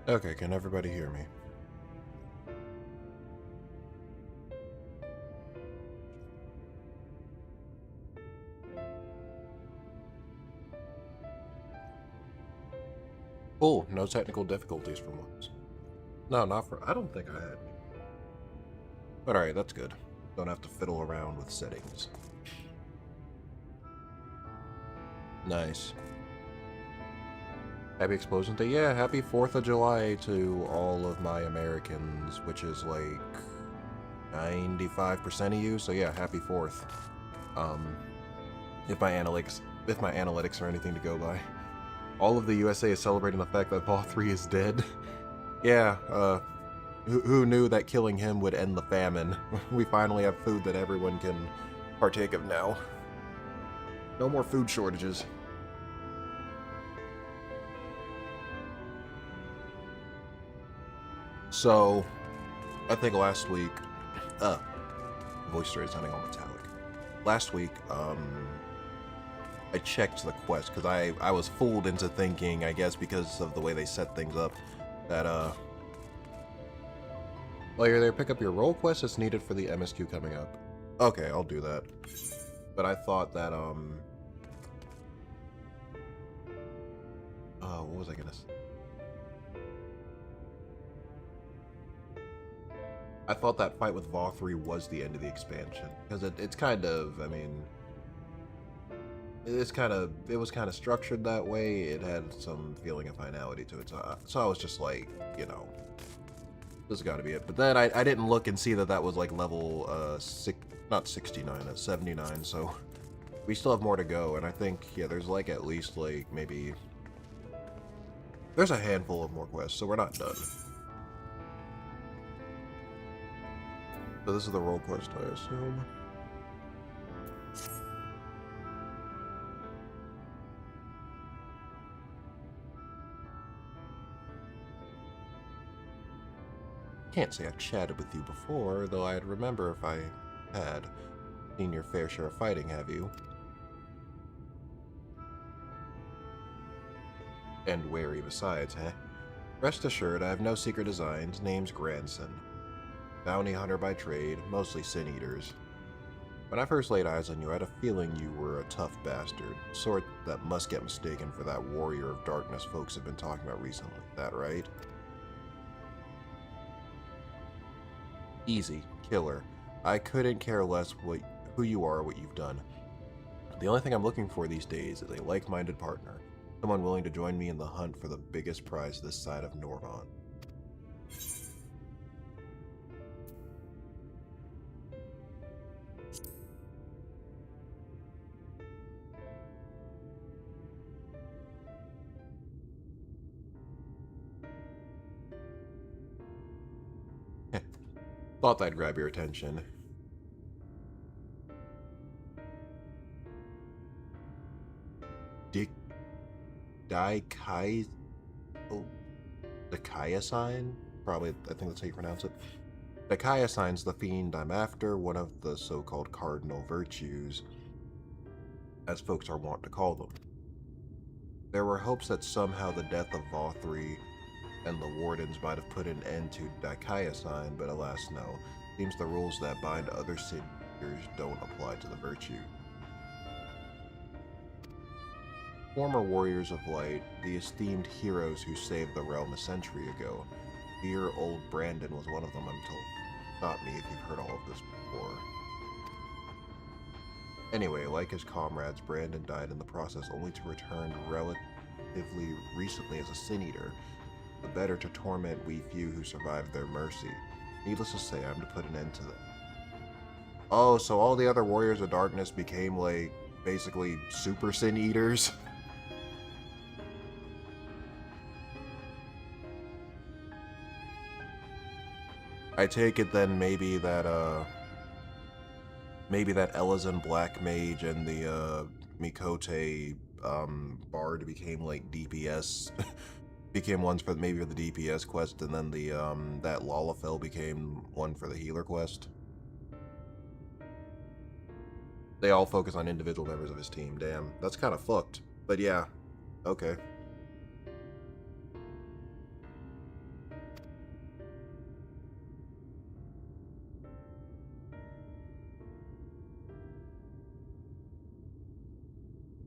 Okay, can everybody hear me? Cool, no technical difficulties for once. No, not for... I don't think I had any. But alright, that's good. Don't have to fiddle around with settings. Nice. Happy Explosion Day? Yeah, happy 4th of July to all of my Americans, which is like 95% of you, so yeah, happy 4th. If my analytics are anything to go by. All of the USA is celebrating the fact that Paul 3 is dead. Yeah, who knew that killing him would end the famine? We finally have food that everyone can partake of now. No more food shortages. So, I think last week, voice started sounding all metallic. Last week, I checked the quest, because I was fooled into thinking, I guess because of the way they set things up, that, while you're there, pick up your role quest that's needed for the MSQ coming up. Okay, I'll do that. But I thought that, what was I gonna say? I thought that fight with Vaw 3 was the end of the expansion, because it's kind of, I mean, it was kind of structured that way. It had some feeling of finality to it, so I was just like, you know, this has got to be it. But then I didn't look and see that was like level not 69, 79. So we still have more to go, and I think there's like at least like maybe there's a handful of more quests, so we're not done. So this is the role quest, I assume. Can't say I've chatted with you before, though I'd remember if I had. Seen your fair share of fighting, have you? And wary besides, eh? Rest assured, I have no secret designs. Name's Grandson. Bounty hunter by trade, mostly sin eaters. When I first laid eyes on you, I had a feeling you were a tough bastard. Sort that must get mistaken for that warrior of darkness folks have been talking about recently. That right? Easy. Killer. I couldn't care less who you are or what you've done. The only thing I'm looking for these days is a like-minded partner. Someone willing to join me in the hunt for the biggest prize this side of Norvon. Thought I'd grab your attention. The Kaya sign? Probably, I think that's how you pronounce it. The Kaya sign's the fiend I'm after, one of the so-called cardinal virtues, as folks are wont to call them. There were hopes that somehow the death of Vaw 3 and the wardens might have put an end to Daikaya sign, but alas no. Seems the rules that bind other cities don't apply to the virtue. Former warriors of light, the esteemed heroes who saved the realm a century ago. Dear old Brandon was one of them, I'm told. Stop me if you've heard all of this before. Anyway, like his comrades, Brandon died in the process only to return relatively recently as a sin eater, the better to torment we few who survived their mercy. Needless to say, I'm to put an end to them. Oh, so all the other warriors of darkness became like basically super sin eaters? I take it then maybe that Elazan Black Mage and the Mikote Bard became like DPS became ones for maybe for the DPS quest, and then the that Lalafell became one for the healer quest. They all focus on individual members of his team. Damn, that's kind of fucked. But yeah, okay.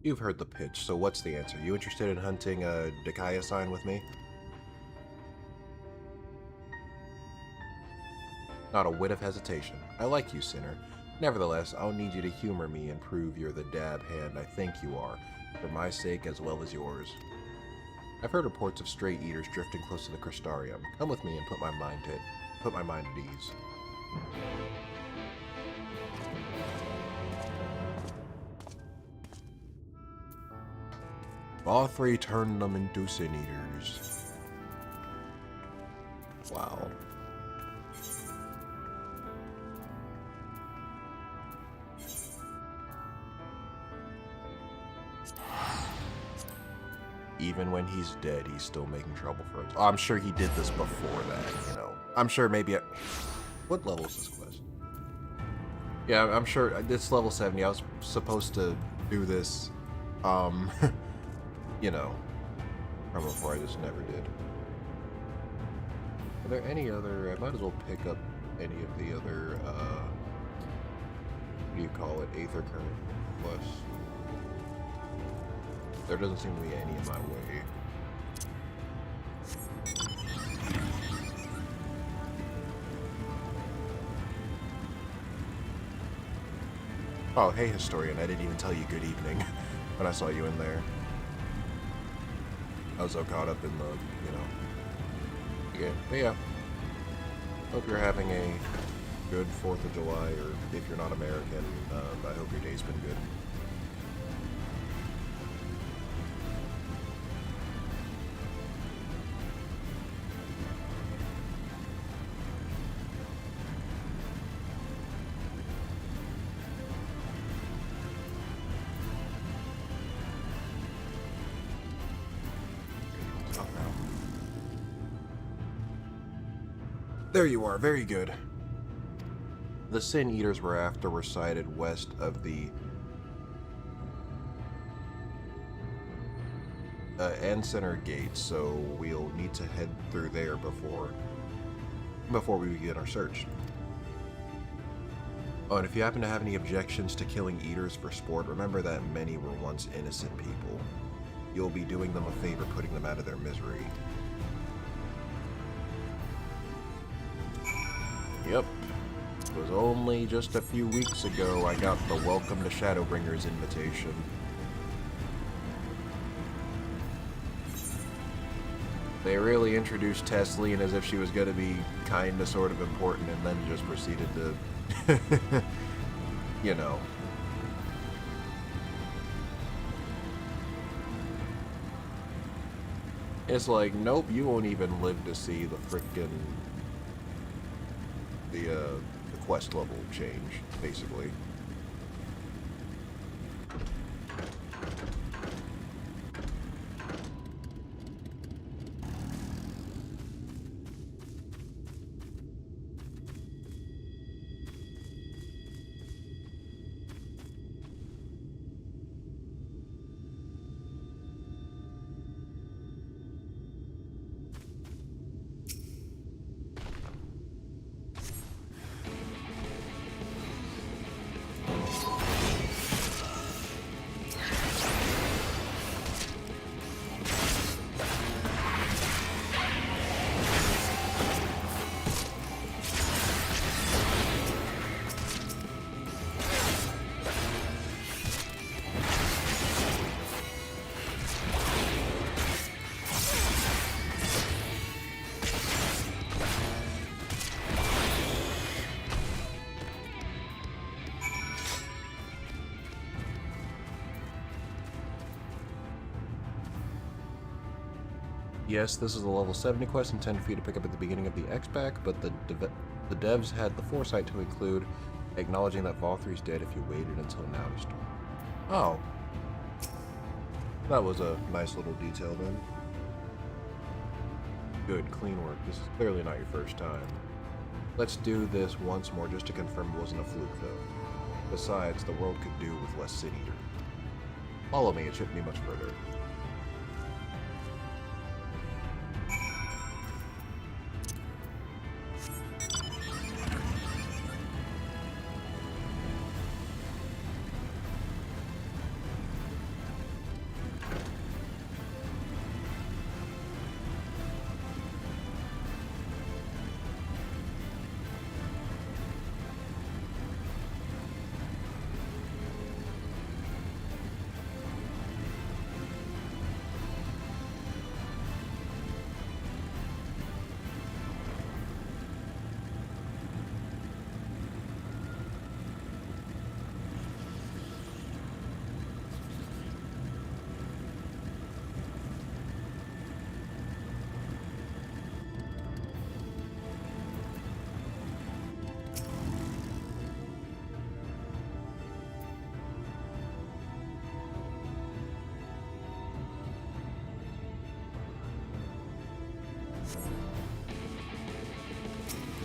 You've heard the pitch, so what's the answer? You interested in hunting a Dakaya sign with me? Not a whit of hesitation. I like you, Sinner. Nevertheless, I'll need you to humor me and prove you're the dab hand I think you are, for my sake as well as yours. I've heard reports of stray eaters drifting close to the Crystarium. Come with me and put my mind at ease. All three turned them into sin eaters. Wow. Even when he's dead, he's still making trouble for us. Oh, I'm sure he did this before that, you know. I'm sure maybe... What level is this quest? Yeah, I'm sure it's level 70. I was supposed to do this, you know, from before. I just never did. Are there any other... I might as well pick up any of the other, what do you call it? Aether Current quests. There doesn't seem to be any in my way. Oh, hey, Historian. I didn't even tell you good evening when I saw you in there. I was so caught up in the, you know... Yeah, but yeah. Hope you're having a good 4th of July, or if you're not American, I hope your day's been good. There you are, very good. The Sin Eaters we're after were sighted west of the End Center Gate, so we'll need to head through there before we begin our search. Oh, and if you happen to have any objections to killing Eaters for sport, remember that many were once innocent people. You'll be doing them a favor putting them out of their misery. Yep. It was only just a few weeks ago I got the Welcome to Shadowbringers invitation. They really introduced Tesleen as if she was going to be kinda sort of important and then just proceeded to, you know. It's like, nope, you won't even live to see the frickin' the quest level change, basically. Yes, this is a level 70 quest intended for you to pick up at the beginning of the X-Pack, but the devs had the foresight to include acknowledging that Vol 3's dead if you waited until now to start. Oh. That was a nice little detail then. Good, clean work. This is clearly not your first time. Let's do this once more just to confirm it wasn't a fluke, though. Besides, the world could do with less Sin Eater. Follow me, it shouldn't be much further.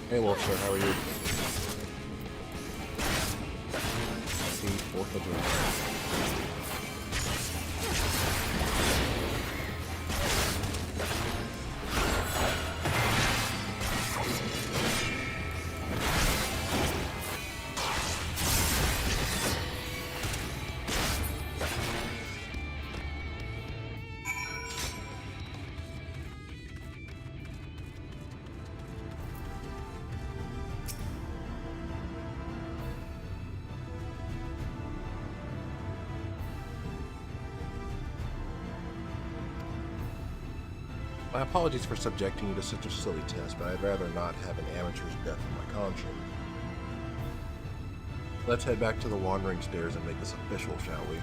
Hey Wolfster, how are you? Happy 4th of July. My apologies for subjecting you to such a silly test, but I'd rather not have an amateur's death on my conscience. Let's head back to the Wandering Stairs and make this official, shall we?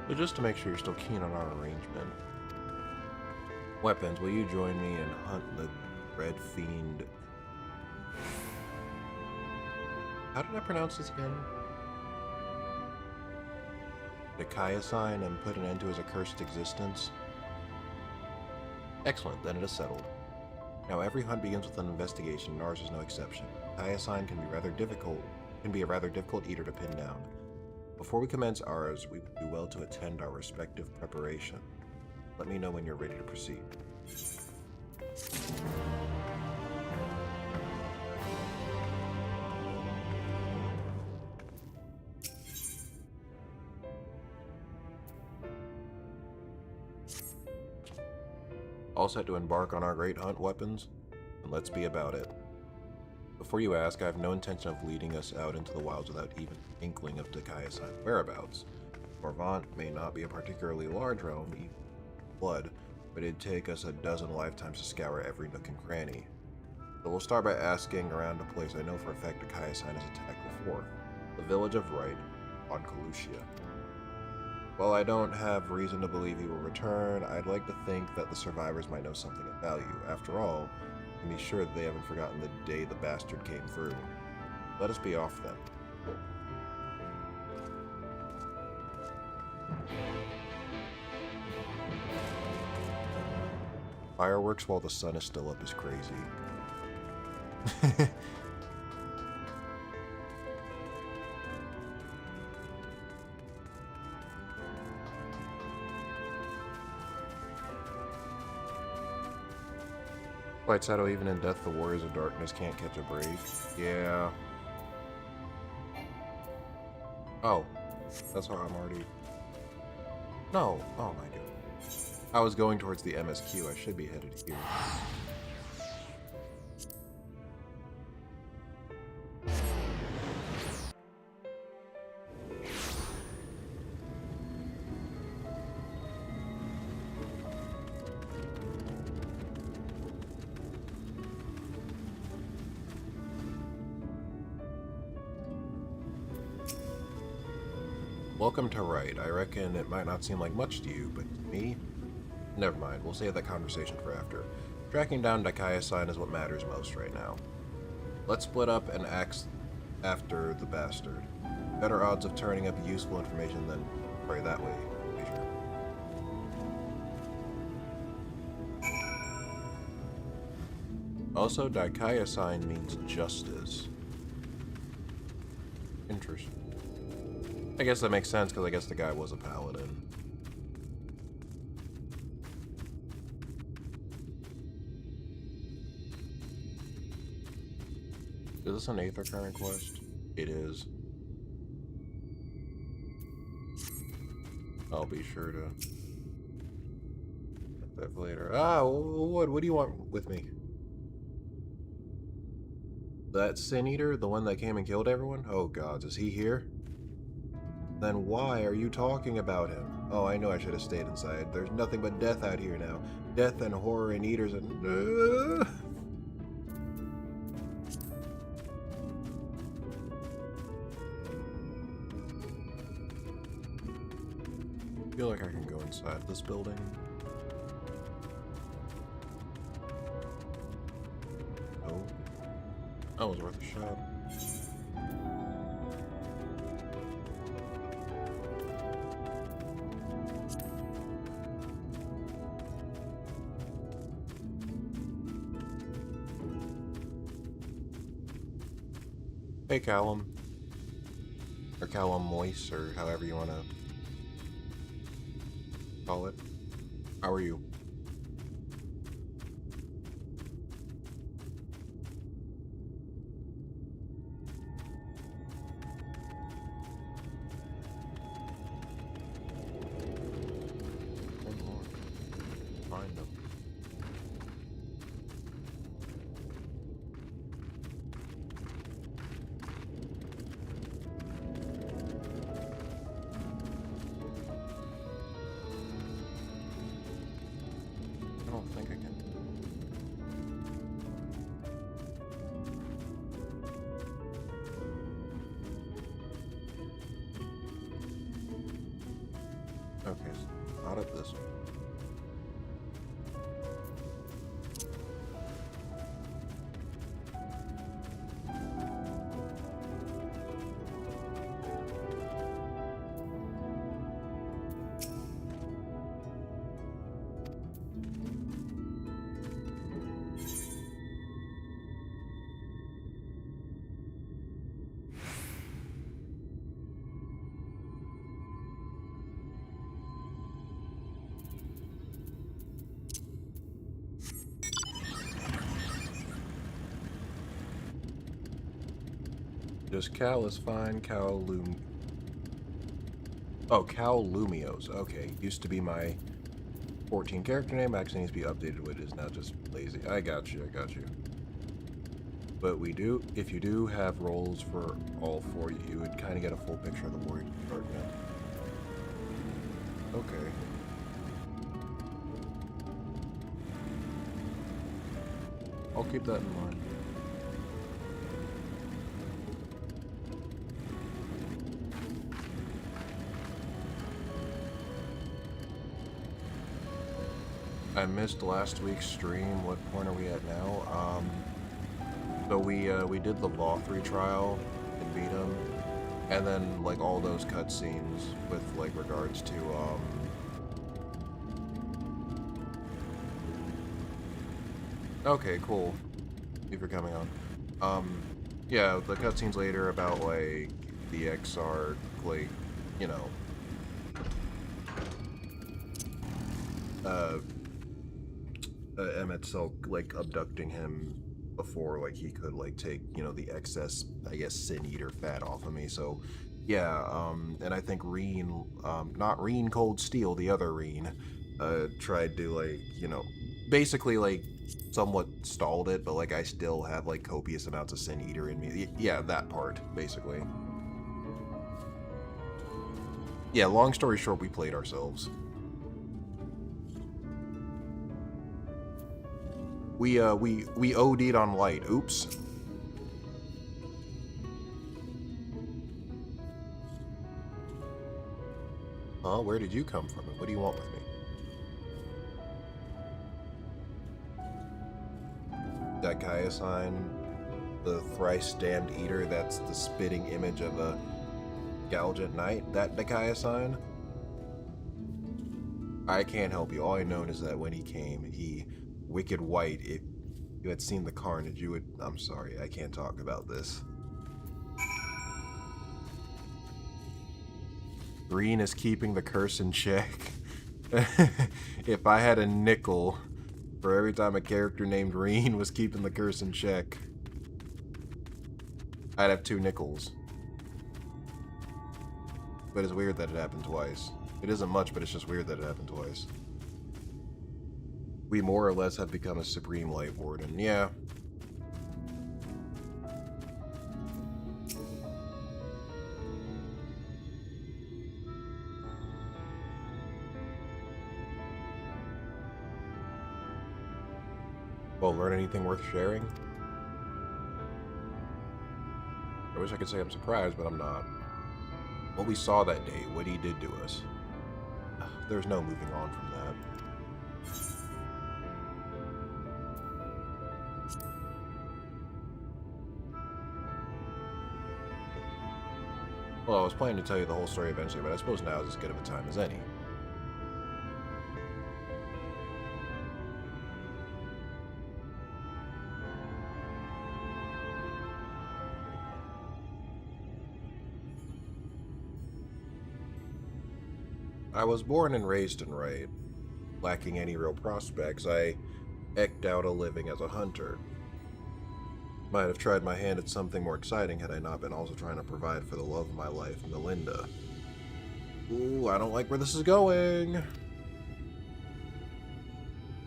So just to make sure you're still keen on our arrangement. Weapons, will you join me and hunt the Red Fiend? How did I pronounce this again? The sign and put an end to his accursed existence? Excellent, then it is settled. Now every hunt begins with an investigation, and ours is no exception. Sign can be a rather difficult eater to pin down. Before we commence ours, we would do well to attend our respective preparation. Let me know when you're ready to proceed. All set to embark on our great hunt, weapons? And let's be about it. Before you ask, I have no intention of leading us out into the wilds without even an inkling of Dakaya-san's whereabouts. Morvant may not be a particularly large realm, even blood, but it'd take us a dozen lifetimes to scour every nook and cranny. So we'll start by asking around a place I know for a fact Dakaya-san has attacked before, the village of Wright on Kalusia. While I don't have reason to believe he will return, I'd like to think that the survivors might know something of value. After all, and be sure that they haven't forgotten the day the bastard came through. Let us be off then. Fireworks while the sun is still up is crazy. White Shadow, even in death, the warriors of darkness can't catch a break. Yeah. Oh. That's how I'm already... No. Oh my god. I was going towards the MSQ. I should be headed here. Welcome to Wright. I reckon it might not seem like much to you, but to me? Never mind, we'll save that conversation for after. Tracking down Dakaya-san is what matters most right now. Let's split up and axe after the bastard. Better odds of turning up useful information than pray that way, wager. Also, Dakaya-san means justice. Interesting. I guess that makes sense, because I guess the guy was a paladin. Is this an Aether Current quest? It is. I'll be sure to get that later. Ah, what do you want with me? That Sin Eater, the one that came and killed everyone? Oh god, is he here? Then why are you talking about him? Oh, I know I should have stayed inside. There's nothing but death out here now. Death and horror and eaters and... I feel like I can go inside this building. Oh. That was worth a shot. Hey, Callum. Or Callum Moise, or however you want to call it. How are you? Find them. I don't think I can. Okay, so not at this one. Just Cal is fine. Cal Lum. Oh, Cal Lumios. Okay, used to be my 14 character name. Actually needs to be updated. What it is now, just lazy. I got you. I got you. But we do. If you do have roles for all four, you would kind of get a full picture of the warrior department. Okay. I'll keep that in mind. I missed last week's stream. What point are we at now? So we did the FFXIV trial and beat him, and then like all those cutscenes with like regards to Okay, cool. Thank you for coming on. Yeah, the cutscenes later about like the XR, like, you know, Emmett Silk like abducting him before like he could like take, you know, the excess, I guess, Sin Eater fat off of me. So yeah, and I think Reen, not Reen Cold Steel, the other Reen, tried to like, you know, basically like somewhat stalled it, but like I still have like copious amounts of Sin Eater in me. Yeah, that part basically. Yeah, long story short, we played ourselves. We OD'd on light. Oops. Huh? Where did you come from? And what do you want with me? That Gaia sign, the thrice damned eater, that's the spitting image of a Galgant Knight, that Gaia sign? I can't help you. All I know is that when he came, he... Wicked White, if you had seen the carnage, you would... I'm sorry, I can't talk about this. Green is keeping the curse in check. If I had a nickel for every time a character named Reen was keeping the curse in check, I'd have 2 nickels. But it's weird that it happened twice. It isn't much, but it's just weird that it happened twice. We more or less have become a Supreme Light Warden, yeah. Well, learn anything worth sharing? I wish I could say I'm surprised, but I'm not. What we saw that day, what he did to us. There's no moving on from that. Well, I was planning to tell you the whole story eventually, but I suppose now is as good of a time as any. I was born and raised in Wright. Lacking any real prospects, I eked out a living as a hunter. Might have tried my hand at something more exciting had I not been also trying to provide for the love of my life, Melinda. Ooh, I don't like where this is going. It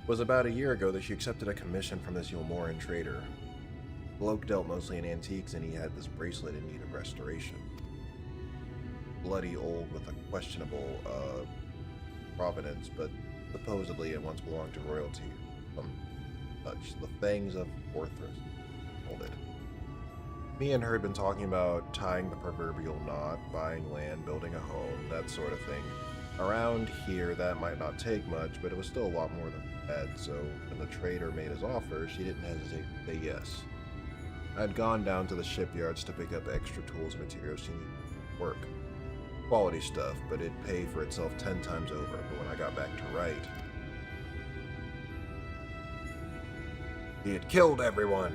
was about a year ago that she accepted a commission from this Yulmoran trader. Bloke dealt mostly in antiques, and he had this bracelet in need of restoration. Bloody old with a questionable provenance, but supposedly it once belonged to royalty. Such. The Fangs of Orthrus. Hold it. Me and her had been talking about tying the proverbial knot, buying land, building a home, that sort of thing. Around here, that might not take much, but it was still a lot more than we had, so when the trader made his offer, she didn't hesitate to say yes. I'd gone down to the shipyards to pick up extra tools and materials she needed for work. Quality stuff, but it'd pay for itself 10 times over. But when I got back to Wright, he had killed everyone.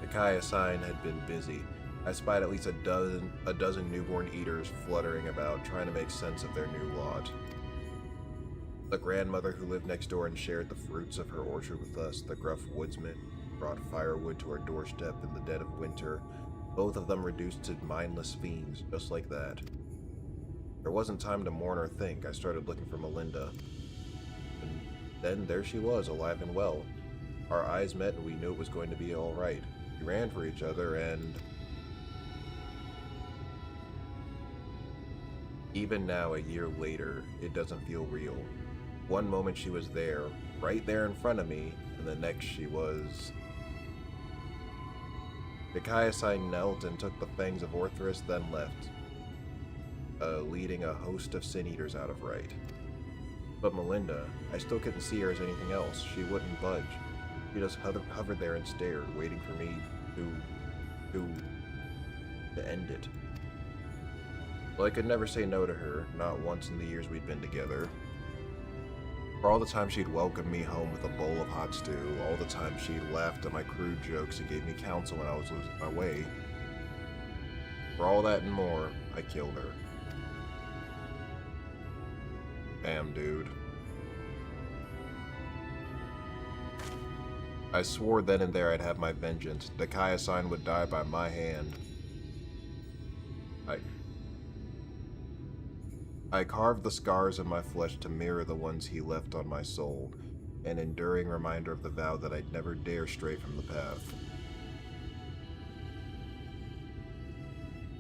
The Kaya sign had been busy. I spied at least a dozen newborn eaters fluttering about, trying to make sense of their new lot. The grandmother who lived next door and shared the fruits of her orchard with us, the gruff woodsman who brought firewood to our doorstep in the dead of winter, both of them reduced to mindless fiends, just like that. There wasn't time to mourn or think. I started looking for Melinda. And then there she was, alive and well. Our eyes met and we knew it was going to be all right. We ran for each other, and even now, a year later, it doesn't feel real. One moment she was there, right there in front of me, and the next she was... The Kaiasai knelt and took the Fangs of Orthrus, then left, leading a host of Sin-Eaters out of Wright. But Melinda, I still couldn't see her as anything else. She wouldn't budge. She just hovered there and stared, waiting for me to end it. Well, I could never say no to her, not once in the years we'd been together. For all the time she'd welcomed me home with a bowl of hot stew, all the time she laughed at my crude jokes and gave me counsel when I was losing my way. For all that and more, I killed her. Damn, dude. I swore then and there I'd have my vengeance. The Kaya sign would die by my hand. I carved the scars in my flesh to mirror the ones he left on my soul, an enduring reminder of the vow that I'd never dare stray from the path.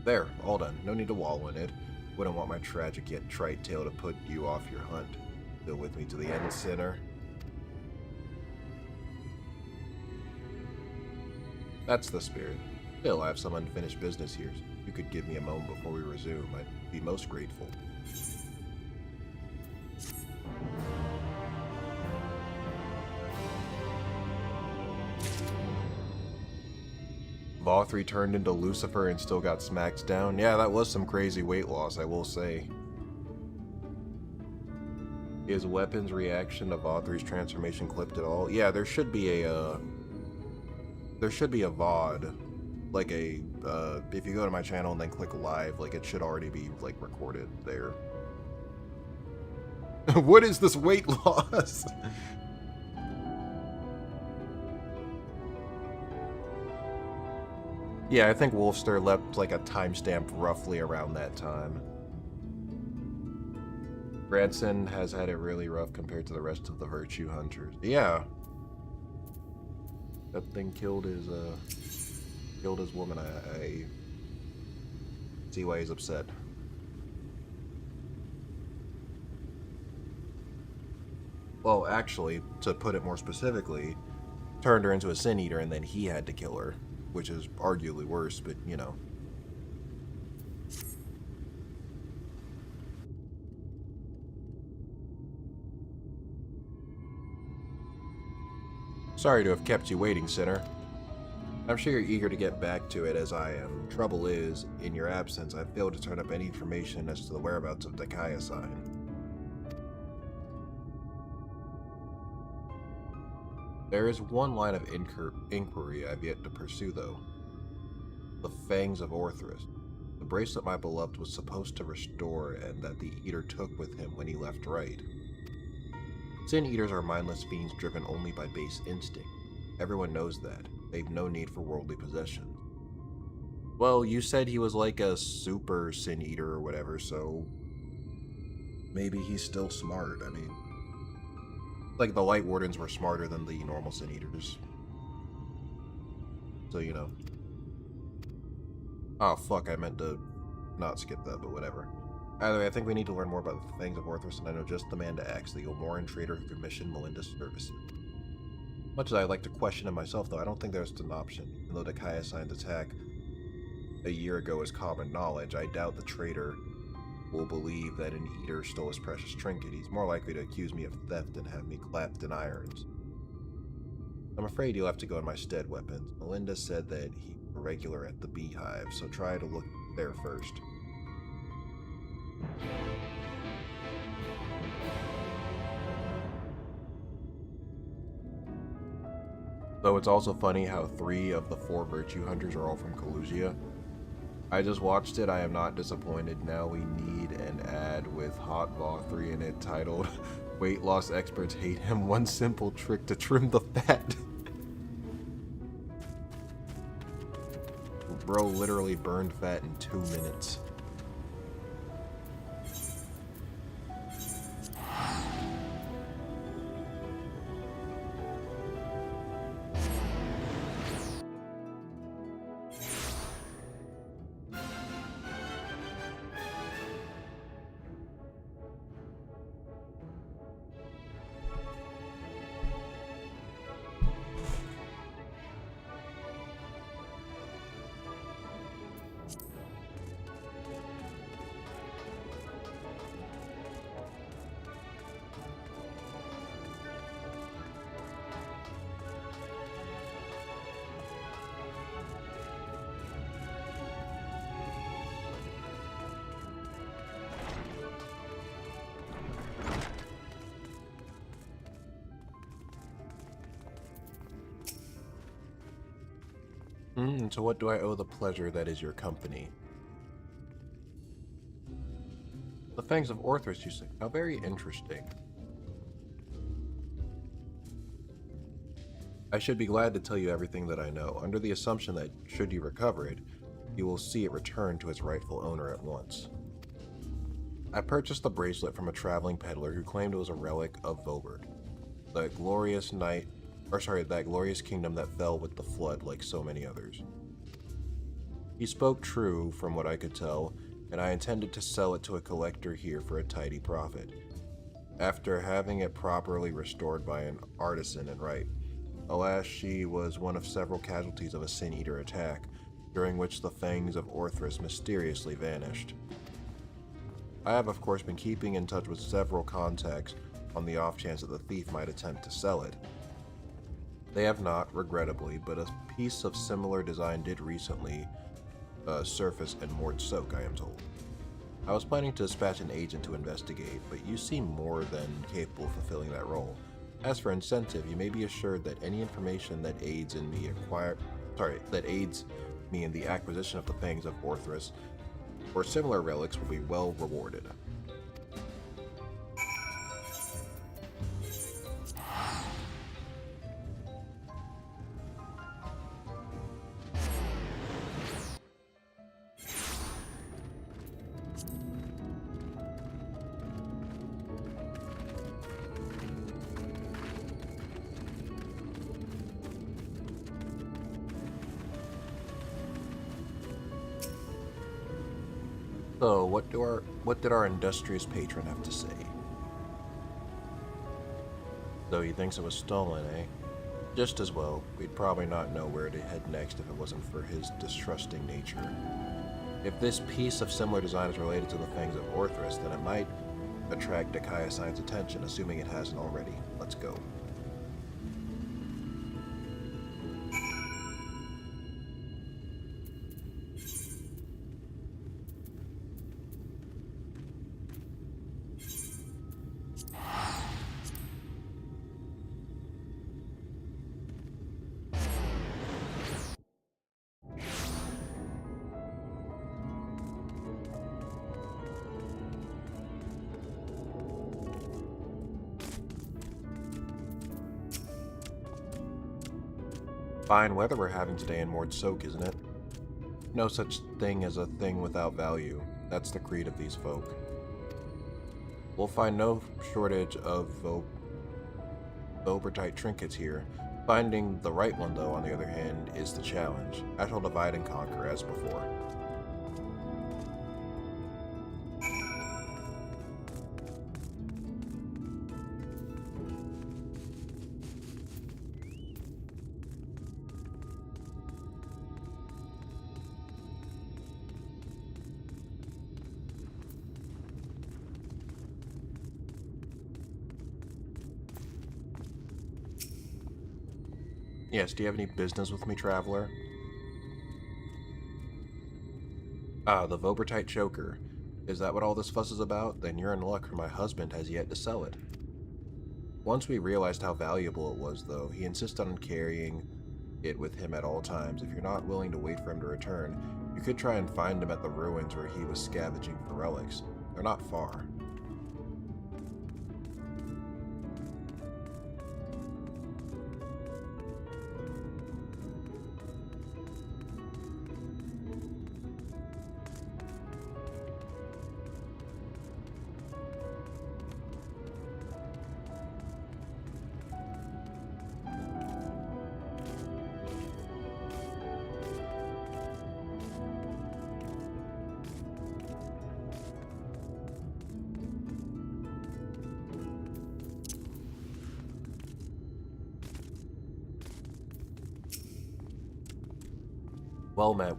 There, all done. No need to wallow in it. Wouldn't want my tragic yet trite tale to put you off your hunt. Still with me to the end, sinner? That's the spirit. Still, I have some unfinished business here. If you could give me a moment before we resume, I'd be most grateful. Vothri turned into Lucifer and still got smacked down. Yeah, that was some crazy weight loss, I will say. Is weapons reaction to Vothri's transformation clipped at all? Yeah, there should be a VOD, like a, if you go to my channel and then click live, like it should already be, like, recorded there. What is this weight loss? Yeah, I think Wolfster left, like, a timestamp roughly around that time. Branson has had it really rough compared to the rest of the Virtue Hunters. Yeah. That thing killed his woman. I see why he's upset. Well, actually, to put it more specifically, turned her into a Sin Eater and then he had to kill her, which is arguably worse, but you know. Sorry to have kept you waiting, Sinner. I'm sure you're eager to get back to it as I am. Trouble is, in your absence, I've failed to turn up any information as to the whereabouts of Dakaya sign. There is one line of inquiry I've yet to pursue, though. The Fangs of Orthrus. The bracelet my beloved was supposed to restore and that the Eater took with him when he left Right. Sin Eaters are mindless fiends driven only by base instinct. Everyone knows that. They've no need for worldly possessions. Well, you said he was like a super Sin Eater or whatever, so maybe he's still smart. I mean, like the Light Wardens were smarter than the normal Sin Eaters. So, you know. Oh, fuck, I meant to not skip that, but whatever. Either way, I think we need to learn more about the Fangs of Orthrus, and I know just the man to ask, the Yomoran trader who commissioned Melinda's services. Much as I'd like to question him myself, though, I don't think there's an option. Even though Dakaya signed attack a year ago is common knowledge, I doubt the trader will believe that an Eater stole his precious trinket. He's more likely to accuse me of theft and have me clapped in irons. I'm afraid you'll have to go in my stead, Weapons. Melinda said that he's a regular at the Beehive, so try to look there first. Though it's also funny how 3 of the 4 Virtue Hunters are all from Kalusia. I just watched it, I am not disappointed. Now we need an ad with Hot Voth3 in it titled Weight Loss Experts Hate Him, One Simple Trick to Trim the Fat. Bro literally burned fat in 2 minutes. To what do I owe the pleasure that is your company? The Fangs of Orthrus, you say? How very interesting. I should be glad to tell you everything that I know, under the assumption that, should you recover it, you will see it return to its rightful owner at once. I purchased the bracelet from a traveling peddler who claimed it was a relic of Vobert, that glorious kingdom that fell with the flood like so many others. He spoke true, from what I could tell, and I intended to sell it to a collector here for a tidy profit, after having it properly restored by an artisan and right. Alas, she was one of several casualties of a Sin Eater attack, during which the Fangs of Orthrus mysteriously vanished. I have of course been keeping in touch with several contacts on the off chance that the thief might attempt to sell it. They have not, regrettably, but a piece of similar design did recently surface in Mort Soak, I am told. I was planning to dispatch an agent to investigate, but you seem more than capable of fulfilling that role. As for incentive, you may be assured that any information that aids me in the acquisition of the Fangs of Orthrus or similar relics will be well rewarded. So, what did our industrious patron have to say? So he thinks it was stolen, eh? Just as well. We'd probably not know where to head next if it wasn't for his distrusting nature. If this piece of similar design is related to the fangs of Orthrus, then it might attract Dakaya Sign's attention, assuming it hasn't already. Let's go. Fine weather we're having today in Mord Soak, isn't it? No such thing as a thing without value. That's the creed of these folk. We'll find no shortage of Vobertite trinkets here. Finding the right one, though, on the other hand, is the challenge. I shall divide and conquer as before. Yes, do you have any business with me, traveler? Ah, the Vobertite choker. Is that what all this fuss is about? Then you're in luck, for my husband has yet to sell it. Once we realized how valuable it was, though, he insisted on carrying it with him at all times. If you're not willing to wait for him to return, you could try and find him at the ruins where he was scavenging for relics. They're not far.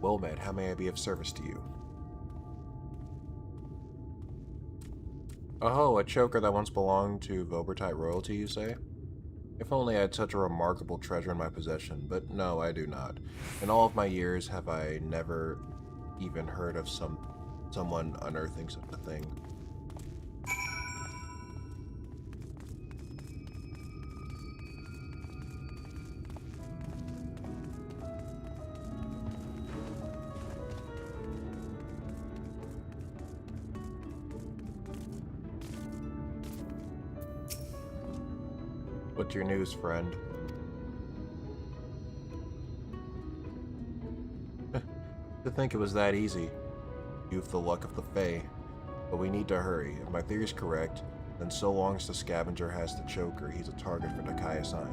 Well met, how may I be of service to you? Oh, a choker that once belonged to Vobertite royalty, you say? If only I had such a remarkable treasure in my possession, but no, I do not. In all of my years have I never even heard of someone unearthing such a thing. What's your news, friend? To think it was that easy. You've the luck of the Fae. But we need to hurry. If my theory's correct, then so long as the scavenger has the choker, he's a target for Dakaya Sign.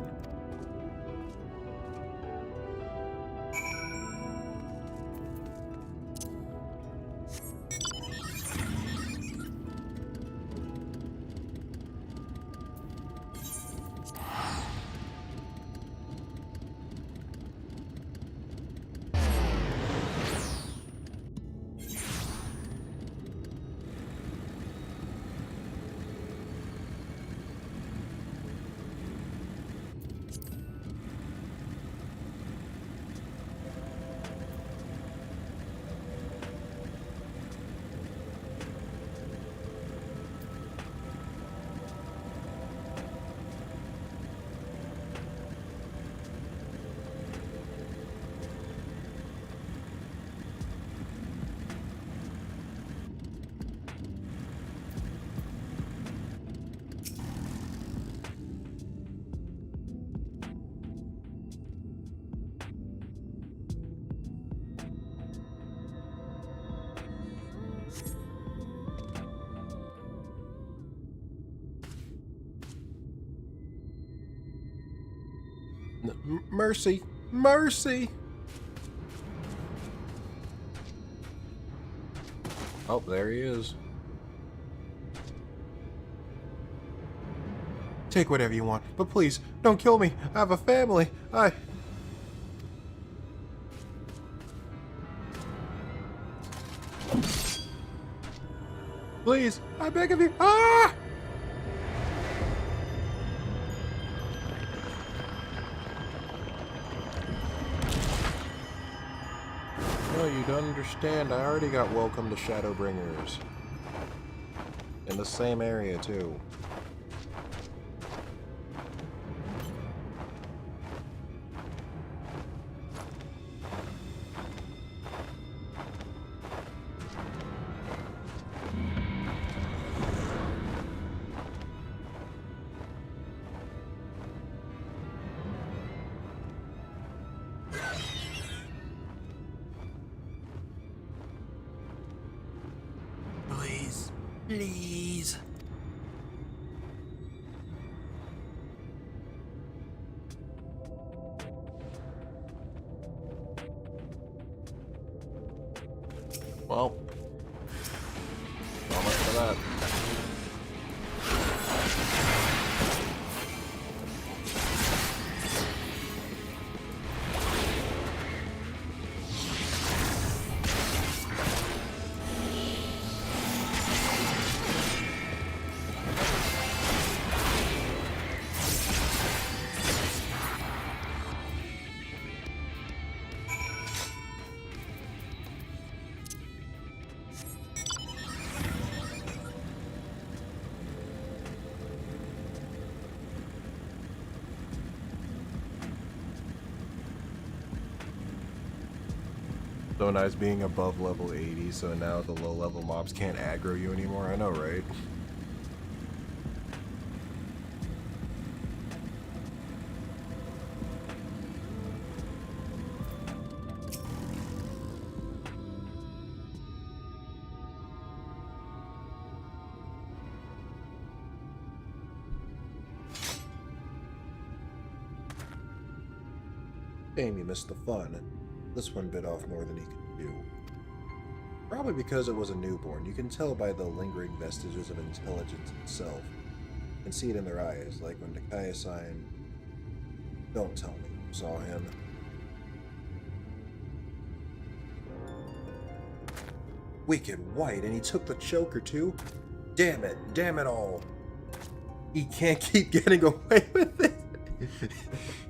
Mercy! Mercy! Oh, there he is. Take whatever you want, but please, don't kill me. I have a family. Please, I beg of you. Ah! No, you don't understand. I already got welcome to Shadowbringers. In the same area, too. Please. Well, not much for that. So nice being above level 80, so now the low level mobs can't aggro you anymore. I know, right? Shame you missed the fun. This one bit off more than he could do. Probably because it was a newborn. You can tell by the lingering vestiges of intelligence itself. You can see it in their eyes, like when Takaya-san... Don't tell me you saw him. Wicked white, and he took the choker too? Damn it all. He can't keep getting away with it.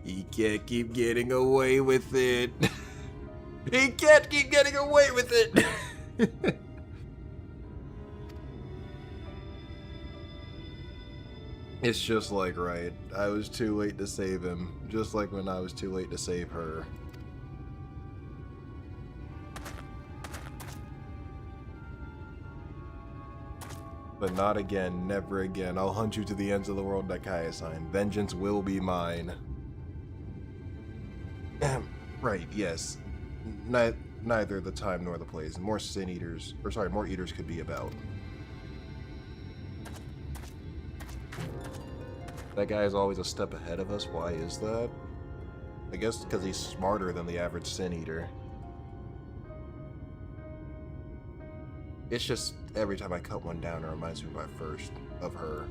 He can't keep getting away with it. He can't keep getting away with it! It's just like, right. I was too late to save him. Just like when I was too late to save her. But not again, never again. I'll hunt you to the ends of the world, Takaya-san. Vengeance will be mine. Right, yes. Neither the time nor the place. More more eaters could be about. That guy is always a step ahead of us. Why is that? I guess because he's smarter than the average sin eater. It's just every time I cut one down, it reminds me of her.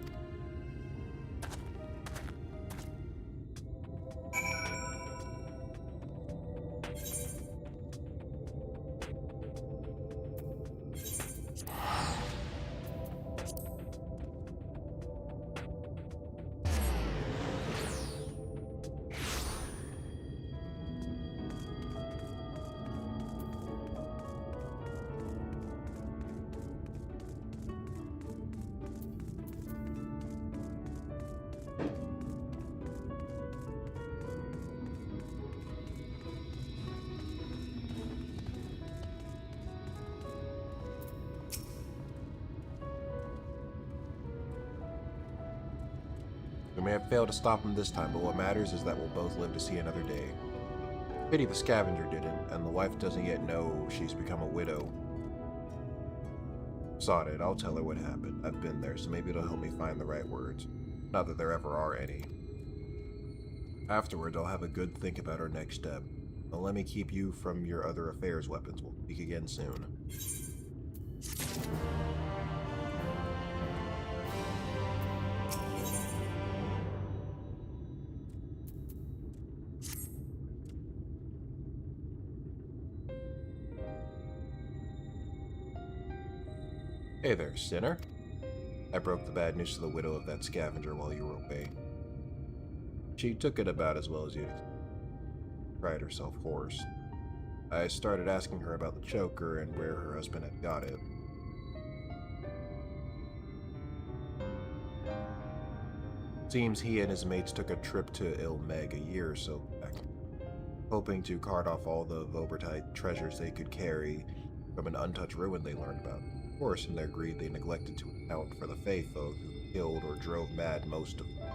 We may have failed to stop him this time, but what matters is that we'll both live to see another day. Pity the scavenger didn't, and the wife doesn't yet know she's become a widow. Sod it, I'll tell her what happened. I've been there, so maybe it'll help me find the right words. Not that there ever are any. Afterwards, I'll have a good think about our next step. But let me keep you from your other affairs weapons. We'll speak again soon. Hey there, sinner. I broke the bad news to the widow of that scavenger while you were away. She took it about as well as you'd cried herself hoarse. I started asking her about the choker and where her husband had got it. Seems he and his mates took a trip to Il Meg a year or so back, hoping to cart off all the Vobertite treasures they could carry from an untouched ruin they learned about. Of course, in their greed, they neglected to account for the Fae folk who killed or drove mad most of them.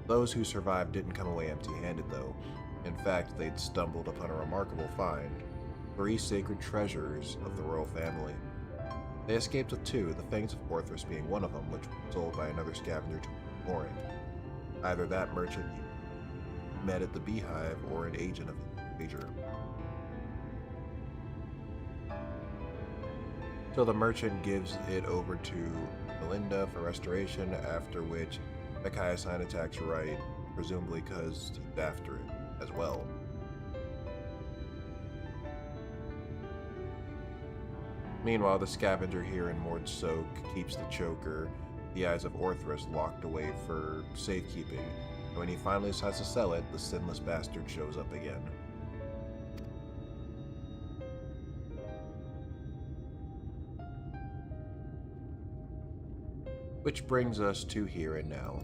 Those who survived didn't come away empty-handed, though. In fact, they'd stumbled upon a remarkable find: 3 sacred treasures of the royal family. They escaped with 2, the Fangs of Orthrus being one of them, which was sold by another scavenger to Morin. Either that merchant you met at the Beehive or an agent of the major. So the merchant gives it over to Melinda for restoration, after which Mechaiasine attacks Wright, presumably because he's after it as well. Meanwhile, the scavenger here in Mord's Soak keeps the choker, the Eyes of Orthrus, locked away for safekeeping, and when he finally decides to sell it, the sinless bastard shows up again. Which brings us to here and now.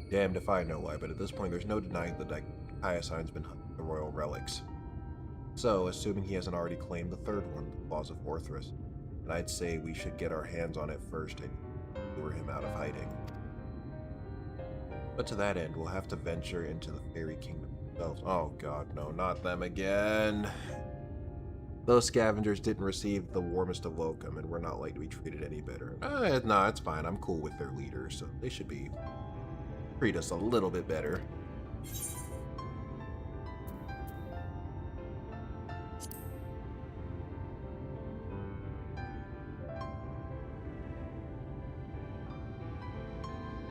Damned if I know why, but at this point there's no denying that Hyacint's been hunting the royal relics. So, assuming he hasn't already claimed the third one, the Claws of Orthrus, then I'd say we should get our hands on it first and lure him out of hiding. But to that end, we'll have to venture into the Fairy Kingdom themselves. Oh god, no, not them again. Those scavengers didn't receive the warmest of welcome, and we're not like to be treated any better. Nah, it's fine. I'm cool with their leaders, so they should treat us a little bit better.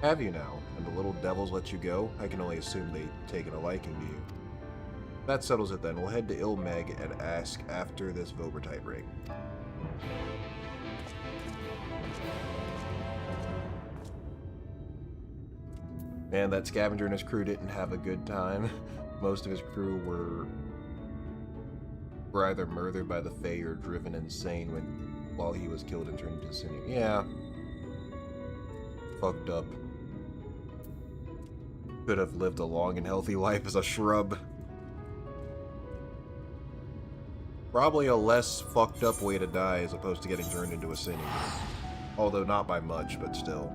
Have you now? And the little devils let you go? I can only assume they've taken a liking to you. That settles it then. We'll head to Il Meg and ask after this Vobertite ring. Man, that scavenger and his crew didn't have a good time. Most of his crew were either murdered by the Fae or driven insane while he was killed and turned into sin. Yeah. Fucked up. Could have lived a long and healthy life as a shrub. Probably a less fucked up way to die as opposed to getting turned into a sin eater. Although not by much, but still.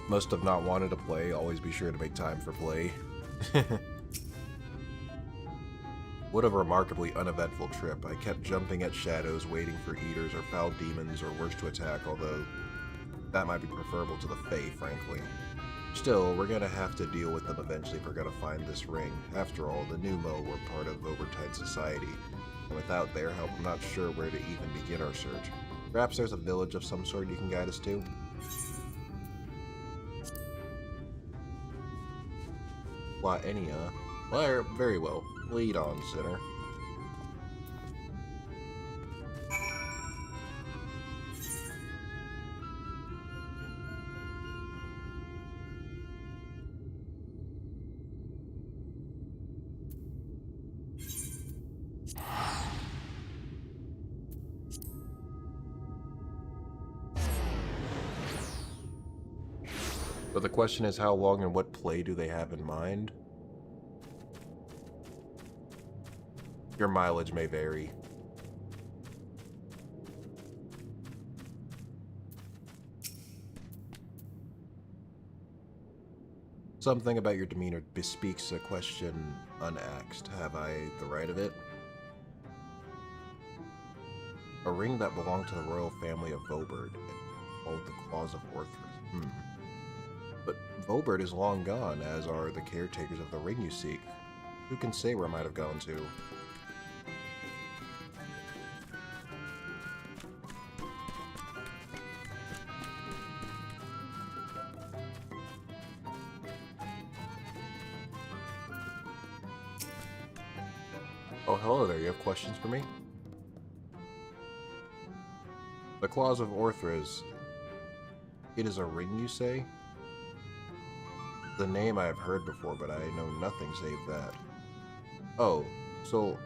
Must have not wanted to play. Always be sure to make time for play. What a remarkably uneventful trip. I kept jumping at shadows, waiting for eaters or foul demons or worse to attack, although that might be preferable to the Fae, frankly. Still, we're gonna have to deal with them eventually if we're gonna find this ring. After all, the Pneumo were part of Vobertite society, and without their help, I'm not sure where to even begin our search. Perhaps there's a village of some sort you can guide us to? Laenia. Well, very well. Lead on, sinner. But the question is, how long and what play do they have in mind? Your mileage may vary. Something about your demeanor bespeaks a question unasked. Have I the right of it? A ring that belonged to the royal family of Vobert, called the Claws of Orthrus. But Vobert is long gone, as are the caretakers of the ring you seek. Who can say where it might have gone to? Oh, hello there. You have questions for me? The Claws of Orthras. It is a ring, you say? The name I have heard before, but I know nothing save that. Oh, so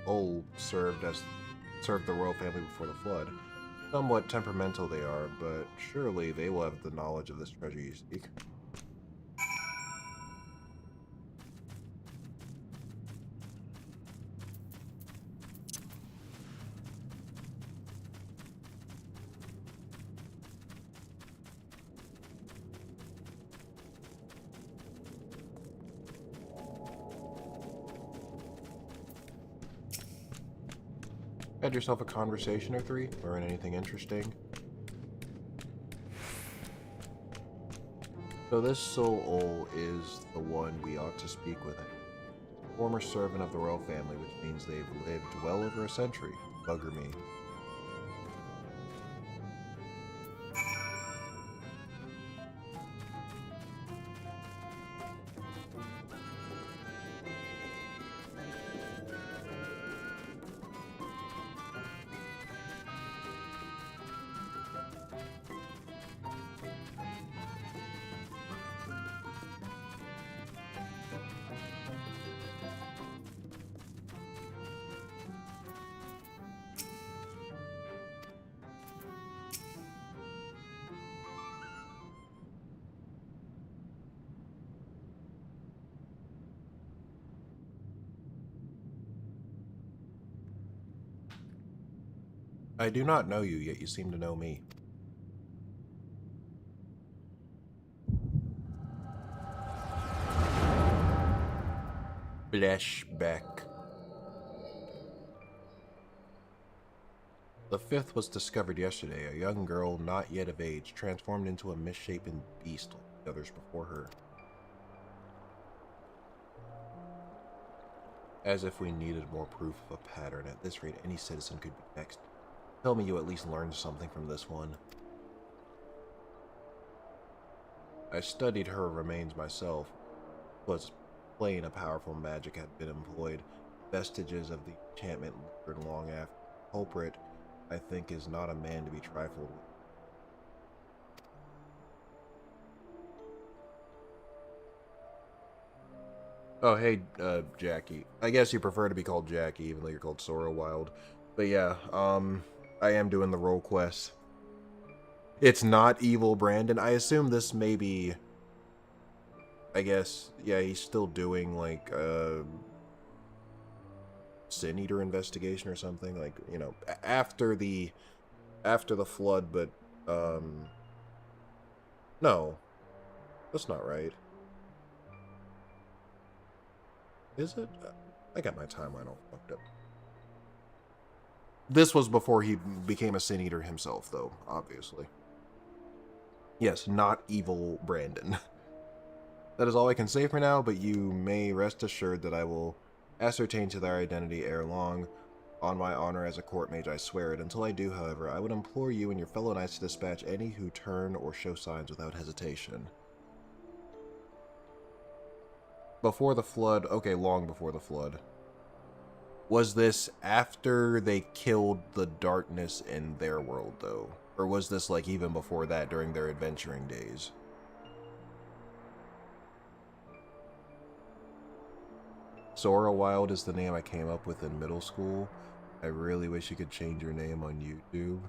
Ol served the royal family before the flood. Somewhat temperamental they are, but surely they will have the knowledge of this treasure you seek. Had yourself a conversation or three? Learn anything interesting? So this Soul Ol is the one we ought to speak with. Former servant of the royal family, which means they've lived well over a century. Bugger me. I do not know you, yet you seem to know me. Flashback. The fifth was discovered yesterday, a young girl not yet of age, transformed into a misshapen beast like the others before her. As if we needed more proof of a pattern. At this rate, any citizen could be next. Tell me you at least learned something from this one. I studied her remains myself. It was plain a powerful magic had been employed. Vestiges of the enchantment lingered long after. The culprit, I think, is not a man to be trifled with. Oh, hey, Jackie. I guess you prefer to be called Jackie, even though you're called Sora Wild. But yeah, I am doing the role quest. It's not evil Brandon. I assume this may be... I guess, yeah, he's still doing, like, Sin Eater investigation or something. Like, you know, after the flood, but, no. That's not right. Is it? I got my timeline all fucked up. This was before he became a Sin Eater himself, though, obviously. Yes, not evil Brandon. That is all I can say for now, but you may rest assured that I will ascertain to their identity ere long. On my honor as a court mage, I swear it. Until I do, however, I would implore you and your fellow knights to dispatch any who turn or show signs without hesitation. Before the flood, okay, long before the flood. Was this after they killed the darkness in their world, though? Or was this, like, even before that, during their adventuring days? Sora Wild is the name I came up with in middle school. I really wish you could change your name on YouTube.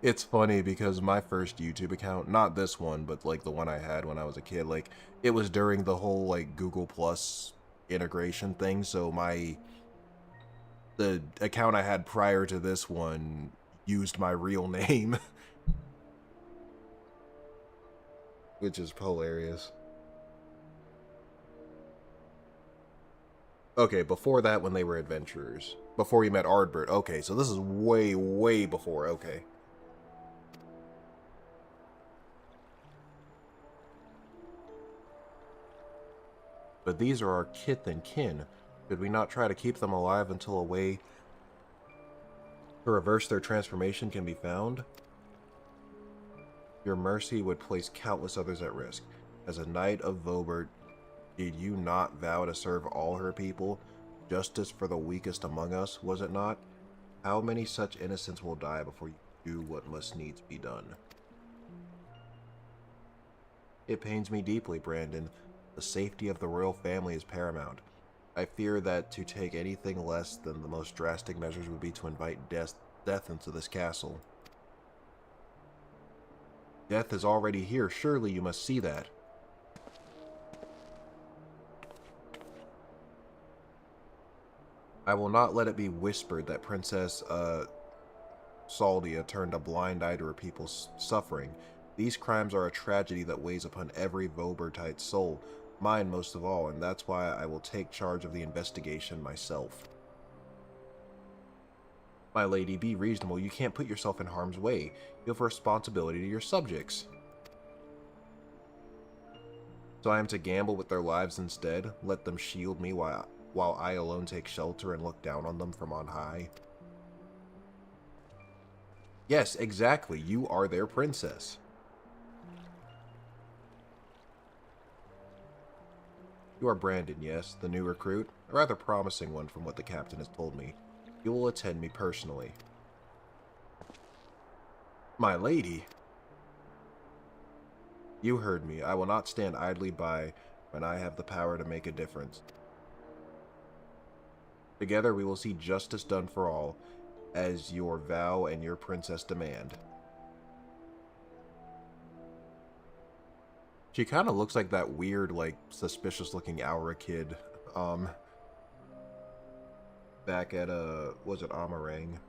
It's funny because my first YouTube account, not this one, but like the one I had when I was a kid, like it was during the whole like Google Plus integration thing, so the account I had prior to this one used my real name. Which is hilarious. Okay, before that when they were adventurers. Before you met Ardbert. Okay, so this is way, way before. Okay. But these are our kith and kin. Should we not try to keep them alive until a way to reverse their transformation can be found? Your mercy would place countless others at risk. As a knight of Vobert, did you not vow to serve all her people? Justice for the weakest among us, was it not? How many such innocents will die before you do what must needs be done? It pains me deeply, Brandon. The safety of the royal family is paramount. I fear that to take anything less than the most drastic measures would be to invite death into this castle. Death is already here. Surely you must see that. I will not let it be whispered that Princess Saldia turned a blind eye to her people's suffering. These crimes are a tragedy that weighs upon every Vobertite's soul, mine most of all, and that's why I will take charge of the investigation myself. My lady, be reasonable. You can't put yourself in harm's way. You have a responsibility to your subjects. So I am to gamble with their lives instead? Let them shield me while I alone take shelter and look down on them from on high? Yes, exactly. You are their princess. You are Brandon, yes, the new recruit? A rather promising one from what the captain has told me. You will attend me personally. My lady! You heard me. I will not stand idly by when I have the power to make a difference. Together we will see justice done for all, as your vow and your princess demand. She kind of looks like that weird, like, suspicious-looking Aura kid, back at, was it Amarang?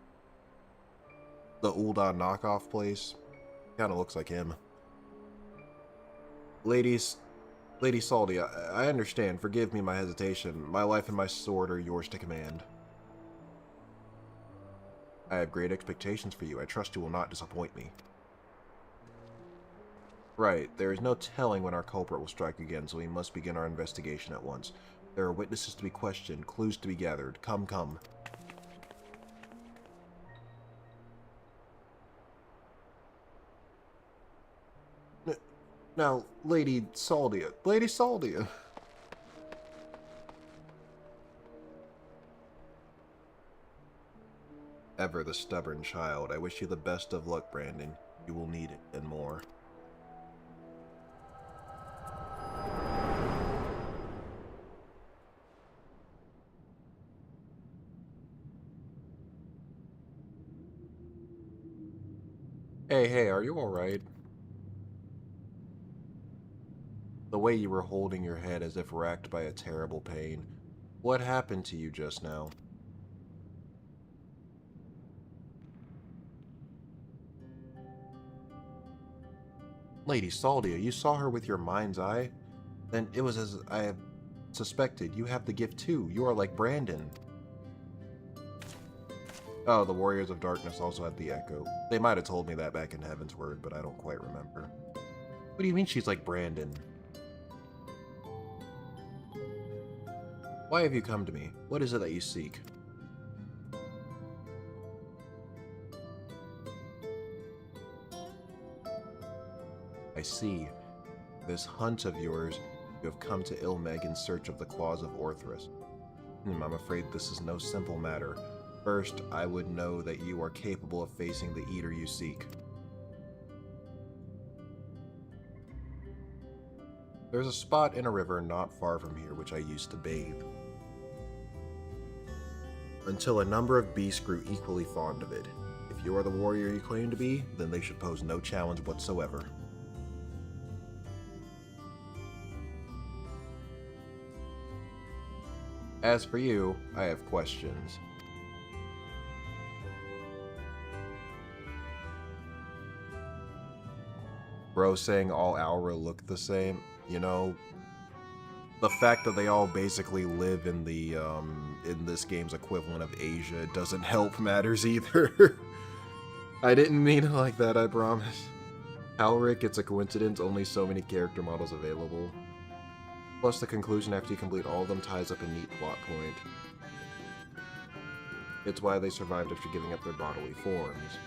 The Ul'dah knockoff place. Kind of looks like him. Lady Saldia, I understand. Forgive me my hesitation. My life and my sword are yours to command. I have great expectations for you. I trust you will not disappoint me. Right. There is no telling when our culprit will strike again, so we must begin our investigation at once. There are witnesses to be questioned, clues to be gathered. Come, come. Now, Lady Saldia. Lady Saldia! Ever the stubborn child. I wish you the best of luck, Brandon. You will need it, and more. Hey, are you alright? The way you were holding your head as if racked by a terrible pain. What happened to you just now? Lady Saldia, you saw her with your mind's eye? Then it was as I have suspected. You have the gift too. You are like Brandon. Oh, the Warriors of Darkness also had the Echo. They might have told me that back in Heaven's Word, but I don't quite remember. What do you mean she's like Brandon? Why have you come to me? What is it that you seek? I see. This hunt of yours, you have come to Ilmeg in search of the claws of Orthrus. I'm afraid this is no simple matter. First, I would know that you are capable of facing the Eater you seek. There's a spot in a river not far from here which I used to bathe, until a number of beasts grew equally fond of it. If you are the warrior you claim to be, then they should pose no challenge whatsoever. As for you, I have questions. Bro saying all Aura look the same, you know, the fact that they all basically live in the, in this game's equivalent of Asia doesn't help matters either. I didn't mean it like that, I promise. Halric, it's a coincidence, only so many character models available. Plus the conclusion after you complete all of them ties up a neat plot point. It's why they survived after giving up their bodily forms.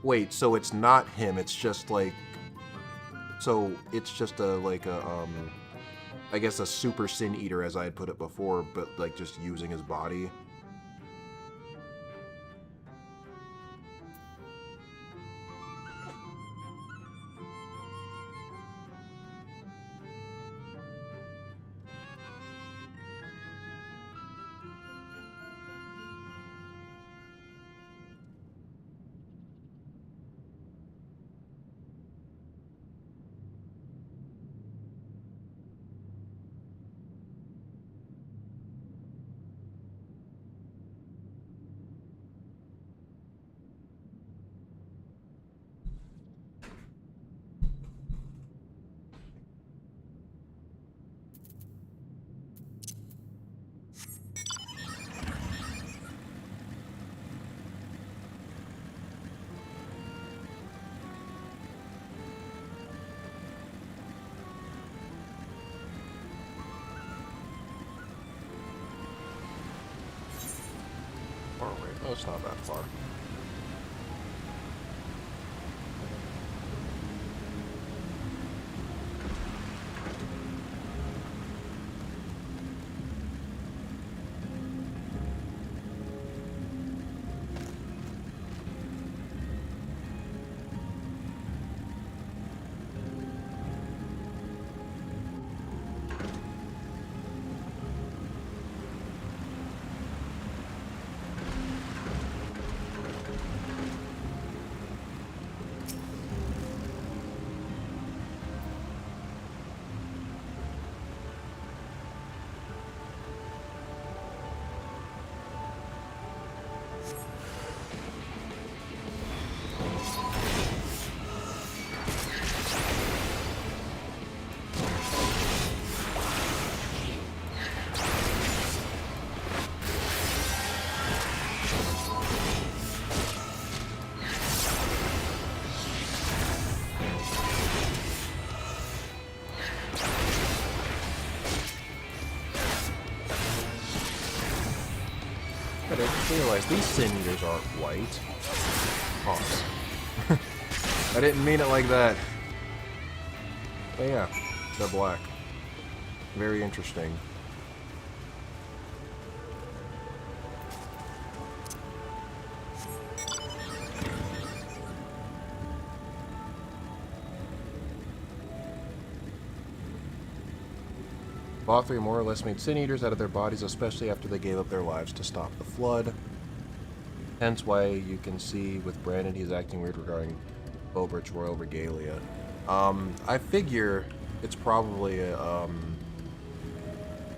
Wait, so it's not him, it's just like... So, it's just a, like a, I guess a super Sin Eater, as I had put it before, but like just using his body. Oh, it's not that far. I didn't realize these Sin Eaters aren't white. Pause. I didn't mean it like that. But yeah, they're black. Very interesting. FFXIV more or less made Sin Eaters out of their bodies, especially after they gave up their lives to stop the flood. Hence why you can see with Brandon he's acting weird regarding Bobert's royal regalia. I figure it's probably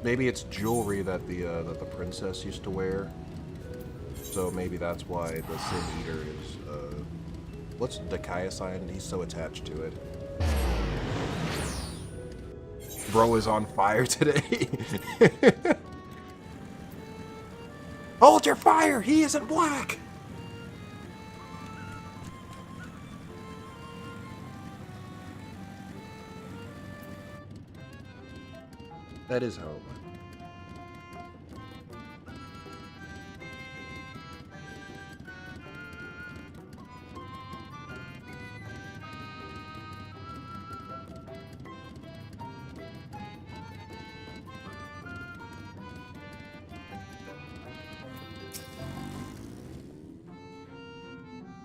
maybe it's jewelry that the princess used to wear. So maybe that's why the Sin Eater is what's Dikaiosine? He's so attached to it. Bro is on fire today. Hold your fire! He isn't black! That is how it went.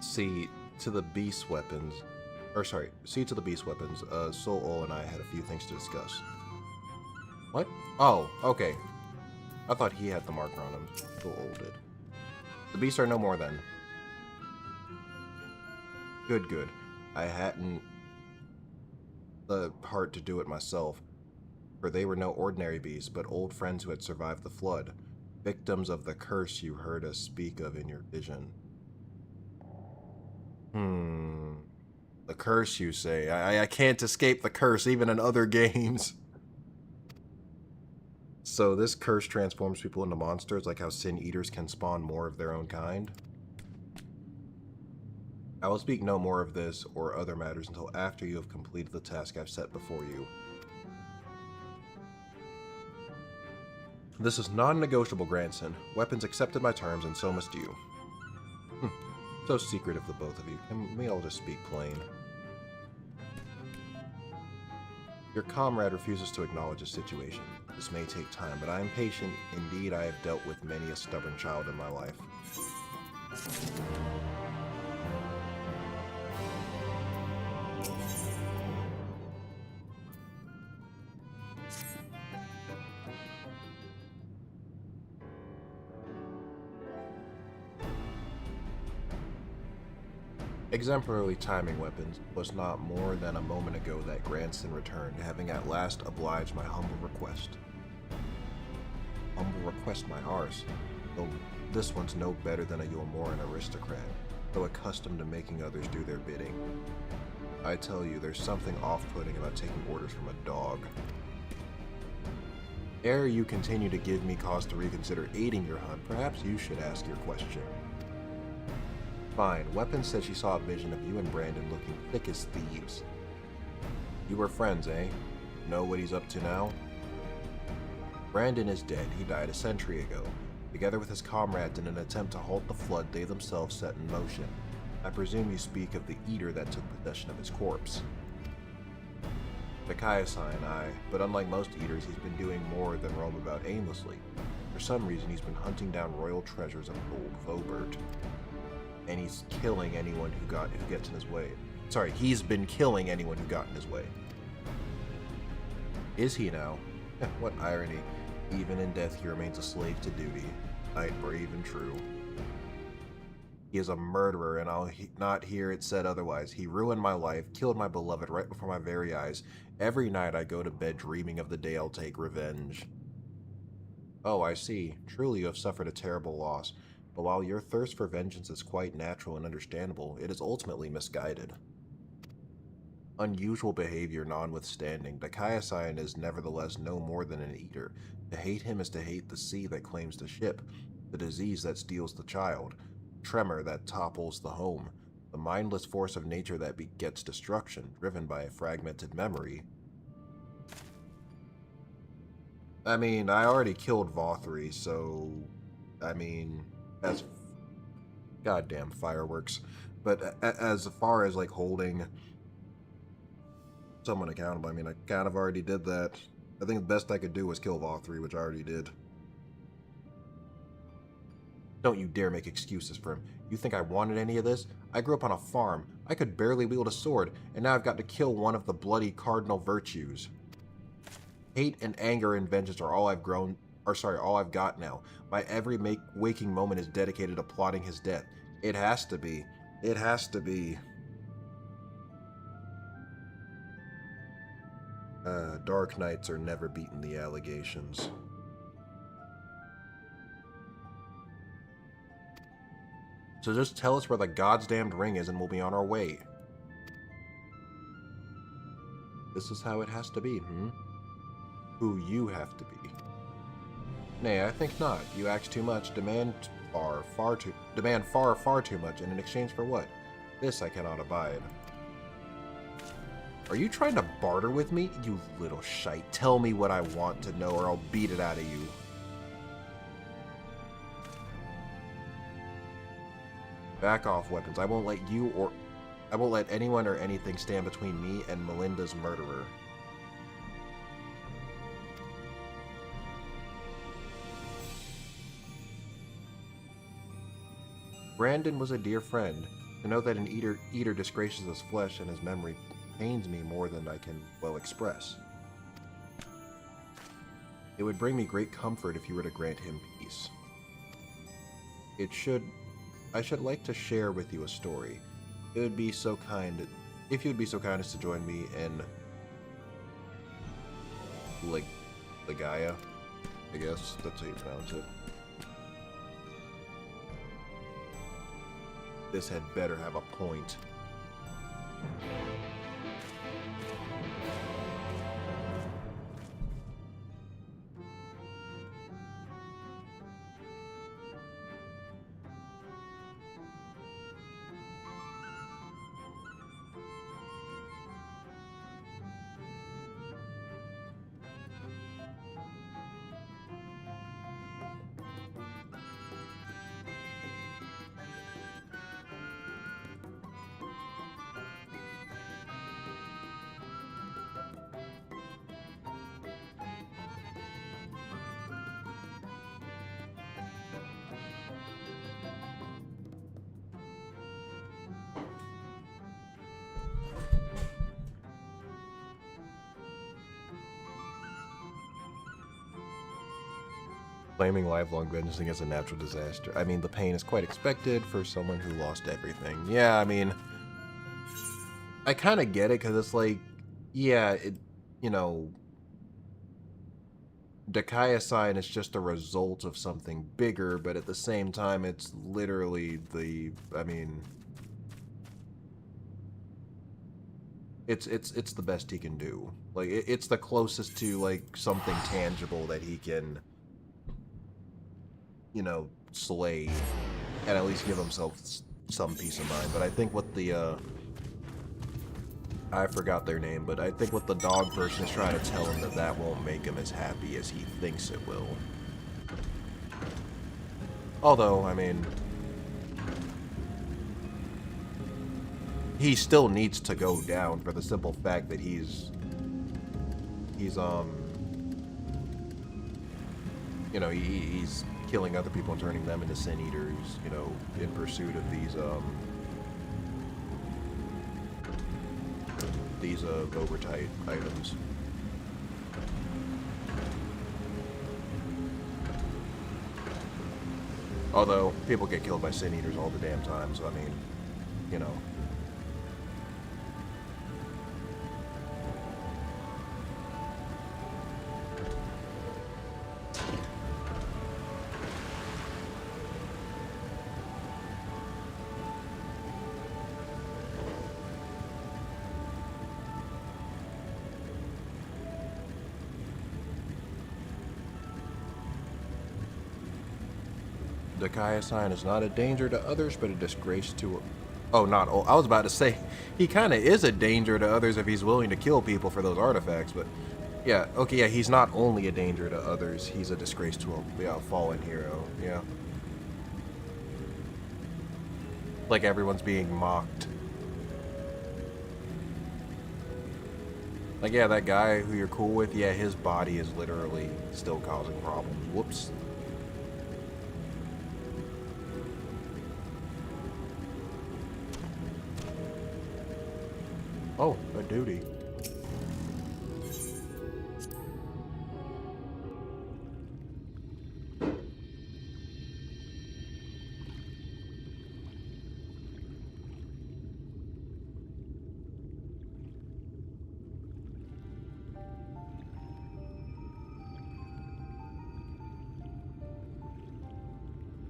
See to the beast weapons, see to the beast weapons. Soul Ol and I had a few things to discuss. What? Oh, okay. I thought he had the marker on him. Soul Ol did. The beasts are no more then. Good, good. I hadn't the heart to do it myself, for they were no ordinary beasts, but old friends who had survived the flood, victims of the curse you heard us speak of in your vision. The curse, you say? I can't escape the curse, even in other games. So this curse transforms people into monsters, like how Sin Eaters can spawn more of their own kind? I will speak no more of this or other matters until after you have completed the task I've set before you. This is non-negotiable, grandson. Weapons accepted my terms, and so must you. So secretive, the both of you. Can we all just speak plain? Your comrade refuses to acknowledge the situation. This may take time, but I am patient. Indeed, I have dealt with many a stubborn child in my life. Exemplarily timing weapons was not more than a moment ago that Granson returned, having at last obliged my humble request. Humble request, my arse. Though this one's no better than a Yomoran aristocrat, though accustomed to making others do their bidding. I tell you, there's something off-putting about taking orders from a dog. Ere you continue to give me cause to reconsider aiding your hunt, perhaps you should ask your question. Fine, Weapons said she saw a vision of you and Brandon looking thick as thieves. You were friends, eh? Know what he's up to now? Brandon is dead. He died a century ago, together with his comrades in an attempt to halt the flood they themselves set in motion. I presume you speak of the eater that took possession of his corpse. Takaya-san, aye, but unlike most eaters, he's been doing more than roam about aimlessly. For some reason, he's been hunting down royal treasures of old Vobert. And he's killing anyone who gets in his way. Sorry, he's been killing anyone who got in his way. Is he now? What irony. Even in death, he remains a slave to duty. Knight brave and true. He is a murderer, and I'll not hear it said otherwise. He ruined my life, killed my beloved right before my very eyes. Every night I go to bed dreaming of the day I'll take revenge. Oh, I see. Truly you have suffered a terrible loss. But while your thirst for vengeance is quite natural and understandable, it is ultimately misguided. Unusual behavior notwithstanding, Takaya-san is nevertheless no more than an eater. To hate him is to hate the sea that claims the ship, the disease that steals the child, tremor that topples the home, the mindless force of nature that begets destruction, driven by a fragmented memory. I mean, I already killed Vothri, so... I mean... as goddamn fireworks, but as far as like holding someone accountable, I mean, I kind of already did that. I think the best I could do was kill Vothri, which I already did. Don't you dare make excuses for him. You think I wanted any of this? I grew up on a farm. I could barely wield a sword, and now I've got to kill one of the bloody cardinal virtues. Hate and anger and vengeance are all all I've got now. My every waking moment is dedicated to plotting his death. It has to be. It has to be. Dark Knights are never beaten the allegations. So just tell us where the goddamned ring is and we'll be on our way. This is how it has to be, Who you have to be. Nay, I think not. You ask too much, demand far too much, and in exchange for what? This I cannot abide. Are you trying to barter with me? You little shite. Tell me what I want to know or I'll beat it out of you. Back off, Weapons. I won't let anyone or anything stand between me and Melinda's murderer. Brandon was a dear friend. To know that an eater disgraces his flesh and his memory pains me more than I can well express. It would bring me great comfort if you were to grant him peace. I should like to share with you a story. It would be so kind, if you would be so kind as to join me in Ligaya, I guess that's how you pronounce it. This had better have a point. Claiming lifelong vengeance against a natural disaster. I mean, the pain is quite expected for someone who lost everything. Yeah, I mean, I kind of get it, because it's like, yeah, it, you know, Dakaya sign is just a result of something bigger, but at the same time, it's literally the, I mean, it's the best he can do. Like, it's the closest to, like, something tangible that he can, you know, slay, and at least give himself some peace of mind. But I think what the, I forgot their name, but I think what the dog person is trying to tell him that won't make him as happy as he thinks it will. Although, I mean, he still needs to go down for the simple fact that he's you know, he's killing other people and turning them into sin eaters, you know, in pursuit of these overtight items. Although people get killed by sin eaters all the damn time, so I mean, you know. The Kaya sign is not a danger to others, but a disgrace to... Oh, not... Oh, I was about to say, he kind of is a danger to others if he's willing to kill people for those artifacts, but... Yeah, okay, yeah, he's not only a danger to others, he's a disgrace to a fallen hero, yeah. Like everyone's being mocked. Like, yeah, that guy who you're cool with, yeah, his body is literally still causing problems. Whoops. Oh, a duty.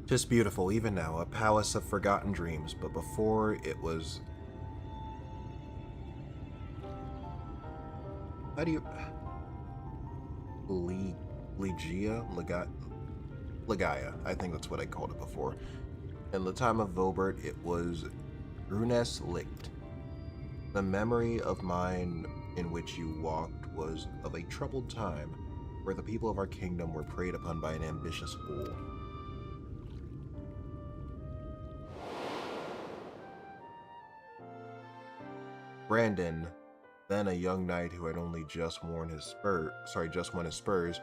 Just beautiful, even now, a palace of forgotten dreams, but before it was... How do you... Legaia, I think that's what I called it before. In the time of Vobert, it was Runes Licht. The memory of mine in which you walked was of a troubled time, where the people of our kingdom were preyed upon by an ambitious fool. Brandon, then a young knight who had only just won his spurs,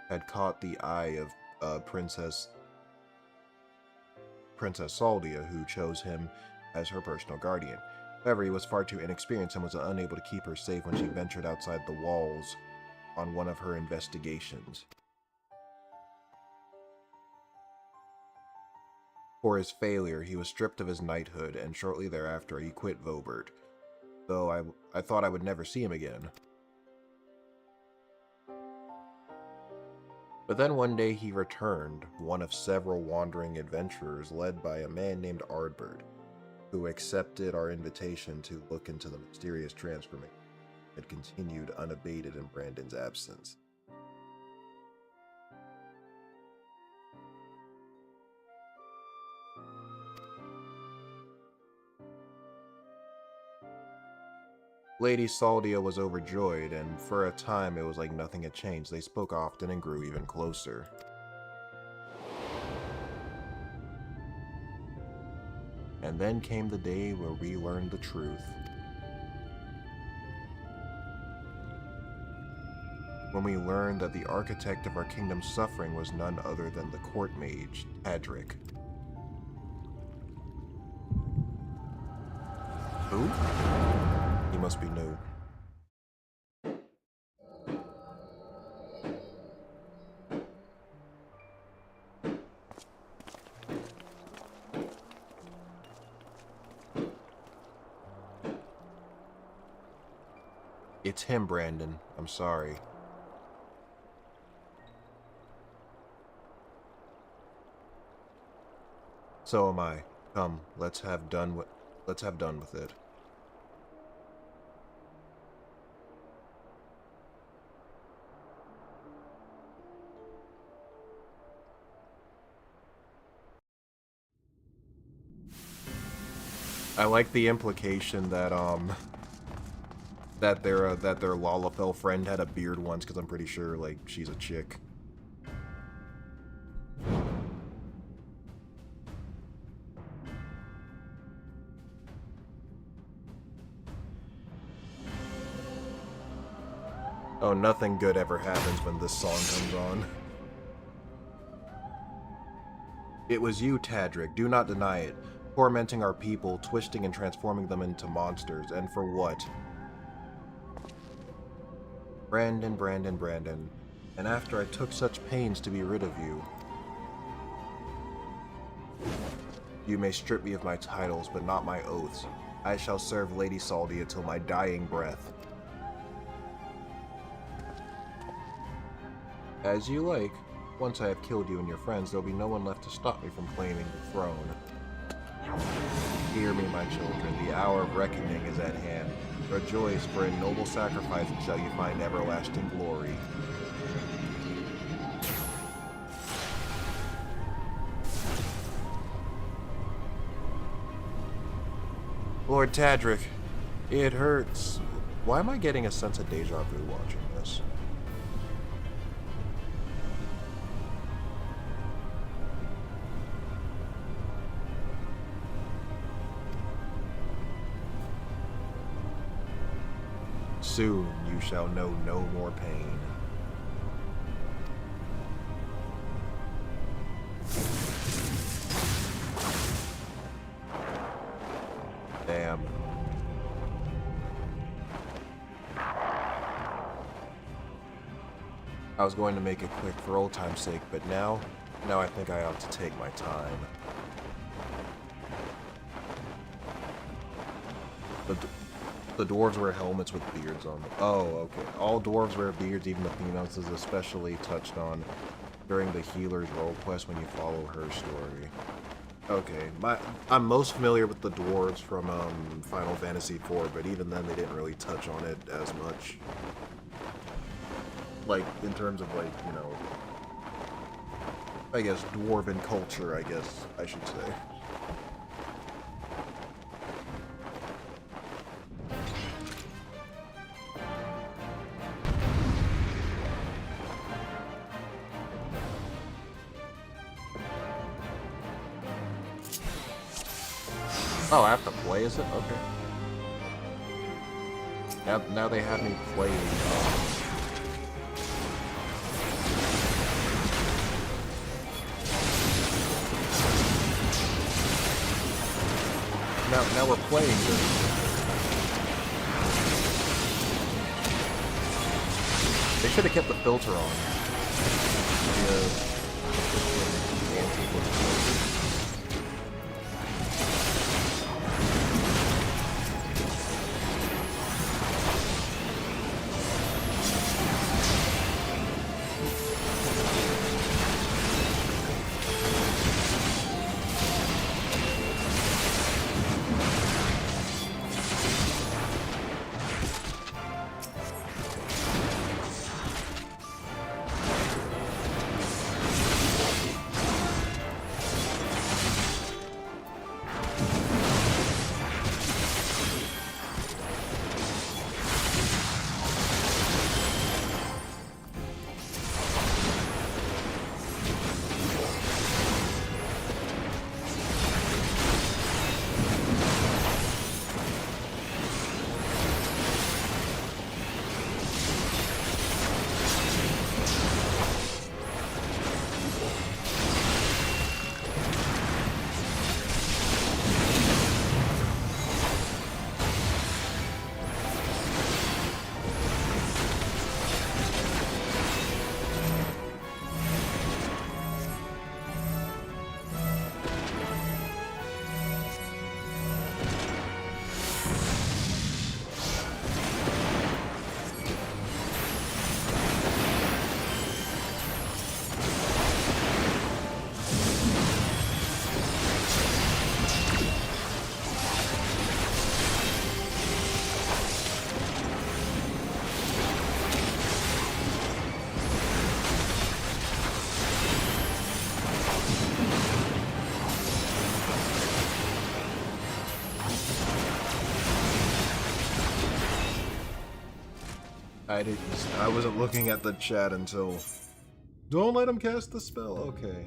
had caught the eye of Princess Saldia, who chose him as her personal guardian. However, he was far too inexperienced and was unable to keep her safe when she ventured outside the walls on one of her investigations. For his failure, he was stripped of his knighthood, and shortly thereafter he quit Vobert, though I thought I would never see him again. But then one day he returned, one of several wandering adventurers led by a man named Ardbert, who accepted our invitation to look into the mysterious transformation that continued unabated in Brandon's absence. Lady Saldia was overjoyed, and for a time it was like nothing had changed. They spoke often and grew even closer. And then came the day where we learned the truth. When we learned that the architect of our kingdom's suffering was none other than the court mage, Tadric. Who? He must be new. It's him, Brandon. I'm sorry. So am I. Come, let's have done with it. I like the implication that that their Lalafell friend had a beard once, because I'm pretty sure like she's a chick. Oh, nothing good ever happens when this song comes on. It was you, Tadric. Do not deny it. Tormenting our people, twisting and transforming them into monsters. And for what? Brandon, Brandon, Brandon. And after I took such pains to be rid of you. You may strip me of my titles, but not my oaths. I shall serve Lady Saldia till my dying breath. As you like. Once I have killed you and your friends, there'll be no one left to stop me from claiming the throne. Hear me, my children. The hour of reckoning is at hand. Rejoice, for in noble sacrifice shall you find everlasting glory. Lord Tadric, it hurts. Why am I getting a sense of deja vu watching this? Soon you shall know no more pain. Damn. I was going to make it quick for old time's sake, but now I think I ought to take my time. The dwarves wear helmets with beards on them. Oh, okay. All dwarves wear beards, even the females. This is especially touched on during the healer's role quest when you follow her story. Okay, I'm most familiar with the dwarves from Final Fantasy IV, but even then they didn't really touch on it as much. Like, in terms of, like, you know, I guess dwarven culture, I guess I should say. Oh, I have to play, is it? Okay. Now they have me play. Now we're playing this. They should have kept the filter on. I wasn't looking at the chat until... Don't let him cast the spell. Okay.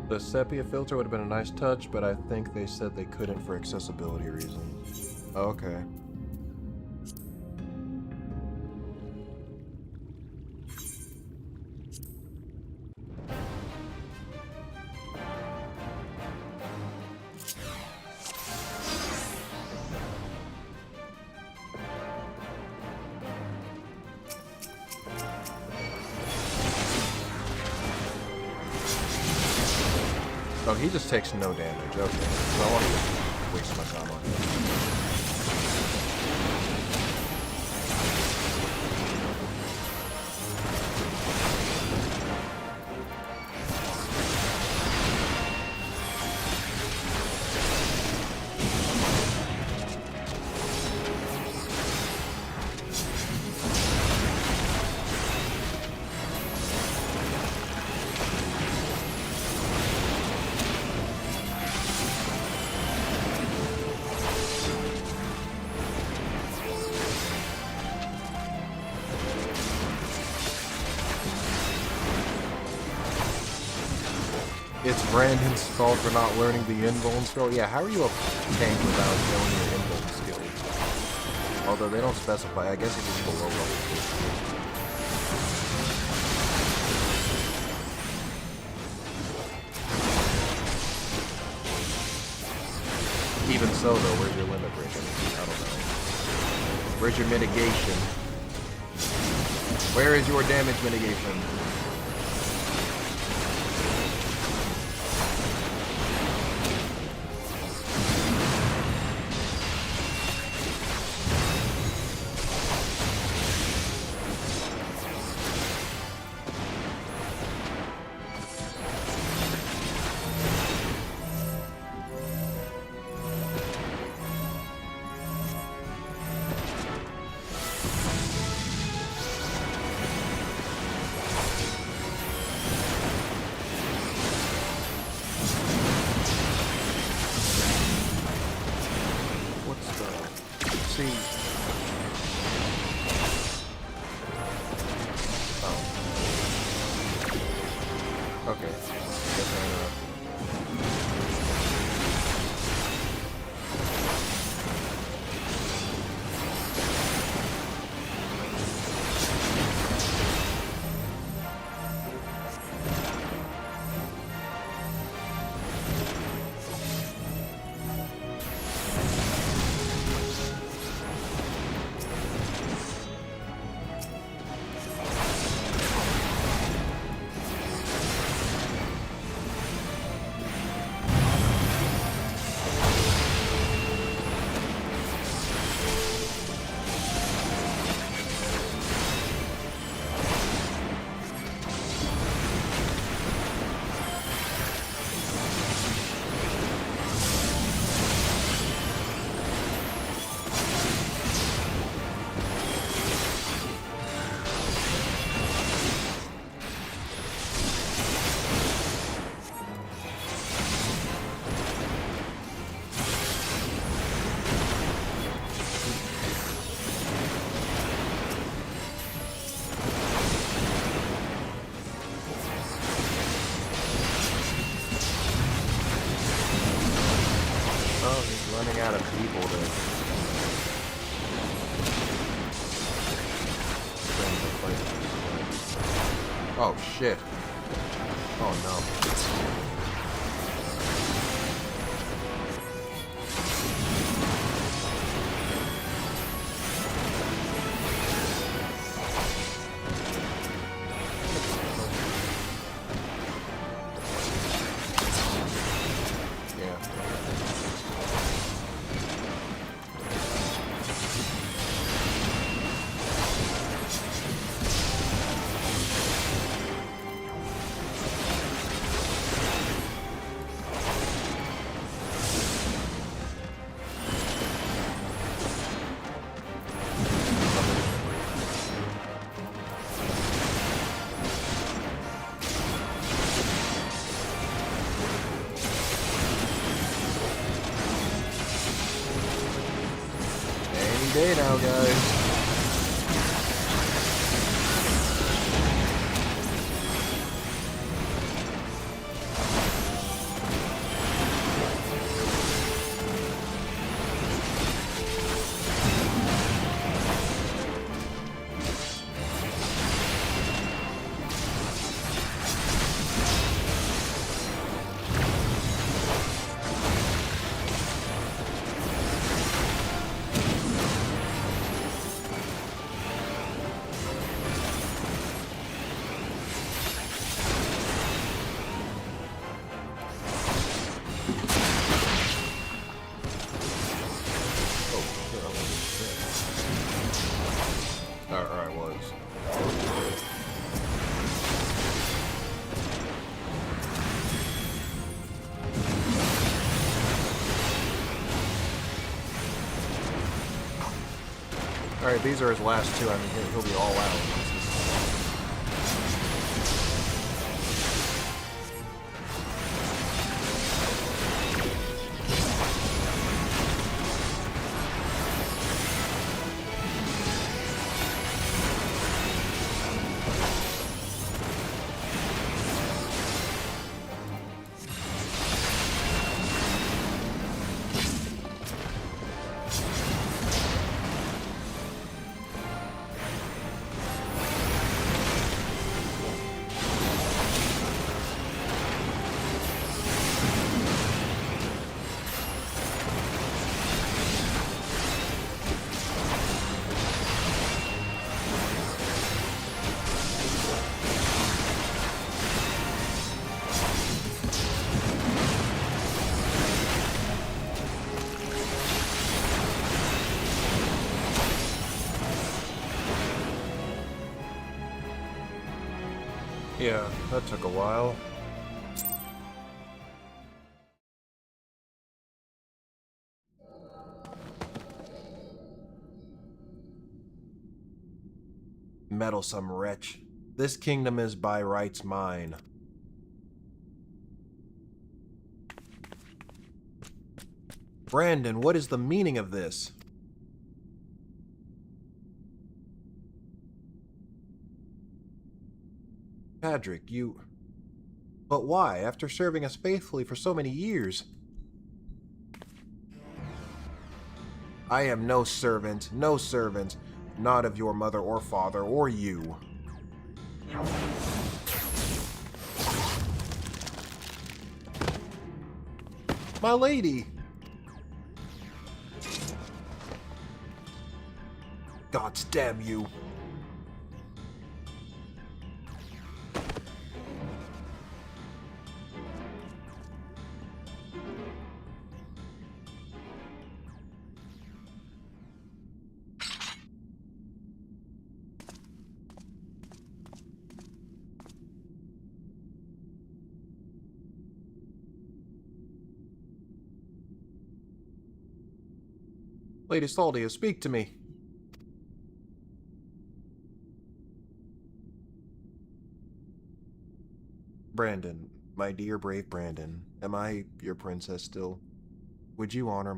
The sepia filter would have been a nice touch, but I think they said they couldn't for accessibility reasons. Okay. Oh, he just takes no damage. Okay. So I want to waste my time on him. It's Brandon's fault for not learning the invuln skill. Yeah, how are you a tank without knowing your invuln skills? Although they don't specify, I guess it's just below level 50. Even so, though, where's your limit break? I don't know. Where's your mitigation? Where is your damage mitigation? Oh shit. Oh no. Okay now, guys. Alright, these are his last two. I mean, he'll be all out. Yeah, that took a while. Meddlesome wretch. This kingdom is by rights mine. Brandon, what is the meaning of this? Patrick, you... But why, after serving us faithfully for so many years? I am no servant, not of your mother or father or you. My lady! Gods damn you! Lady Saldia, speak to me. Brandon, my dear brave Brandon, am I your princess still? Would you honor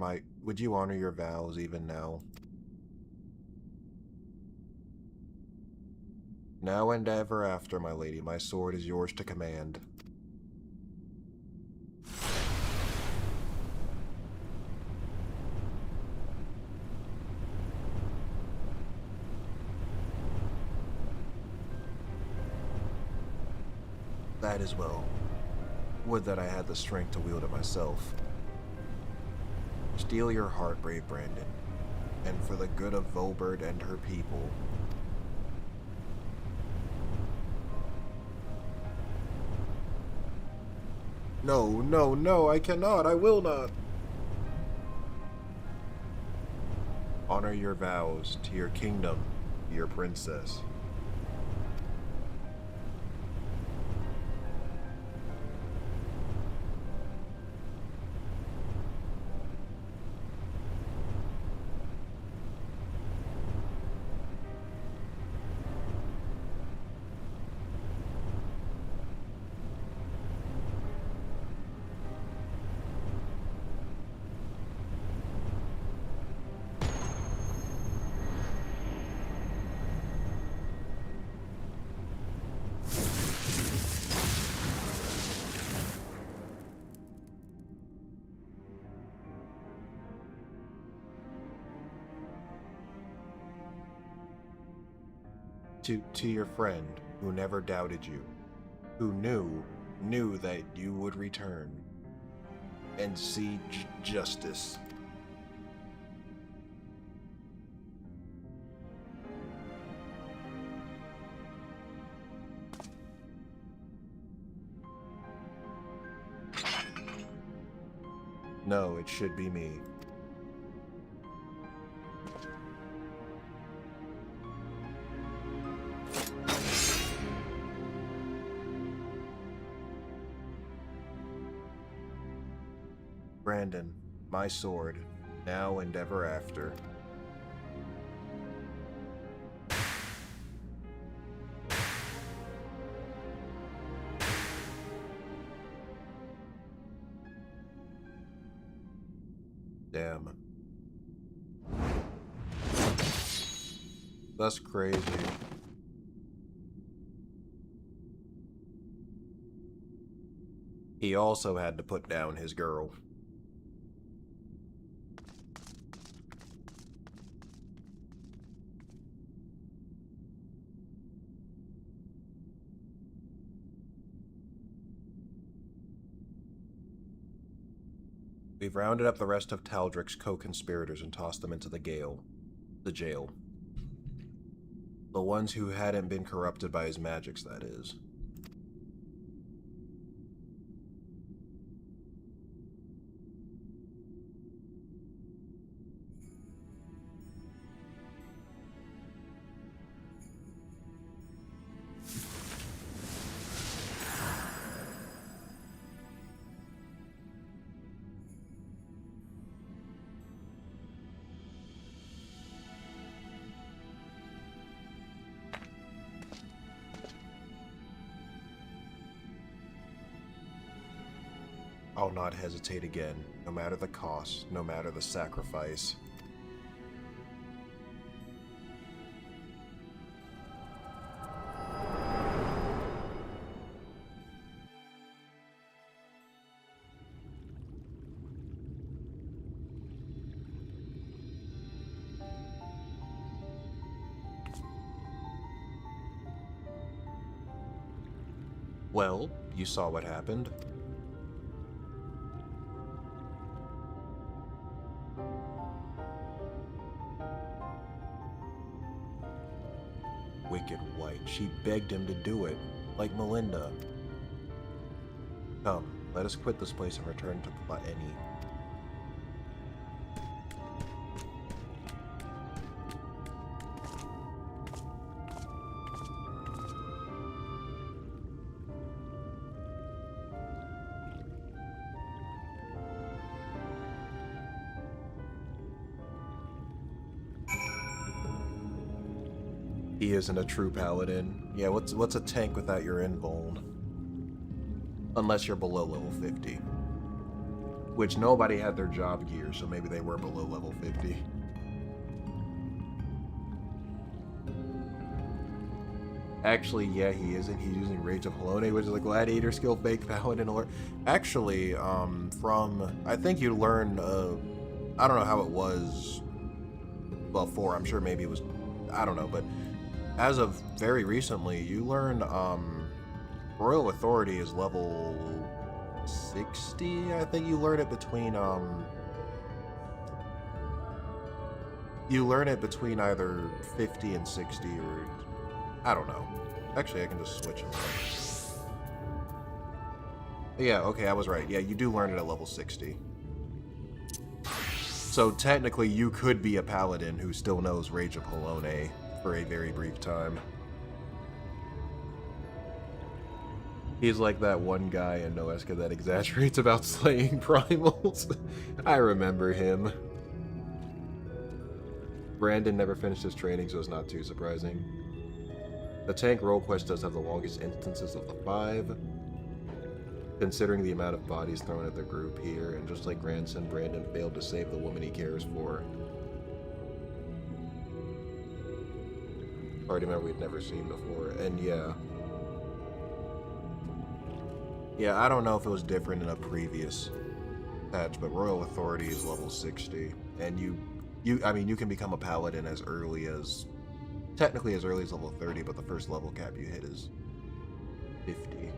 your vows even now? Now and ever after, my lady, my sword is yours to command. That as well. Would that I had the strength to wield it myself. Steel your heart, brave Brandon, and for the good of Volbert and her people. No, no, no, I cannot, I will not. Honor your vows to your kingdom, your princess. To your friend who never doubted you, who knew that you would return and see justice. No, it should be me. Brandon, my sword, now and ever after. Damn. That's crazy. He also had to put down his girl. We've rounded up the rest of Taldric's co-conspirators and tossed them into the jail. The ones who hadn't been corrupted by his magics, that is. I'll not hesitate again, no matter the cost, no matter the sacrifice. Well, you saw what happened. Wicked White. She begged him to do it, like Melinda. Come, let us quit this place and return to Plaeni. He isn't a true paladin. Yeah, what's a tank without your invuln? Unless you're below level 50. Which nobody had their job gear, so maybe they were below level 50. Actually, yeah, he isn't. He's using Rage of Halone, which is a gladiator skill, fake paladin alert. Actually, I think you learn, I don't know how it was before. I'm sure maybe it was, I don't know, but as of very recently, you learn, Royal Authority is level 60. I think you learn it between, you learn it between either 50 and 60, or I don't know. Actually, I can just switch them. Yeah, okay, I was right. Yeah, you do learn it at level 60. So technically, you could be a paladin who still knows Rage of Halone for a very brief time. He's like that one guy in Noeska that exaggerates about slaying primals. I remember him. Brandon never finished his training, so it's not too surprising. The tank role quest does have the longest instances of the 5, considering the amount of bodies thrown at the group here, and just like Grandson, Brandon failed to save the woman he cares for. Party member we'd never seen before, and yeah. Yeah, I don't know if it was different in a previous patch, but Royal Authority is level 60, and I mean, you can become a paladin as early as technically as early as level 30, but the first level cap you hit is 50.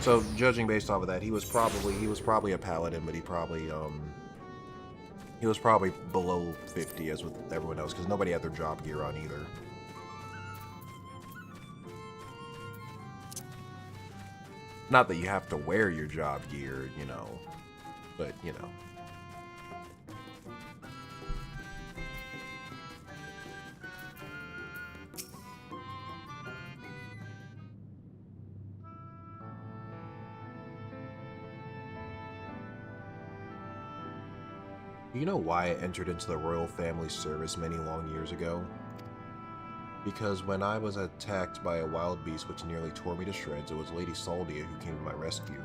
So judging based off of that, he was probably a paladin, but he was probably below 50 as with everyone else, because nobody had their job gear on either. Not that you have to wear your job gear, you know, but you know. Do you know why I entered into the royal family service many long years ago? Because when I was attacked by a wild beast which nearly tore me to shreds, it was Lady Saldia who came to my rescue.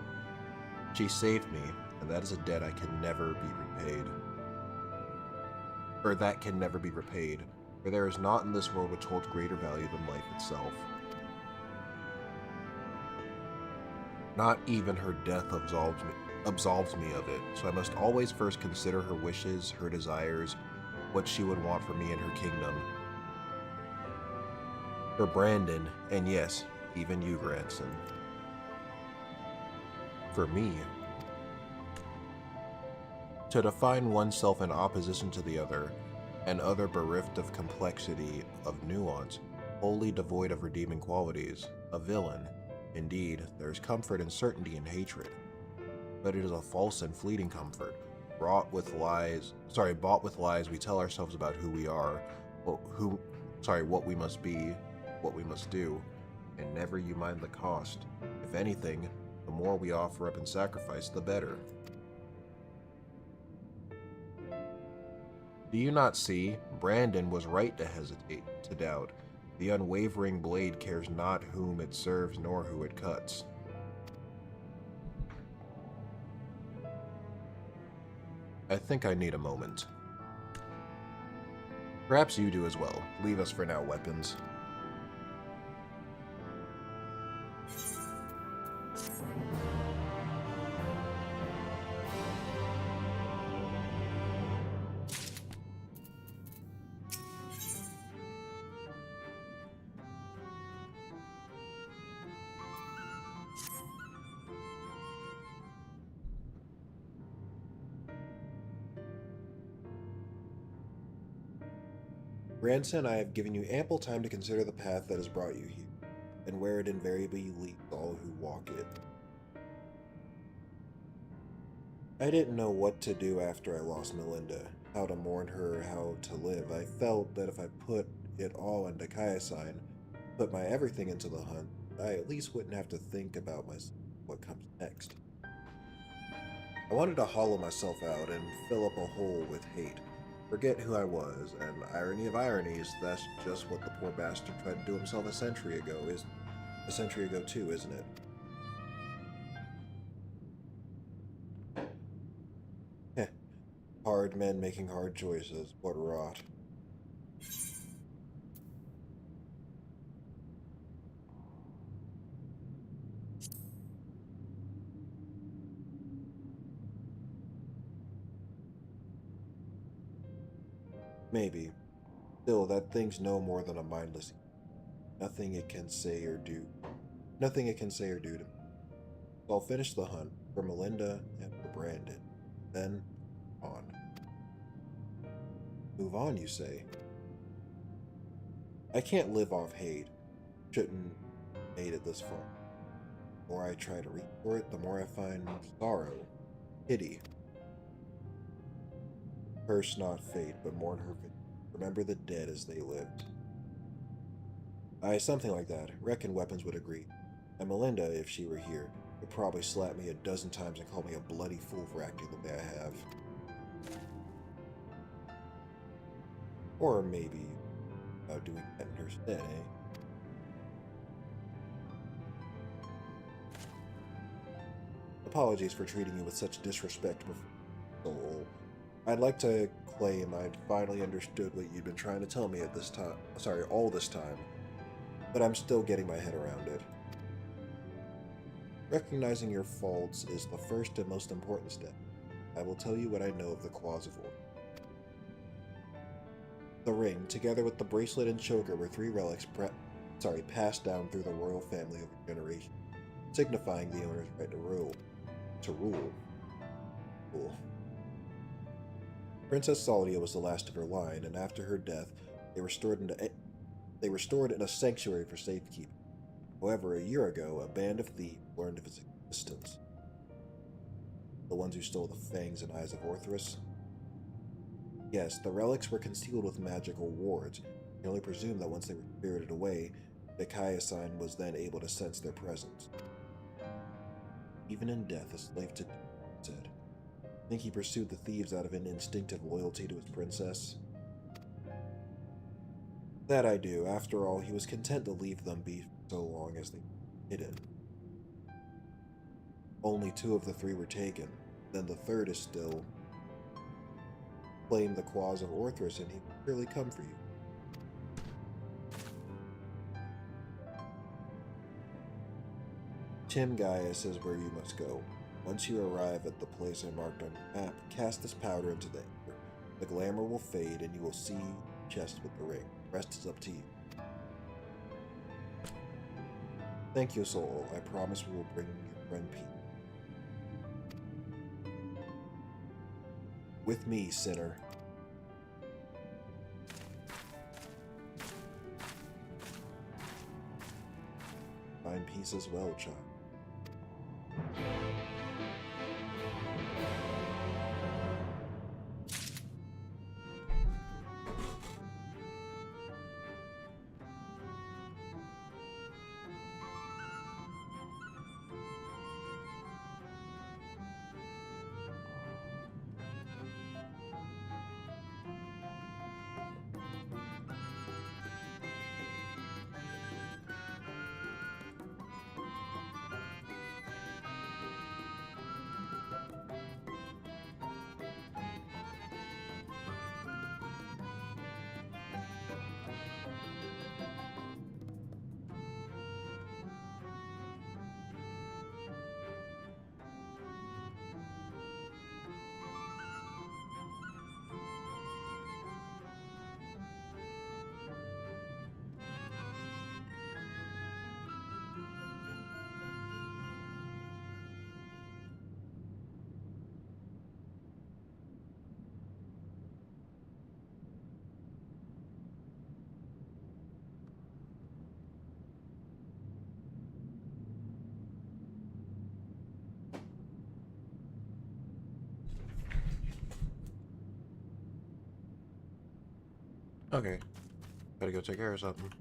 She saved me, and that is a debt I can never be repaid. Or that can never be repaid, for there is naught in this world which holds greater value than life itself. Not even her death absolves me of it, so I must always first consider her wishes, her desires, what she would want for me and her kingdom. For Brandon, and yes, even you, grandson. For me. To define oneself in opposition to the other, and other bereft of complexity, of nuance, wholly devoid of redeeming qualities, a villain. Indeed, there is comfort and certainty in hatred, but it is a false and fleeting comfort, bought with lies we tell ourselves about who we are, what we must be, what we must do, and never you mind the cost. If anything, the more we offer up in sacrifice, the better. Do you not see? Brandon was right to hesitate, to doubt. The unwavering blade cares not whom it serves nor who it cuts. I think I need a moment. Perhaps you do as well. Leave us for now, weapons. Grandson, I have given you ample time to consider the path that has brought you here, and where it invariably leads all who walk it. I didn't know what to do after I lost Melinda, how to mourn her, how to live. I felt that if I put it all into Kaiasign, put my everything into the hunt, I at least wouldn't have to think about what comes next. I wanted to hollow myself out and fill up a hole with hate. Forget who I was, and irony of ironies, that's just what the poor bastard tried to do himself a century ago too, isn't it? Heh. Hard men making hard choices. What rot. Maybe. Still, that thing's no more than a mindless. Nothing it can say or do. Nothing it can say or do to me. So I'll finish the hunt for Melinda and for Brandon. Then, on. Move on, you say? I can't live off hate. Shouldn't have made it this far. The more I try to reach for it, the more I find sorrow, pity. Curse not fate, but mourn her fate. Remember the dead as they lived. Aye, something like that. Reckon weapons would agree. And Melinda, if she were here, would probably slap me a dozen times and call me a bloody fool for acting the way I have. Or maybe about doing that in her stead, eh? Apologies for treating you with such disrespect before soul. I'd like to claim I'd finally understood what you'd been trying to tell me at this time. Sorry, all this time. But I'm still getting my head around it. Recognizing your faults is the first and most important step. I will tell you what I know of the Claws of Order. The ring, together with the bracelet and choker, were three relics passed down through the royal family over generations, signifying the owner's right to rule. Princess Salia was the last of her line, and after her death, they were stored in a sanctuary for safekeeping. However, a year ago, a band of thieves learned of its existence. The ones who stole the fangs and eyes of Orthrus? Yes, the relics were concealed with magical wards. You can only presume that once they were spirited away, the Kaiasign was then able to sense their presence. Even in death, a slave to death, said. Think he pursued the thieves out of an instinctive loyalty to his princess? That I do. After all, he was content to leave them be for so long as they were hidden. Only 2 of the 3 were taken. Then the 3rd is still... Claim the Claws of Orthrus, and he will surely come for you. Tim Gaius is where you must go. Once you arrive at the place I marked on your map, cast this powder into the air. The glamour will fade, and you will see the chest with the ring. The rest is up to you. Thank you, Soul. I promise we will bring your friend peace. With me, sinner. Find peace as well, child. Okay. Gotta go take care of something.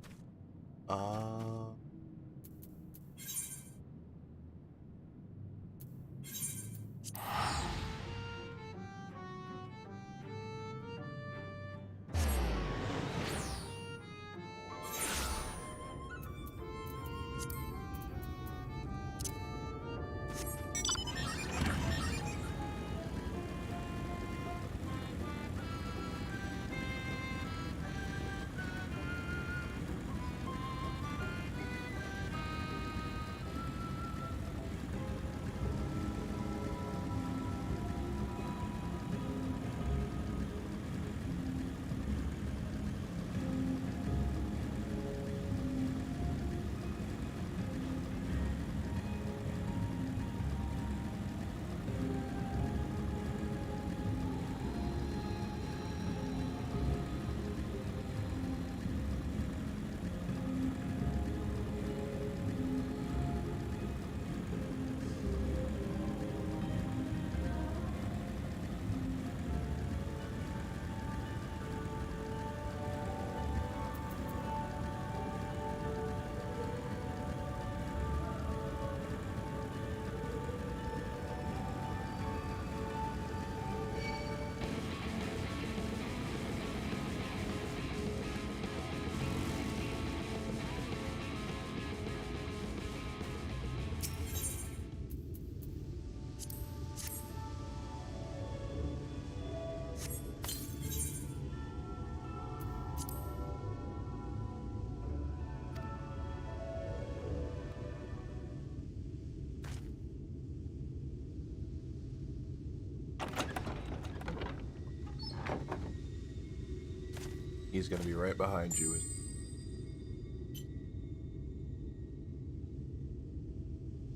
He's gonna be right behind you.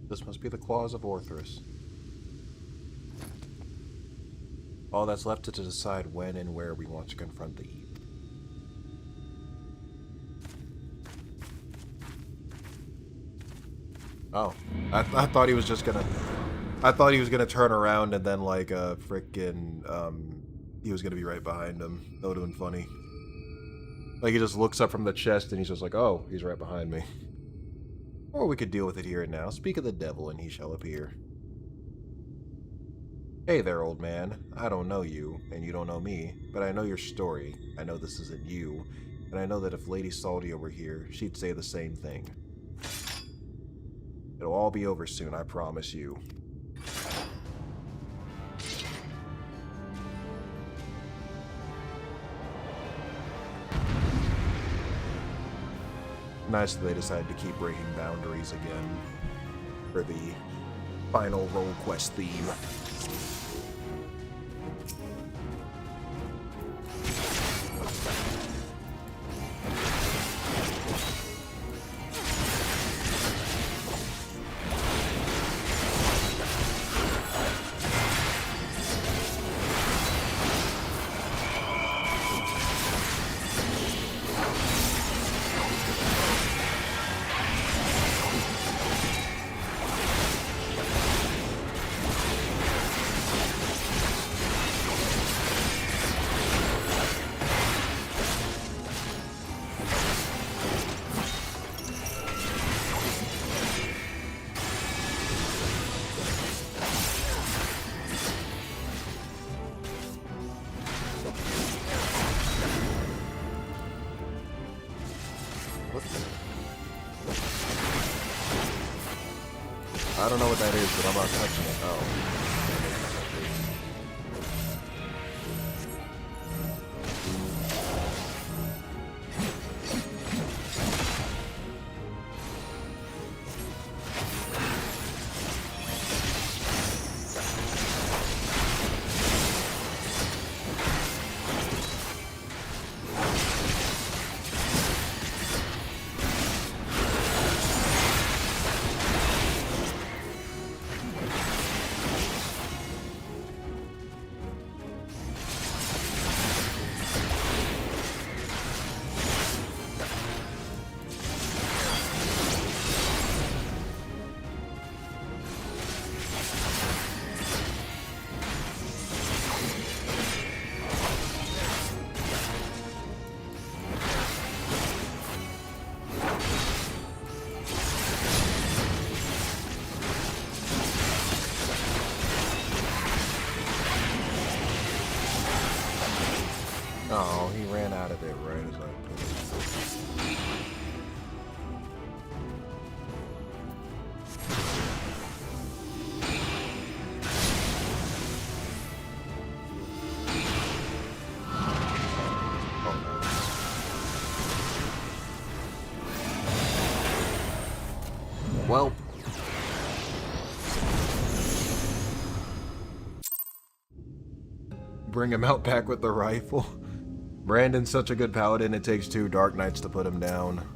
This must be the claws of Orthrus. All that's left is to decide when and where we want to confront the evil. Oh, I thought he was just gonna... I thought he was gonna turn around and then, like, frickin', he was gonna be right behind him. That would've been funny. Like, he just looks up from the chest and he's just like, oh, he's right behind me. Or we could deal with it here and now. Speak of the devil and he shall appear. Hey there, old man. I don't know you, and you don't know me, but I know your story. I know this isn't you, and I know that if Lady Saldia were here, she'd say the same thing. It'll all be over soon, I promise you. Nice that they decided to keep breaking boundaries again for the final role quest theme. I don't know what that is, but I'm not touching it. Oh. Oh, he ran out of it right as I put it. Well, bring him out back with the rifle. Brandon's such a good paladin, it takes 2 Dark Knights to put him down.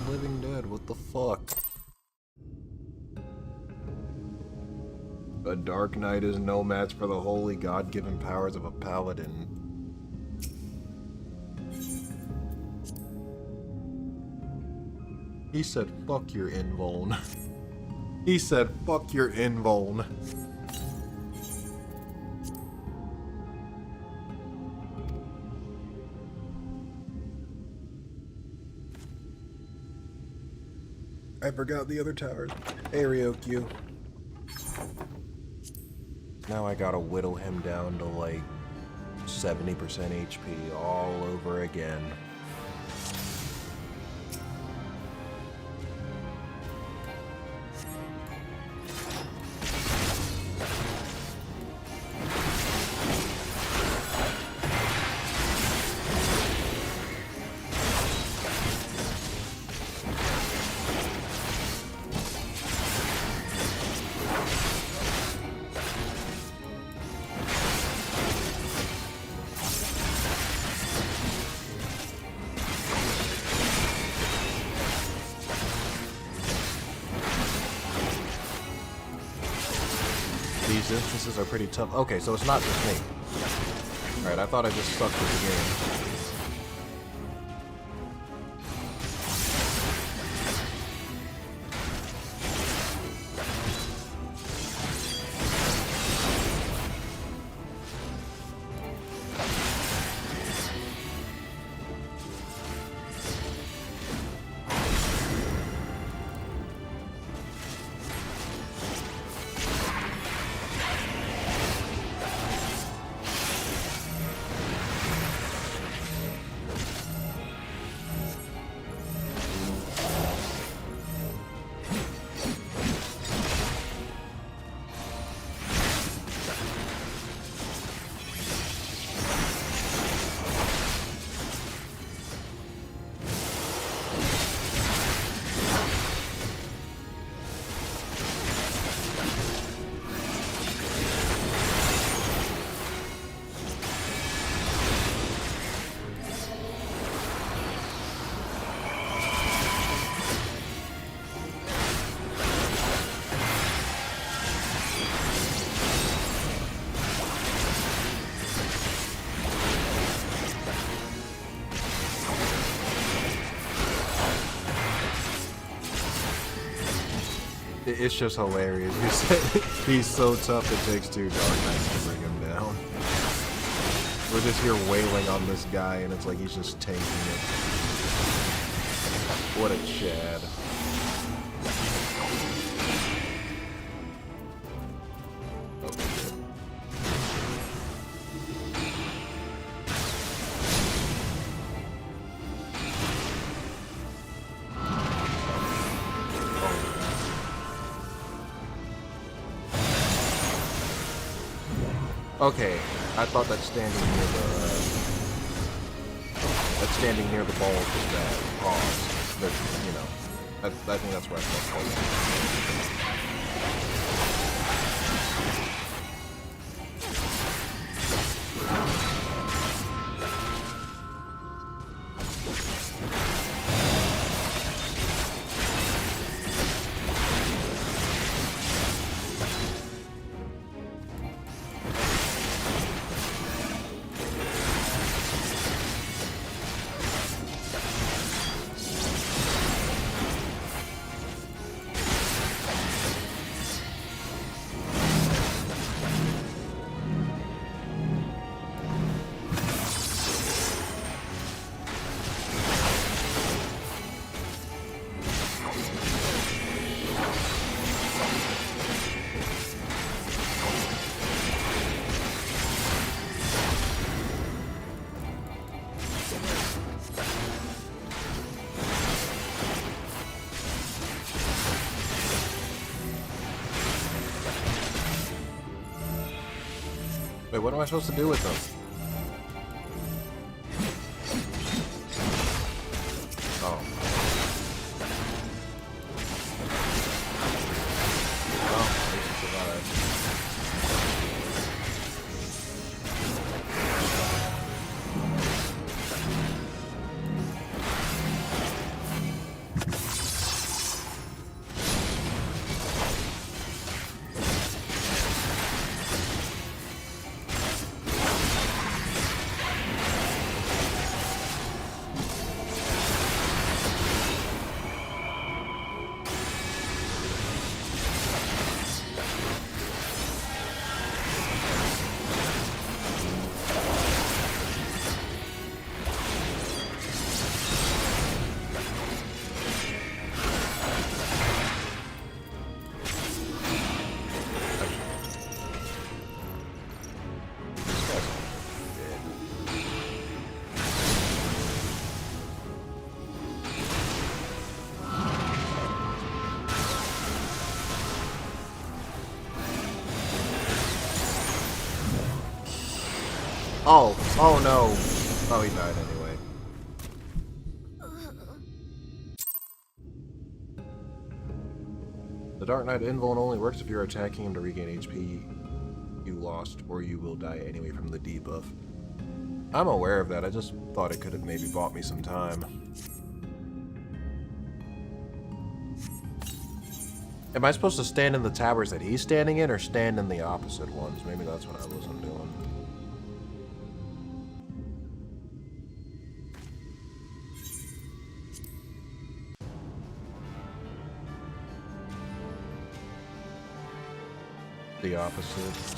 Living Dead, what the fuck? A Dark Knight is no match for the holy God-given powers of a paladin. He said, fuck your invuln. He said, fuck your invuln. I forgot the other towers. Hey, Ryokyu. Now I gotta whittle him down to like 70% HP all over again. These instances are pretty tough. Okay, so it's not just me. Alright, I thought I just sucked at the game. It's just hilarious. You said he's so tough it takes 2 Dark Knights to bring him down. We're just here wailing on this guy and it's like he's just tanking it. What a Chad. Okay, I thought that standing near the balls was bad. Pause. But, you know, I think that's where I felt. Wait, what am I supposed to do with them? Oh. Oh, at least he survived. Oh, oh no. Oh, he died anyway. The Dark Knight Invuln only works if you're attacking him to regain HP you lost, or you will die anyway from the debuff. I'm aware of that, I just thought it could have maybe bought me some time. Am I supposed to stand in the towers that he's standing in, or stand in the opposite ones? Maybe that's what I wasn't doing. The opposite.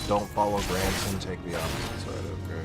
Don't follow Granson, take the opposite side, okay.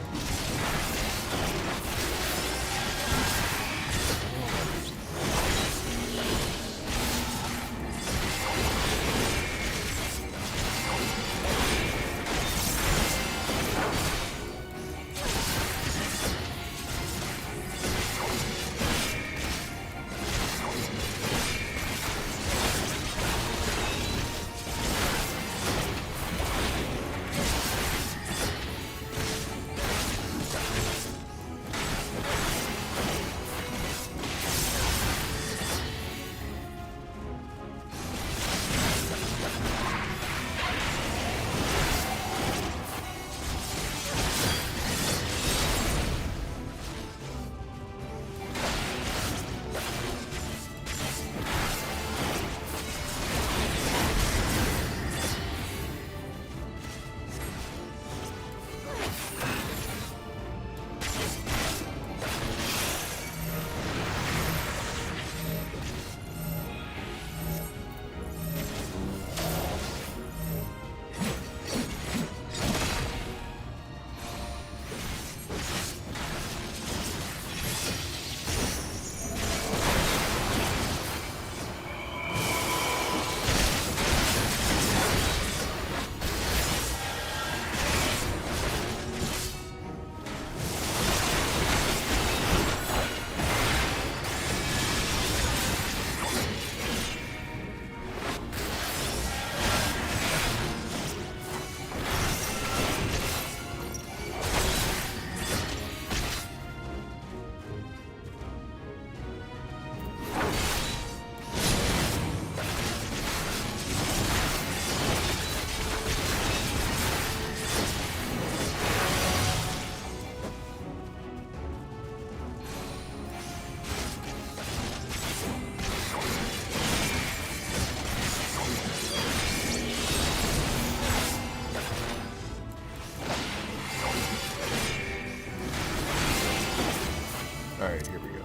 Alright, here we go.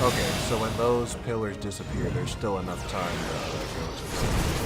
Okay, so when those pillars disappear, there's still enough time to go to the...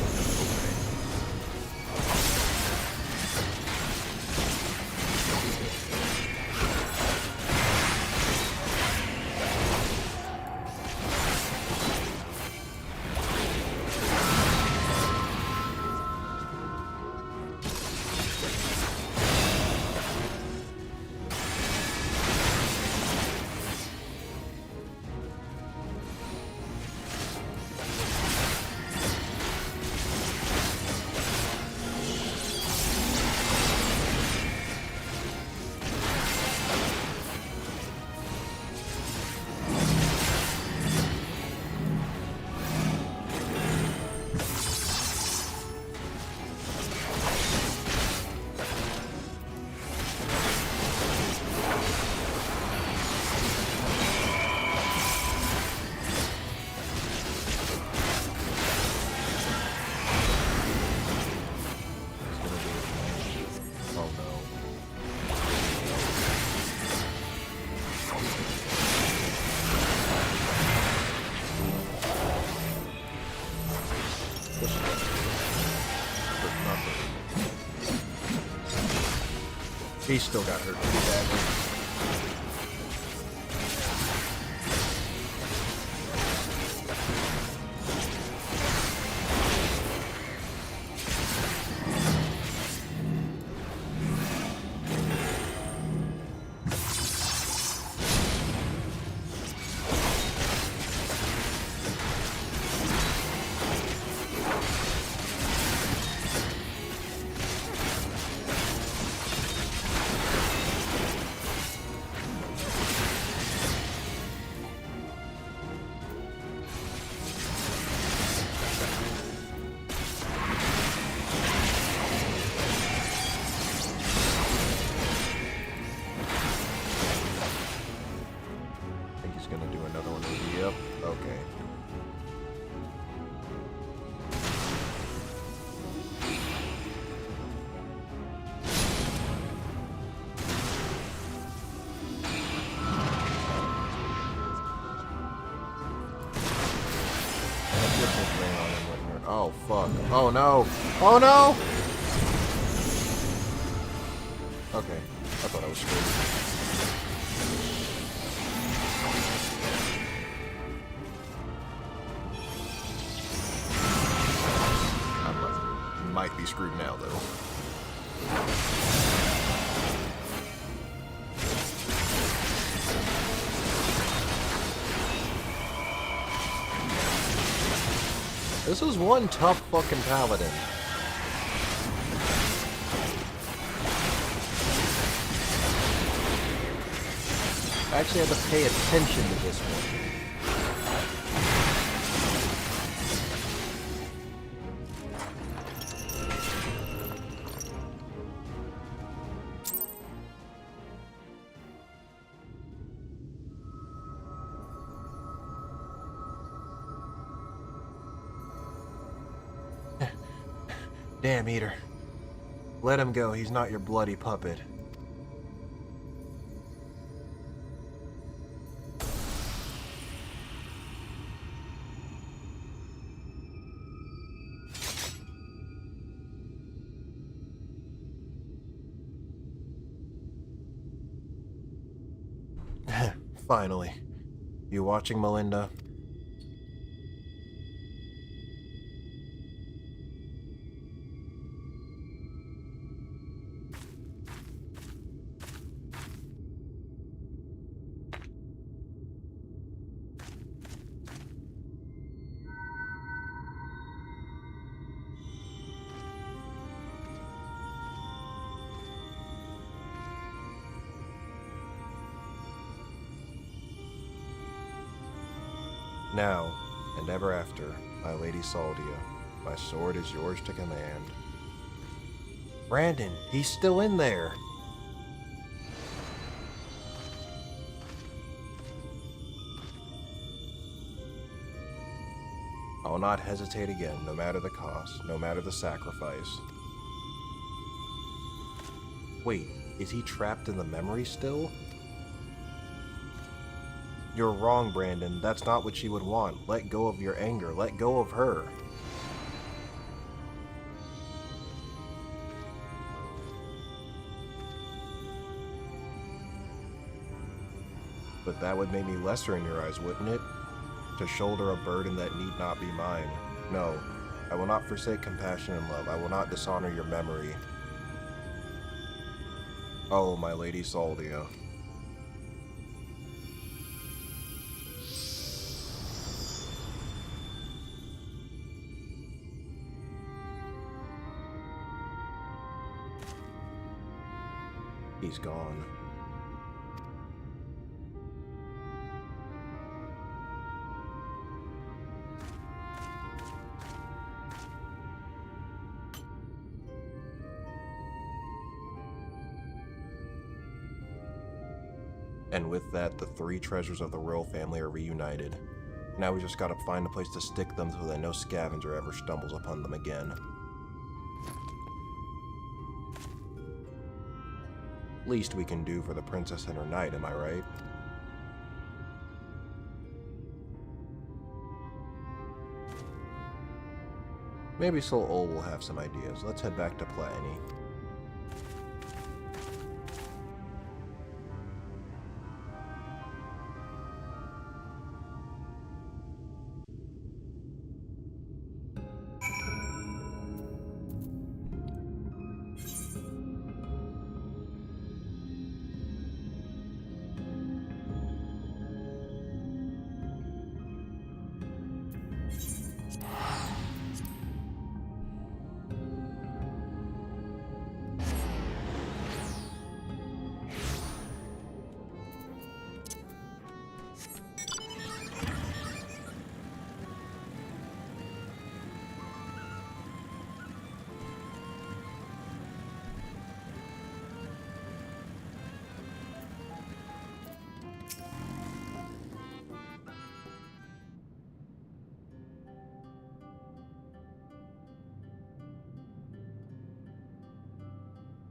He still got hurt pretty badly. He's gonna do another one with yep. Okay. Oh fuck. Oh no! Oh no! Okay. I thought I was screwed. I might be screwed now though. This is one tough fucking paladin. I actually had to pay attention to this one. Damn, Eater. Let him go. He's not your bloody puppet. Finally. You watching, Melinda? Now, and ever after, my Lady Saldia, my sword is yours to command. Brandon, he's still in there! I will not hesitate again, no matter the cost, no matter the sacrifice. Wait, is he trapped in the memory still? You're wrong, Brandon. That's not what she would want. Let go of your anger. Let go of her. But that would make me lesser in your eyes, wouldn't it? To shoulder a burden that need not be mine. No, I will not forsake compassion and love. I will not dishonor your memory. Oh, my Lady Saldia. He's gone. And with that, the three treasures of the royal family are reunited. Now we just gotta find a place to stick them so that no scavenger ever stumbles upon them again. Least we can do for the princess and her knight, am I right? Maybe Soul Ol will have some ideas. Let's head back to Platini.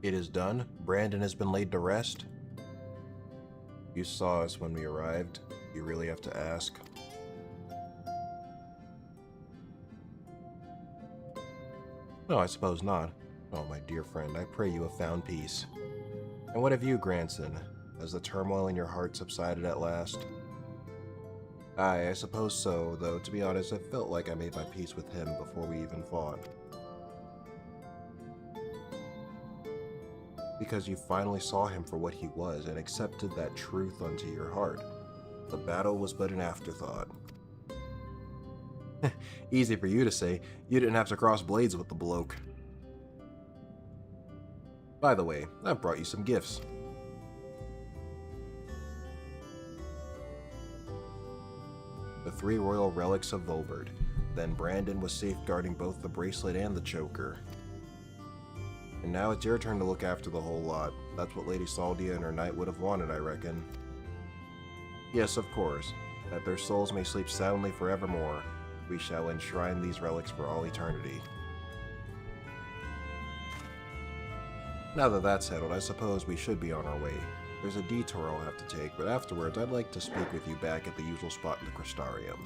It is done. Brandon has been laid to rest. You saw us when we arrived. You really have to ask. No, I suppose not. Oh, my dear friend, I pray you have found peace. And what of you, grandson? Has the turmoil in your heart subsided at last? Aye, I suppose so, though to be honest, I felt like I made my peace with him before we even fought. Because you finally saw him for what he was and accepted that truth unto your heart. The battle was but an afterthought. Easy for you to say. You didn't have to cross blades with the bloke. By the way, I've brought you some gifts. The 3 royal relics of Volbert. Then Brandon was safeguarding both the bracelet and the choker. And now it's your turn to look after the whole lot. That's what Lady Saldia and her knight would have wanted, I reckon. Yes, of course. That their souls may sleep soundly forevermore. We shall enshrine these relics for all eternity. Now that that's settled, I suppose we should be on our way. There's a detour I'll have to take, but afterwards I'd like to speak with you back at the usual spot in the Crystarium.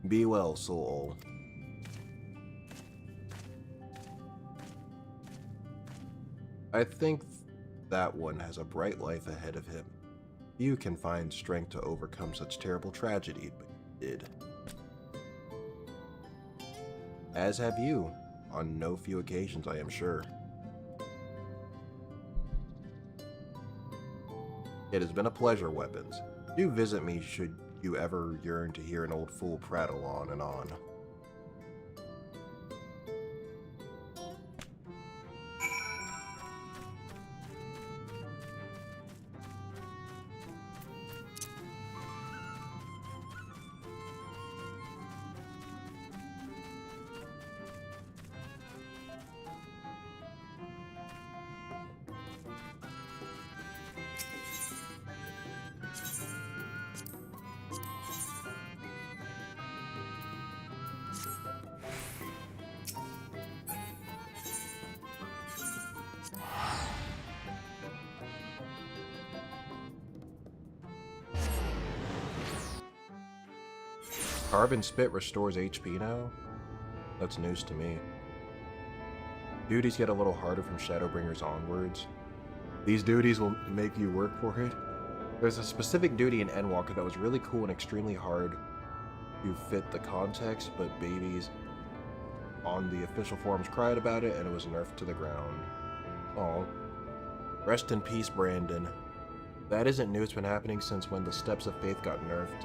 Be well, Soul. I think that one has a bright life ahead of him. You can find strength to overcome such terrible tragedy, but you did. As have you, on no few occasions, I am sure. It has been a pleasure, Weapons. Do visit me should you ever yearn to hear an old fool prattle on and on. Carbon Spit restores HP now? That's news to me. Duties get a little harder from Shadowbringers onwards. These duties will make you work for it. There's a specific duty in Endwalker that was really cool and extremely hard to fit the context, but babies on the official forums cried about it and it was nerfed to the ground. Aw. Rest in peace, Brandon. That isn't new, it's been happening since when the Steps of Faith got nerfed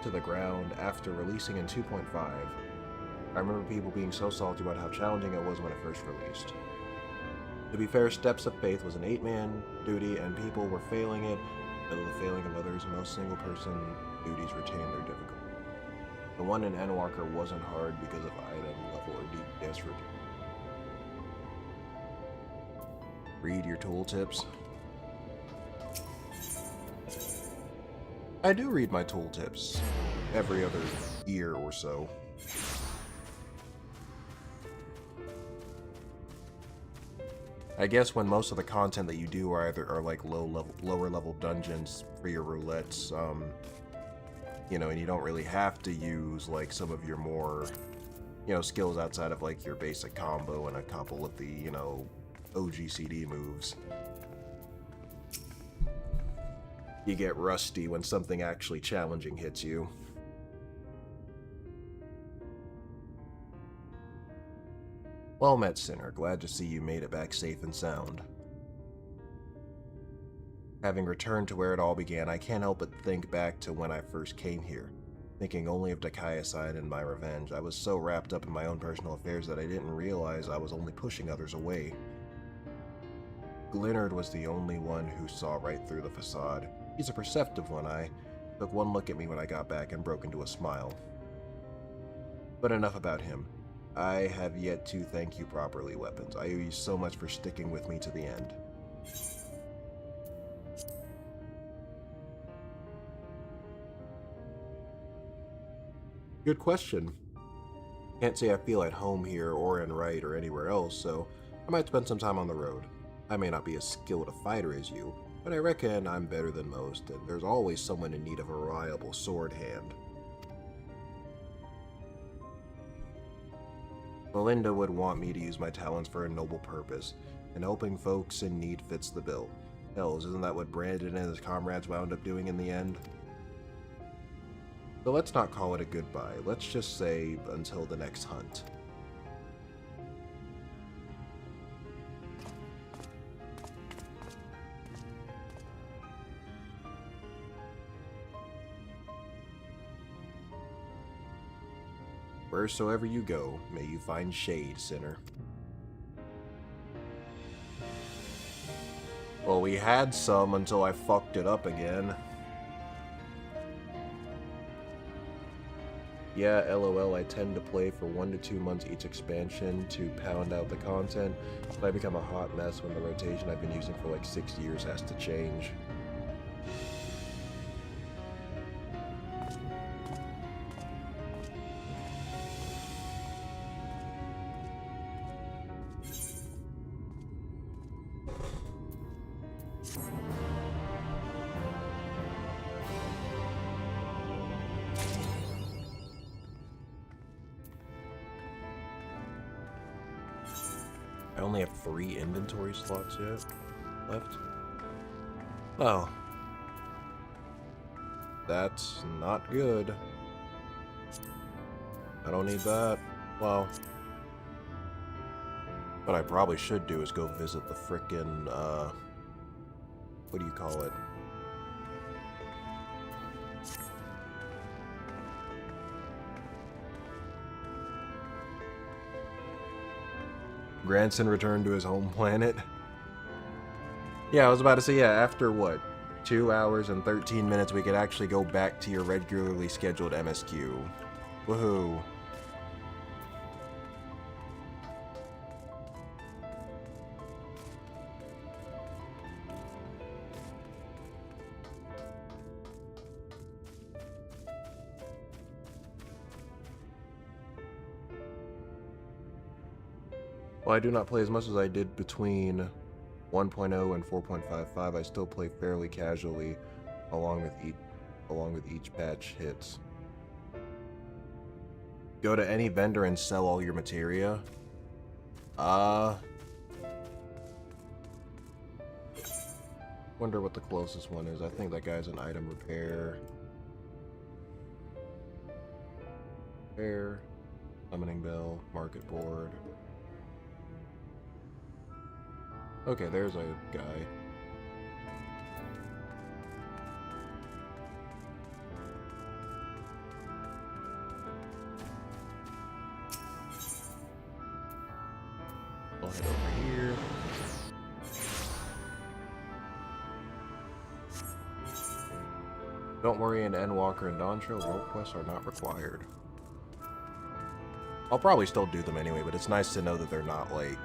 to the ground after releasing in 2.5. I remember people being so salty about how challenging it was when it first released. To be fair, Steps of Faith was an 8-man duty and people were failing it. Because of the failing of others, most single-person duties retained their difficulty. The one in Endwalker wasn't hard because of item level or DPS routine. Read your tooltips. I do read my tooltips every other year or so. I guess when most of the content that you do are like lower level dungeons for your roulettes, you know, and you don't really have to use like some of your more, you know, skills outside of like your basic combo and a couple of the, you know, OGCD moves. You get rusty when something actually challenging hits you. Well met, Sinner. Glad to see you made it back safe and sound. Having returned to where it all began, I can't help but think back to when I first came here. Thinking only of Dakaicide and my revenge, I was so wrapped up in my own personal affairs that I didn't realize I was only pushing others away. Glennard was the only one who saw right through the facade. He's a perceptive one. I took one look at me when I got back and broke into a smile. But enough about him. I have yet to thank you properly, Weapons. I owe you so much for sticking with me to the end. Good question. Can't say I feel at home here or in Wright or anywhere else, so I might spend some time on the road. I may not be as skilled a fighter as you, but I reckon I'm better than most, and there's always someone in need of a reliable sword hand. Belinda would want me to use my talents for a noble purpose, and helping folks in need fits the bill. Hells, isn't that what Brandon and his comrades wound up doing in the end? So let's not call it a goodbye. Let's just say until the next hunt. Wheresoever you go, may you find shade, sinner. Well, we had some until I fucked it up again. Yeah, LOL, I tend to play for 1 to 2 months each expansion to pound out the content, but I become a hot mess when the rotation I've been using for like 6 years has to change. I only have 3 inventory slots yet left. Oh. That's not good. I don't need that. Well, what I probably should do is go visit the frickin', what do you call it? Granson returned to his home planet. Yeah, I was about to say, yeah, after what? 2 hours and 13 minutes, we could actually go back to your regularly scheduled MSQ. Woohoo. While I do not play as much as I did between 1.0 and 4.55, I still play fairly casually along with each patch hits. Go to any vendor and sell all your materia. Wonder what the closest one is. I think that guy's an item repair. Summoning bell, market board. Okay, there's a guy. I'll head over here. Don't worry, in Endwalker and Dawntrail, role quests are not required. I'll probably still do them anyway, but it's nice to know that they're not like,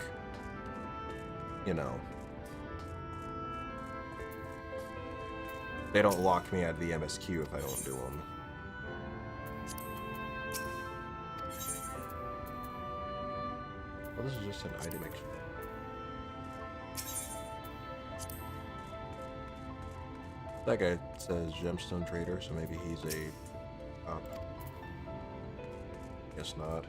you know, they don't lock me out of the MSQ if I don't do them. Well, this is just an item exchange. That guy says gemstone trader, so maybe he's a guess not.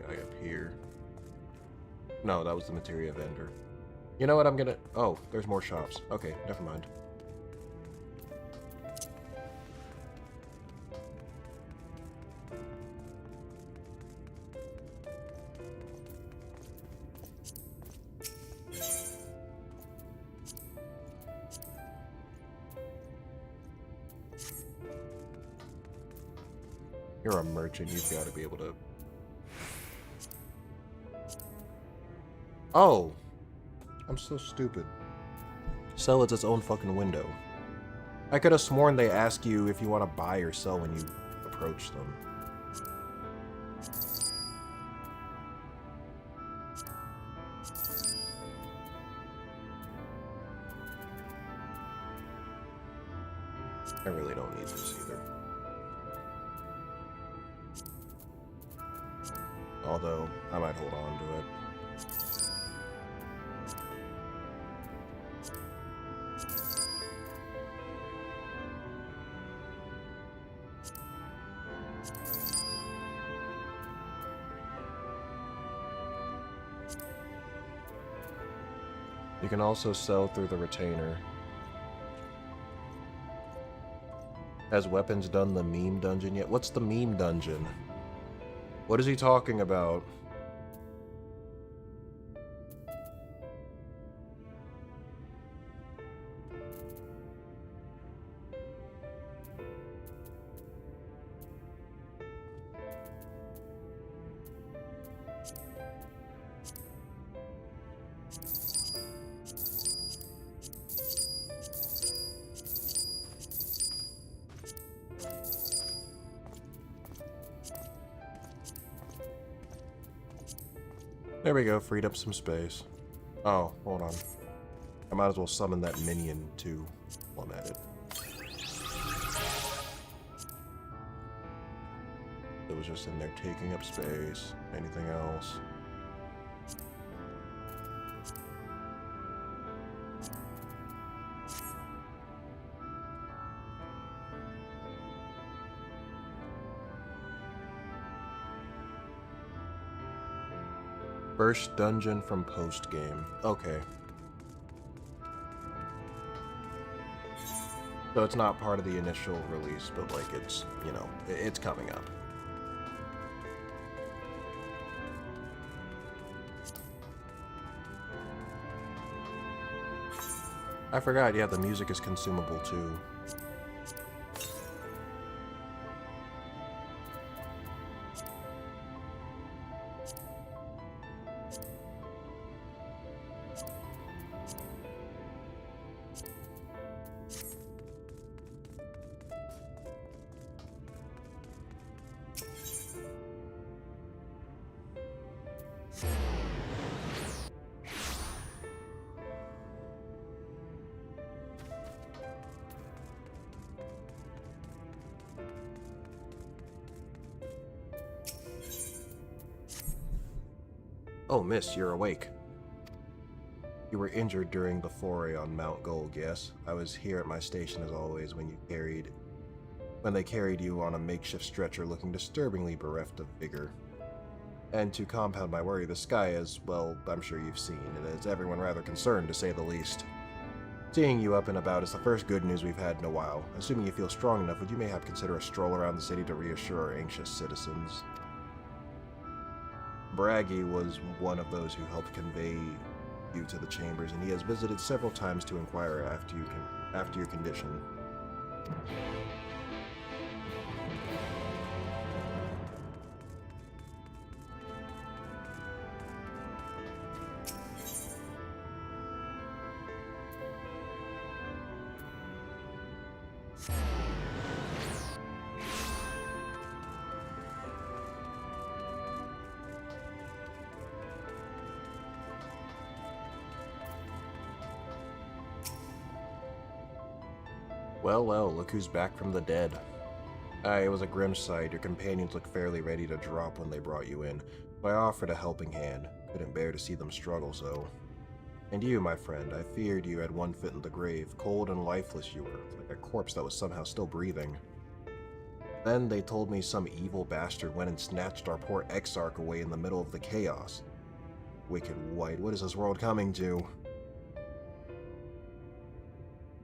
Guy up here. No, that was the materia vendor. You know what, I'm gonna... Oh, there's more shops. Okay, never mind. You're a merchant, you've got to be able to... Oh! I'm so stupid. Sell it's its own fucking window. I could have sworn they ask you if you want to buy or sell when you approach them. I really don't need this either. Although, I might hold on to it. You can also sell through the retainer. Has weapons done the meme dungeon yet? What's the meme dungeon? What is he talking about? There we go, freed up some space. Oh, hold on. I might as well summon that minion too while I'm at it. It was just in there taking up space. Anything else? First dungeon from post-game. Okay. So it's not part of the initial release, but like it's, you know, it's coming up. I forgot, yeah, the music is consumable too. Oh, miss, you're awake. You were injured during the foray on Mount Gold, yes? I was here at my station as always when they carried you on a makeshift stretcher looking disturbingly bereft of vigor. And to compound my worry, the sky is, well, I'm sure you've seen, it has everyone rather concerned to say the least. Seeing you up and about is the first good news we've had in a while. Assuming you feel strong enough, would you mayhap consider a stroll around the city to reassure our anxious citizens? Braggy was one of those who helped convey you to the chambers, and he has visited several times to inquire after your condition. Well, well, look who's back from the dead. Aye, it was a grim sight. Your companions looked fairly ready to drop when they brought you in, so I offered a helping hand. Couldn't bear to see them struggle so. And you, my friend, I feared you had one foot in the grave. Cold and lifeless you were, like a corpse that was somehow still breathing. Then they told me some evil bastard went and snatched our poor exarch away in the middle of the chaos. Wicked white, what is this world coming to?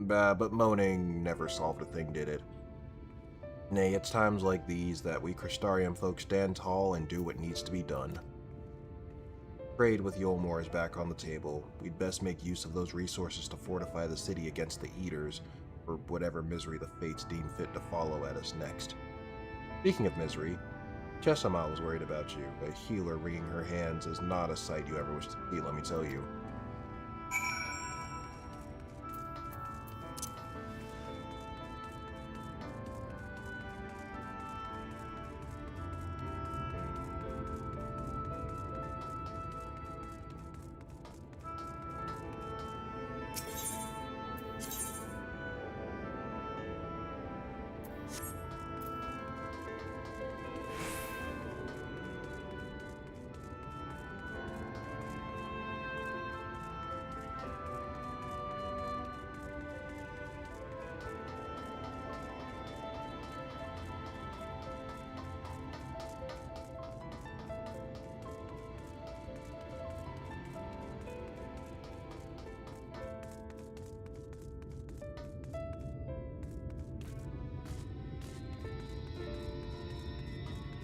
But moaning never solved a thing, did it? Nay, it's times like these that we Crystarium folk stand tall and do what needs to be done. Trade with Yolmor is back on the table. We'd best make use of those resources to fortify the city against the Eaters, or whatever misery the fates deem fit to follow at us next. Speaking of misery, Chesama was worried about you. A healer wringing her hands is not a sight you ever wish to see, let me tell you.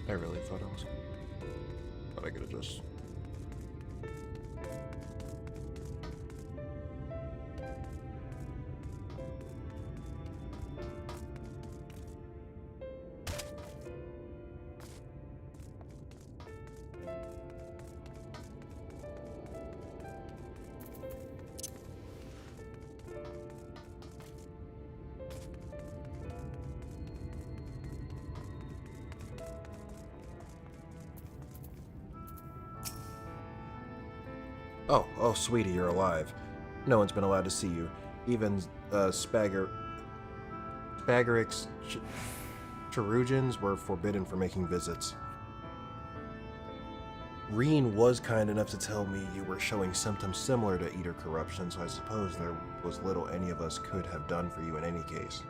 I really thought I could have just... Oh, sweetie, you're alive. No one's been allowed to see you. Even, Spagarix Cherugians were forbidden from making visits. Reen was kind enough to tell me you were showing symptoms similar to Eater corruption, so I suppose there was little any of us could have done for you in any case.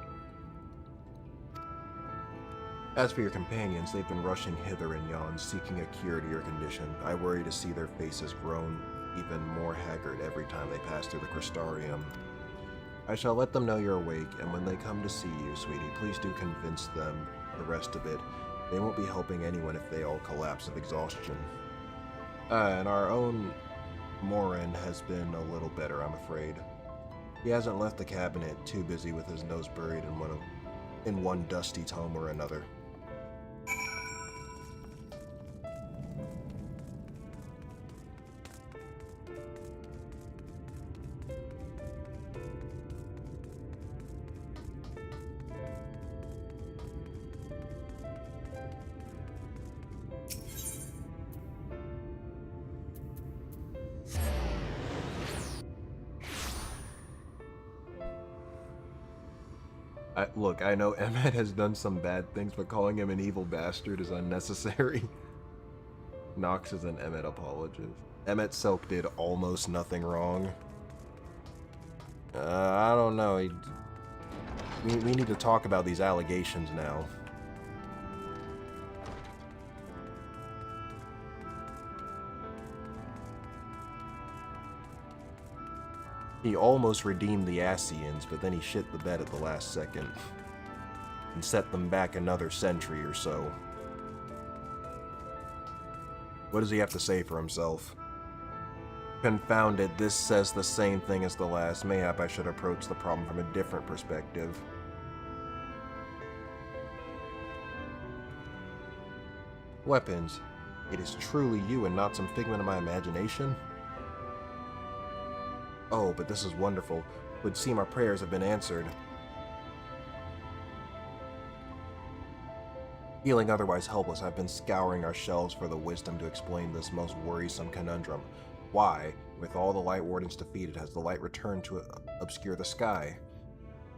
As for your companions, they've been rushing hither and yon, seeking a cure to your condition. I worry to see their faces grown even more haggard every time they pass through the Crystarium. I shall let them know you're awake, and when they come to see you, sweetie, please do convince them the rest of it. They won't be helping anyone if they all collapse of exhaustion. And our own Morin has been a little better, I'm afraid. He hasn't left the cabinet, too busy with his nose buried in one dusty tome or another. Look, I know Emmet has done some bad things, but calling him an evil bastard is unnecessary. Nox is an Emmet apologist. Emmet Selk did almost nothing wrong. I don't know. We need to talk about these allegations now. He almost redeemed the Asians, but then he shit the bed at the last second and set them back another century or so. What does he have to say for himself? Confound it, this says the same thing as the last. Mayhap I should approach the problem from a different perspective. Weapons. It is truly you and not some figment of my imagination? Oh, but this is wonderful. It would seem our prayers have been answered. Feeling otherwise helpless, I've been scouring our shelves for the wisdom to explain this most worrisome conundrum. Why, with all the Light Wardens defeated, has the light returned to obscure the sky?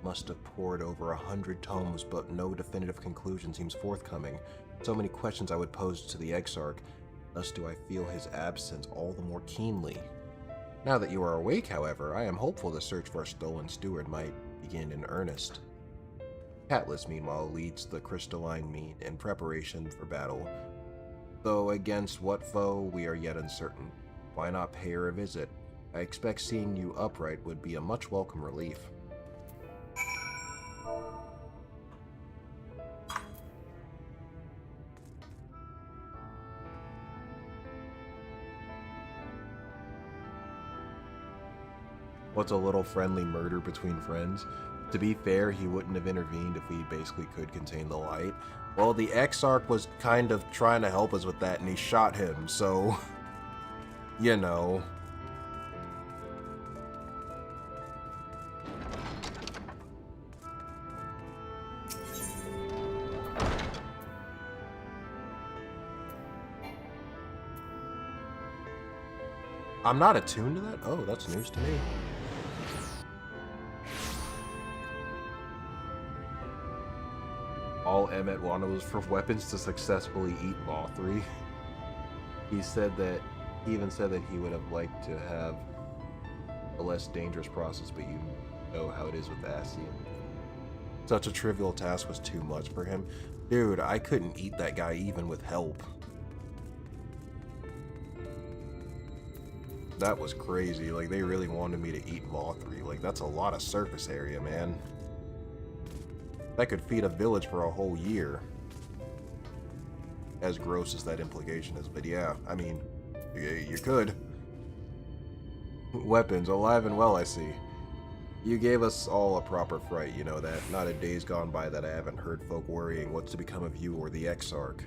Must have pored over 100 tomes, but no definitive conclusion seems forthcoming. So many questions I would pose to the Exarch, thus do I feel his absence all the more keenly. Now that you are awake, however, I am hopeful the search for a stolen steward might begin in earnest. Catless, meanwhile, leads the crystalline mean in preparation for battle, though against what foe we are yet uncertain. Why not pay her a visit? I expect seeing you upright would be a much welcome relief. What's a little friendly murder between friends? To be fair, he wouldn't have intervened if we basically could contain the light. Well, the Exarch was kind of trying to help us with that, and he shot him, so... you know... I'm not attuned to that? Oh, that's news to me. All Emmet wanted was for weapons to successfully eat Vothri. He even said that he would have liked to have a less dangerous process, but you know how it is with Ascian. Such a trivial task was too much for him. Dude, I couldn't eat that guy even with help. That was crazy. Like, they really wanted me to eat Vothri. Like, that's a lot of surface area, man. That could feed a village for a whole year. as gross as that implication is, but yeah, I mean, you could. Weapons, alive and well, I see. You gave us all a proper fright, you know that. Not a day's gone by that I haven't heard folk worrying what's to become of you or the Exarch.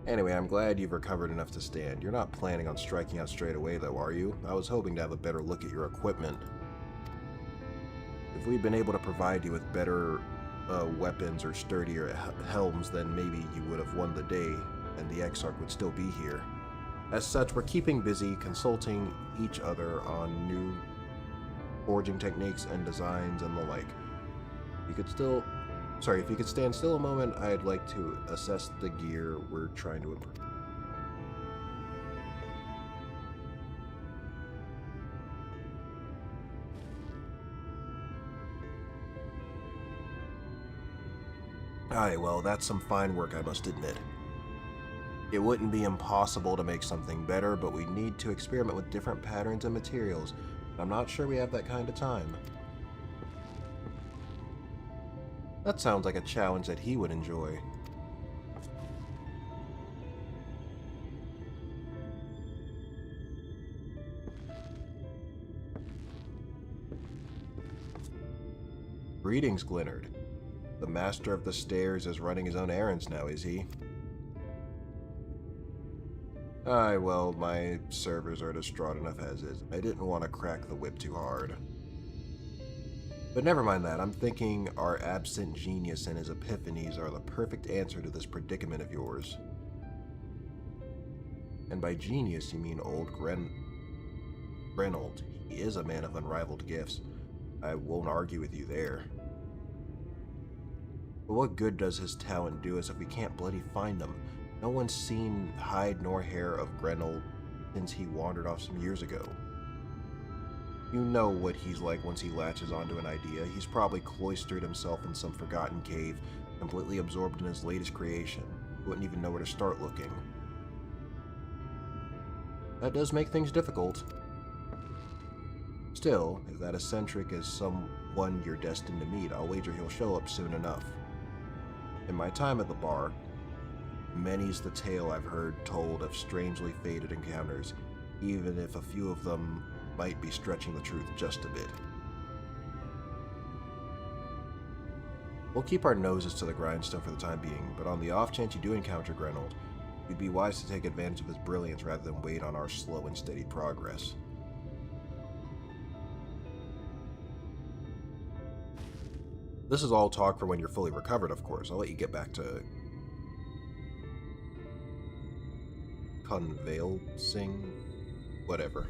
Anyway, I'm glad you've recovered enough to stand. You're not planning on striking out straight away, though, are you? I was hoping to have a better look at your equipment. If we'd been able to provide you with better weapons or sturdier helms, then maybe you would have won the day, and the Exarch would still be here. As such, we're keeping busy consulting each other on new forging techniques and designs and the like. If you could stand still a moment, I'd like to assess the gear we're trying to improve. Aye, well, that's some fine work, I must admit. It wouldn't be impossible to make something better, but we need to experiment with different patterns and materials. I'm not sure we have that kind of time. That sounds like a challenge that he would enjoy. Greetings, Glennard. The master of the stairs is running his own errands now, is he? Aye, well, my servers are distraught enough as is. I didn't want to crack the whip too hard. But never mind that, I'm thinking our absent genius and his epiphanies are the perfect answer to this predicament of yours. And by genius, you mean old Grenold. He is a man of unrivaled gifts. I won't argue with you there. But what good does his talent do us if we can't bloody find him? No one's seen hide nor hair of Grenold since he wandered off some years ago. You know what he's like once he latches onto an idea. He's probably cloistered himself in some forgotten cave, completely absorbed in his latest creation. He wouldn't even know where to start looking. That does make things difficult. Still, if that eccentric is someone you're destined to meet, I'll wager he'll show up soon enough. In my time at the bar, many's the tale I've heard told of strangely fated encounters, even if a few of them might be stretching the truth just a bit. We'll keep our noses to the grindstone for the time being, but on the off chance you do encounter Grenold, you'd be wise to take advantage of his brilliance rather than wait on our slow and steady progress. This is all talk for when you're fully recovered, of course. I'll let you get back to convalescing, whatever.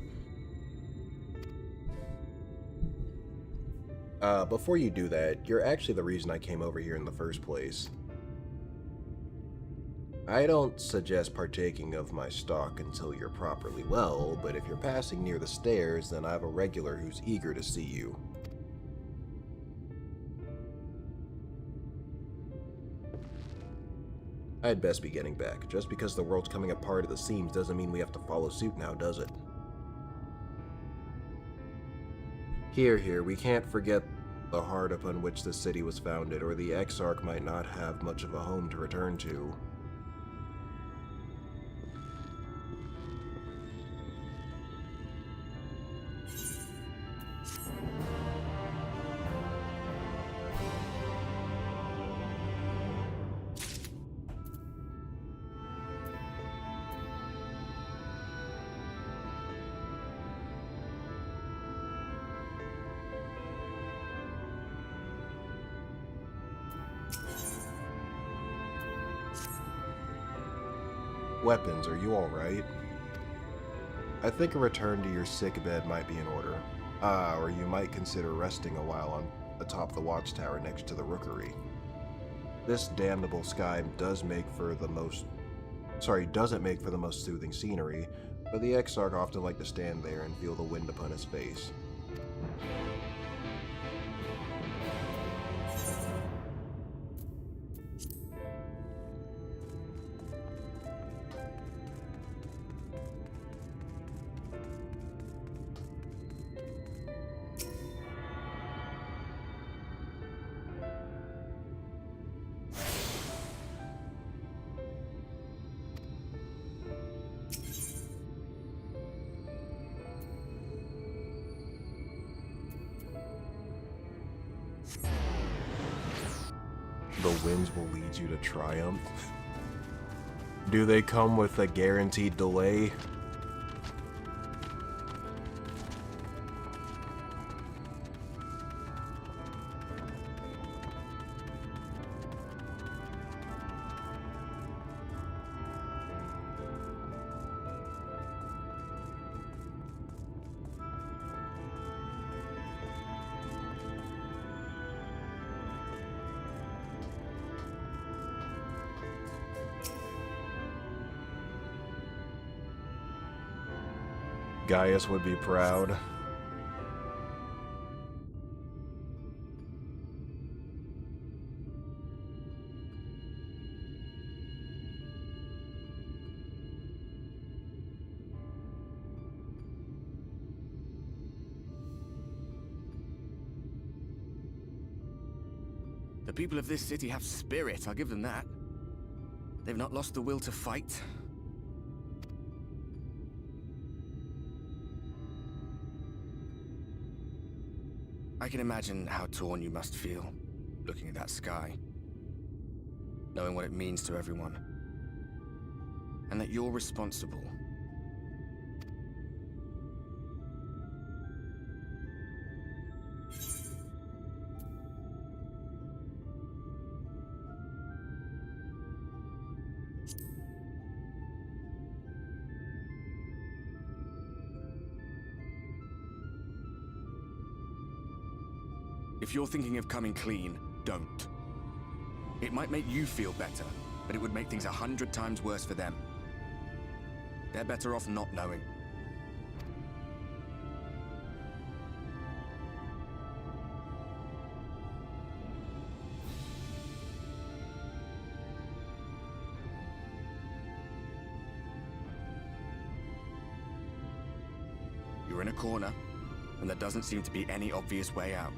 Before you do that, you're actually the reason I came over here in the first place. I don't suggest partaking of my stock until you're properly well, but if you're passing near the stairs, then I have a regular who's eager to see you. I'd best be getting back. Just because the world's coming apart at the seams doesn't mean we have to follow suit now, does it? Here, we can't forget the heart upon which the city was founded, or the Exarch might not have much of a home to return to. Weapons, are you alright? I think a return to your sick bed might be in order. Or you might consider resting a while on atop the watchtower next to the rookery. This damnable sky doesn't make for the most soothing scenery, but the Exarch often like to stand there and feel the wind upon his face. The winds will lead you to triumph. Do they come with a guaranteed delay? Gaius would be proud. The people of this city have spirit, I'll give them that. They've not lost the will to fight. I can imagine how torn you must feel, looking at that sky, knowing what it means to everyone, and that you're responsible. If you're thinking of coming clean, don't. It might make you feel better, but it would make things 100 times worse for them. They're better off not knowing. You're in a corner, and there doesn't seem to be any obvious way out.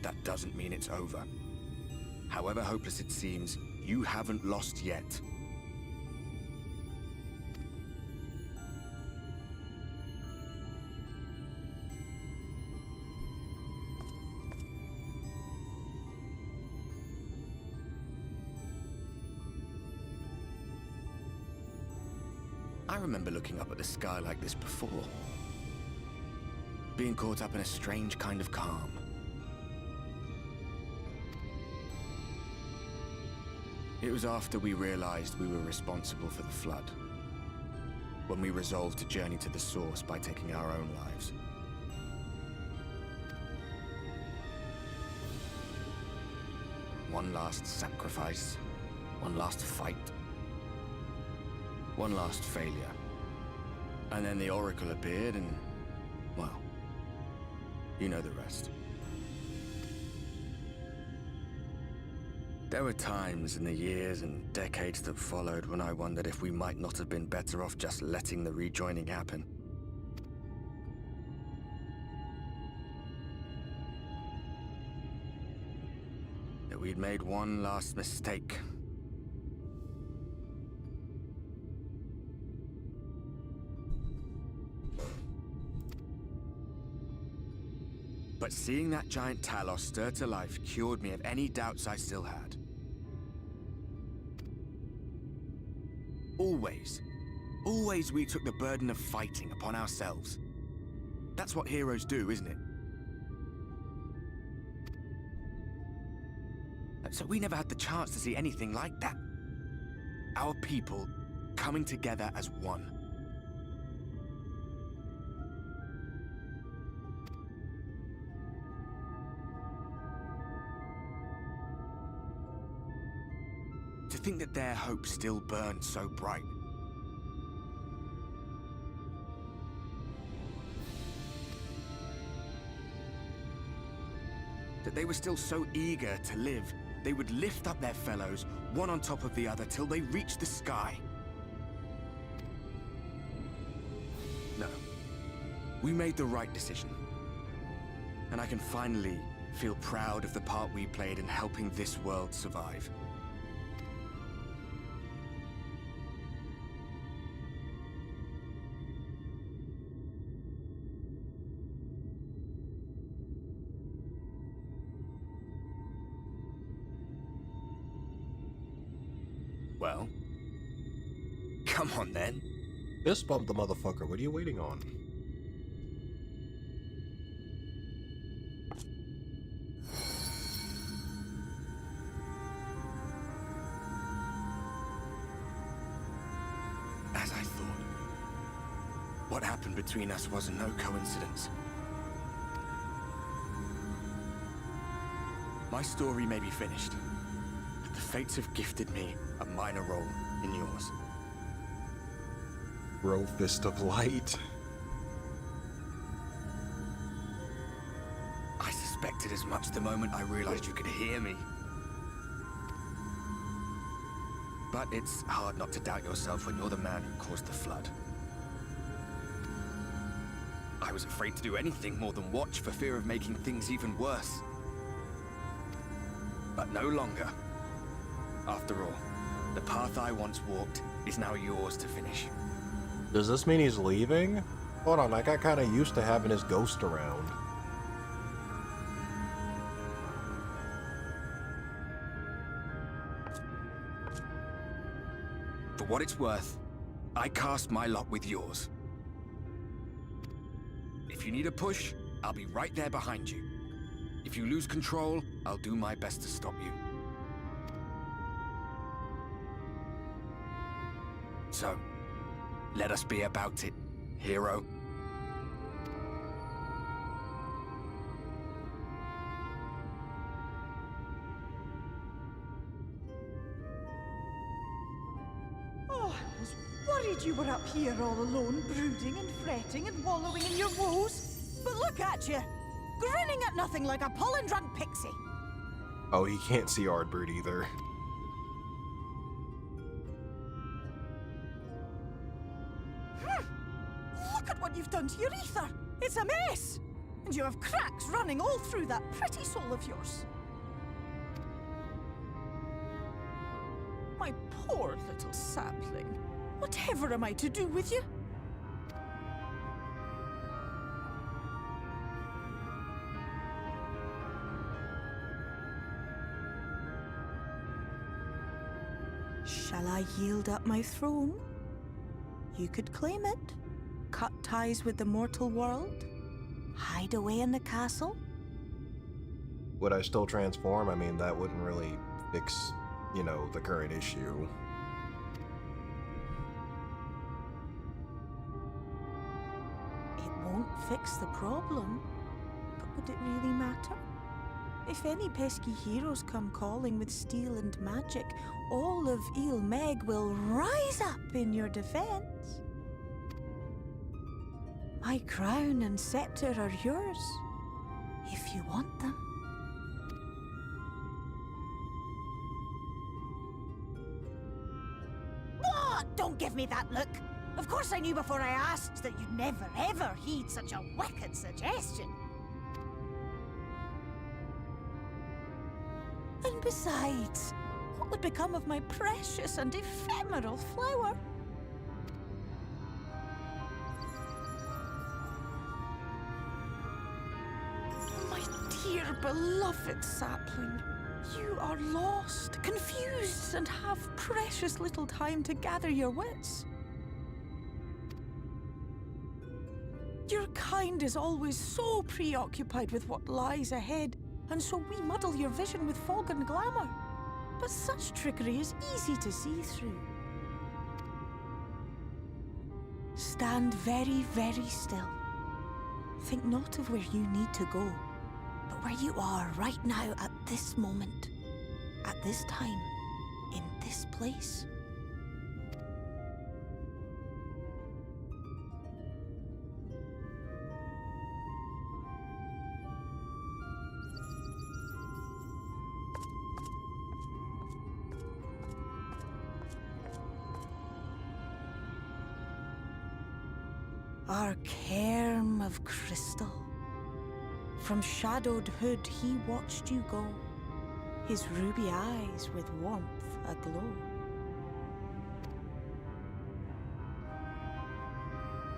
That doesn't mean it's over. However hopeless it seems, you haven't lost yet. I remember looking up at the sky like this before. Being caught up in a strange kind of calm. It was after we realized we were responsible for the flood, when we resolved to journey to the source by taking our own lives. One last sacrifice, one last fight, one last failure. And then the Oracle appeared and, well, you know the rest. There were times in the years and decades that followed when I wondered if we might not have been better off just letting the rejoining happen. That we'd made one last mistake. But seeing that giant Talos stir to life cured me of any doubts I still had. Always we took the burden of fighting upon ourselves. That's what heroes do, isn't it? So we never had the chance to see anything like that. Our people coming together as one. To think that their hope still burned so bright. That they were still so eager to live, they would lift up their fellows, one on top of the other, till they reached the sky. No. We made the right decision. And I can finally feel proud of the part we played in helping this world survive. Well, come on then. Fist bump the motherfucker. What are you waiting on? As I thought. What happened between us was no coincidence. My story may be finished, but the fates have gifted me a minor role in yours. Bro, fist of light. I suspected as much the moment I realized you could hear me. But it's hard not to doubt yourself when you're the man who caused the flood. I was afraid to do anything more than watch for fear of making things even worse. But no longer. After all, the path I once walked is now yours to finish. Does this mean he's leaving? Hold on, I got kind of used to having his ghost around. For what it's worth, I cast my lot with yours. If you need a push, I'll be right there behind you. If you lose control, I'll do my best to stop you. So, let us be about it, hero. Oh, I was worried you were up here all alone, brooding and fretting and wallowing in your woes. But look at you, grinning at nothing like a pollen-drunk pixie. Oh, he can't see Ardbird either. Look at what you've done to your ether. It's a mess. And you have cracks running all through that pretty soul of yours. My poor little sapling. Whatever am I to do with you? Shall I yield up my throne? You could claim it, cut ties with the mortal world, hide away in the castle. Would I still transform? I mean, that wouldn't really fix, you know, the current issue. It won't fix the problem, but would it really matter? If any pesky heroes come calling with steel and magic, all of Ilmeg will rise up in your defense. My crown and scepter are yours, if you want them. What? Don't give me that look! Of course I knew before I asked that you'd never ever heed such a wicked suggestion. And besides, what would become of my precious and ephemeral flower? My dear beloved sapling, you are lost, confused, and have precious little time to gather your wits. Your kind is always so preoccupied with what lies ahead, and so we muddle your vision with fog and glamour. But such trickery is easy to see through. Stand very, very still. Think not of where you need to go, but where you are right now at this moment, at this time, in this place. Our cairn of crystal. From shadowed hood he watched you go, his ruby eyes with warmth aglow.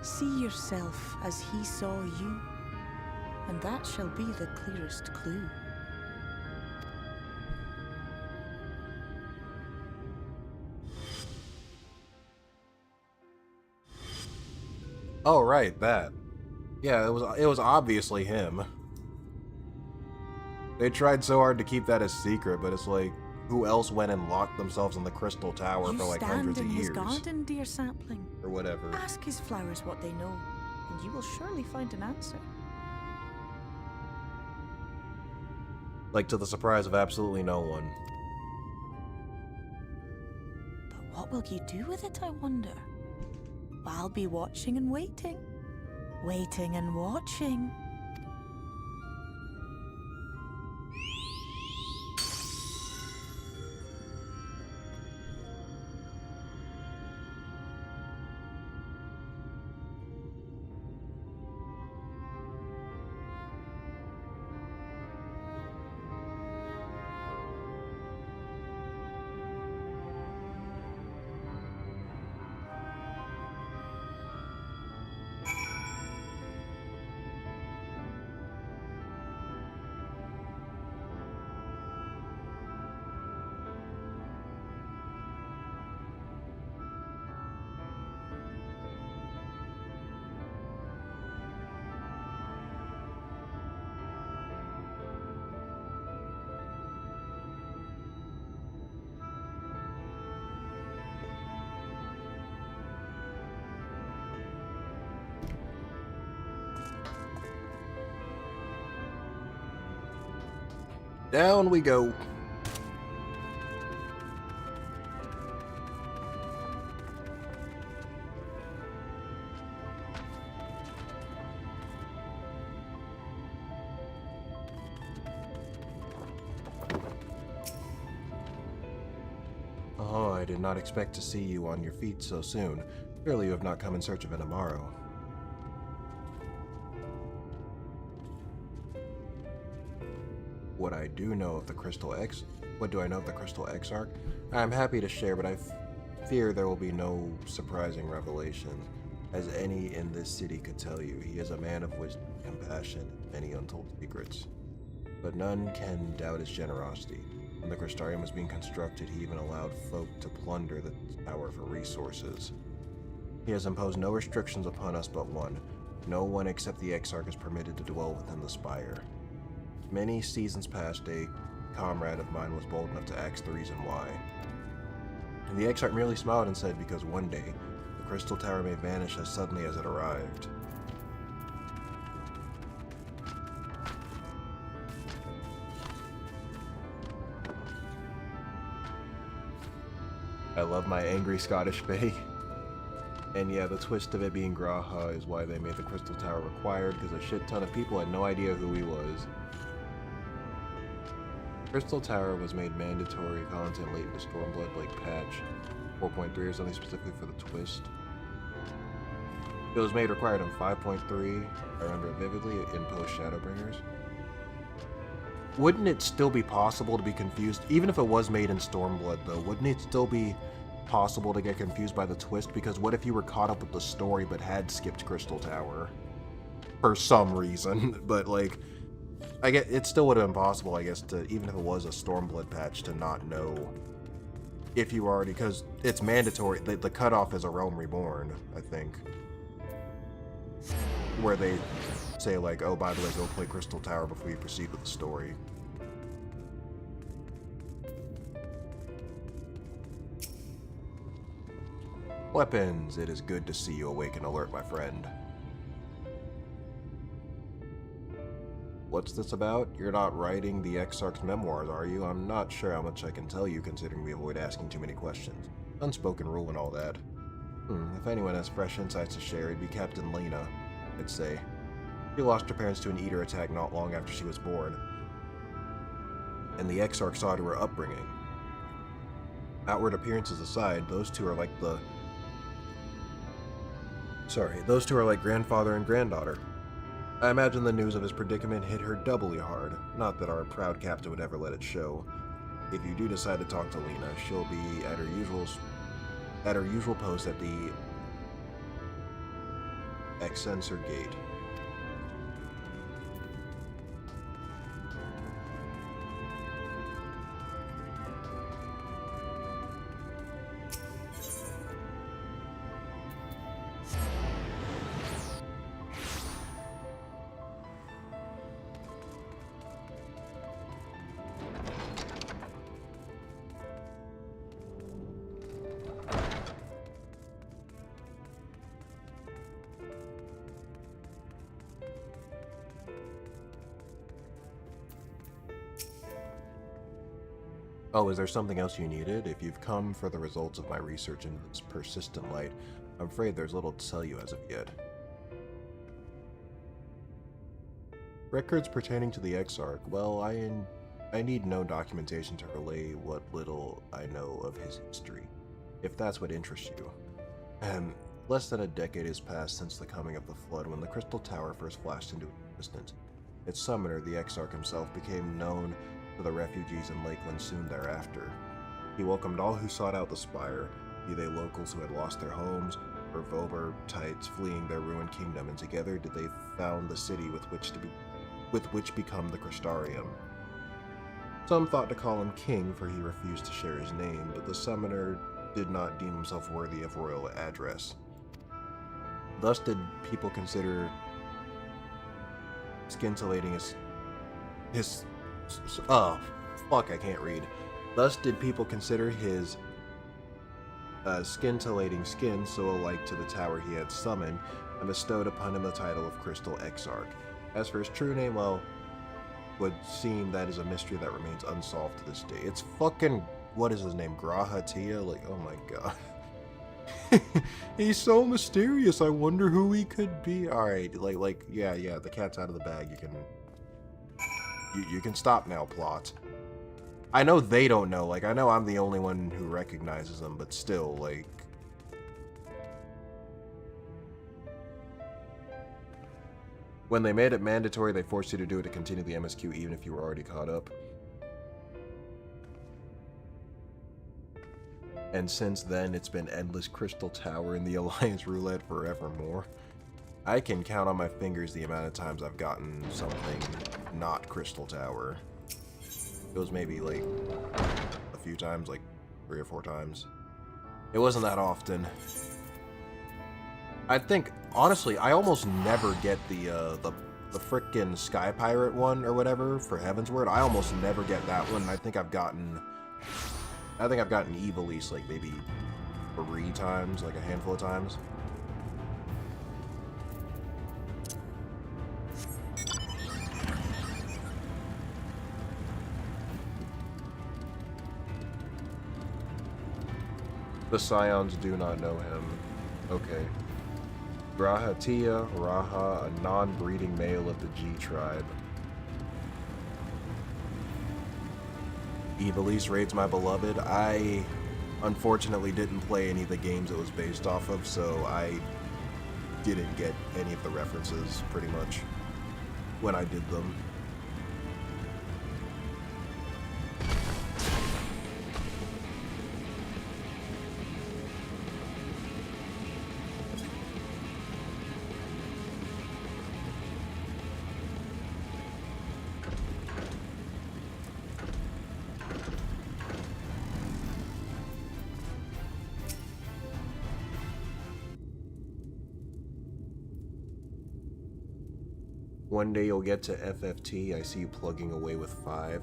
See yourself as he saw you, and that shall be the clearest clue. Oh, right, that. Yeah, it was obviously him. They tried so hard to keep that a secret, but it's like, who else went and locked themselves in the Crystal Tower You for like stand hundreds in of his years? garden, dear sapling. Or whatever. Ask his flowers what they know, and you will surely find an answer. Like, to the surprise of absolutely no one. But what will you do with it, I wonder? I'll be watching and waiting. Waiting and watching. Down we go. Oh, I did not expect to see you on your feet so soon. Surely you have not come in search of an Amaro. What do I know of the Crystal Exarch? I am happy to share, but I fear there will be no surprising revelations. As any in this city could tell you, he is a man of wisdom, compassion, and many untold secrets. But none can doubt his generosity. When the Crystarium was being constructed, he even allowed folk to plunder the tower for resources. He has imposed no restrictions upon us but one. No one except the Exarch is permitted to dwell within the spire. Many seasons past, a comrade of mine was bold enough to ask the reason why. And the Exarch merely smiled and said, because one day, the Crystal Tower may vanish as suddenly as it arrived. I love my angry Scottish Fae. And yeah, the twist of it being Graha is why they made the Crystal Tower required, because a shit ton of people had no idea who he was. Crystal Tower was made mandatory content late in the Stormblood, like patch 4.3 or something specifically for the twist. It was made required in 5.3, I remember it vividly, in post Shadowbringers. Wouldn't it still be possible to be confused, even if it was made in Stormblood though, wouldn't it still be possible to get confused by the twist? Because what if you were caught up with the story but had skipped Crystal Tower? For some reason, but like, I get it still would have been possible, I guess, to, even if it was a Stormblood patch, to not know if you already, because it's mandatory. The cutoff is a Realm Reborn, I think, where they say like, oh, by the way, go play Crystal Tower before you proceed with the story. Weapons, it is good to see you awake and alert, my friend. What's this about? You're not writing the Exarch's memoirs, are you? I'm not sure how much I can tell you, considering we avoid asking too many questions. Unspoken rule and all that. If anyone has fresh insights to share, it'd be Captain Lena, I'd say. She lost her parents to an Eater attack not long after she was born, and the Exarch saw to her upbringing. Outward appearances aside, those two are like grandfather and granddaughter. I imagine the news of his predicament hit her doubly hard. Not that our proud captain would ever let it show. If you do decide to talk to Lena, she'll be at her usual post at the Exensor Gate. Oh, is there something else you needed? If you've come for the results of my research into this persistent light, I'm afraid there's little to tell you as of yet. Records pertaining to the Exarch. Well, I need no documentation to relay what little I know of his history, if that's what interests you. Less than a decade has passed since the coming of the Flood, when the Crystal Tower first flashed into existence. Its summoner, the Exarch himself, became known to the refugees in Lakeland soon thereafter. He welcomed all who sought out the spire, be they locals who had lost their homes, or Vobertites fleeing their ruined kingdom, and together did they found the city with which become the Crystarium. Some thought to call him king, for he refused to share his name, but the summoner did not deem himself worthy of royal address. Thus did people consider scintillating his I can't read. Thus did people consider his scintillating skin so alike to the tower he had summoned, and bestowed upon him the title of Crystal Exarch. As for his true name, well, would seem that is a mystery that remains unsolved to this day. It's fucking, what is his name, Grahatia? Like, oh my god. He's so mysterious, I wonder who he could be. Alright, yeah, the cat's out of the bag, you can stop now, plot. I know they don't know, like, I know I'm the only one who recognizes them, but still, like... When they made it mandatory, they forced you to do it to continue the MSQ even if you were already caught up. And since then, it's been endless Crystal Tower in the Alliance Roulette forevermore. I can count on my fingers the amount of times I've gotten something not Crystal Tower. It was maybe like a few times, like 3 or 4 times. It wasn't that often. I think, honestly, I almost never get the frickin' Sky Pirate one or whatever for Heavensward. I almost never get that one. I think I've gotten Evilise like maybe 3 times, like a handful of times. The Scions do not know him. Okay. Grahatia Raha, a non-breeding male of the G tribe. Evilise raids my beloved. I unfortunately didn't play any of the games it was based off of, so I didn't get any of the references pretty much when I did them. One day you'll get to FFT. I see you plugging away with 5.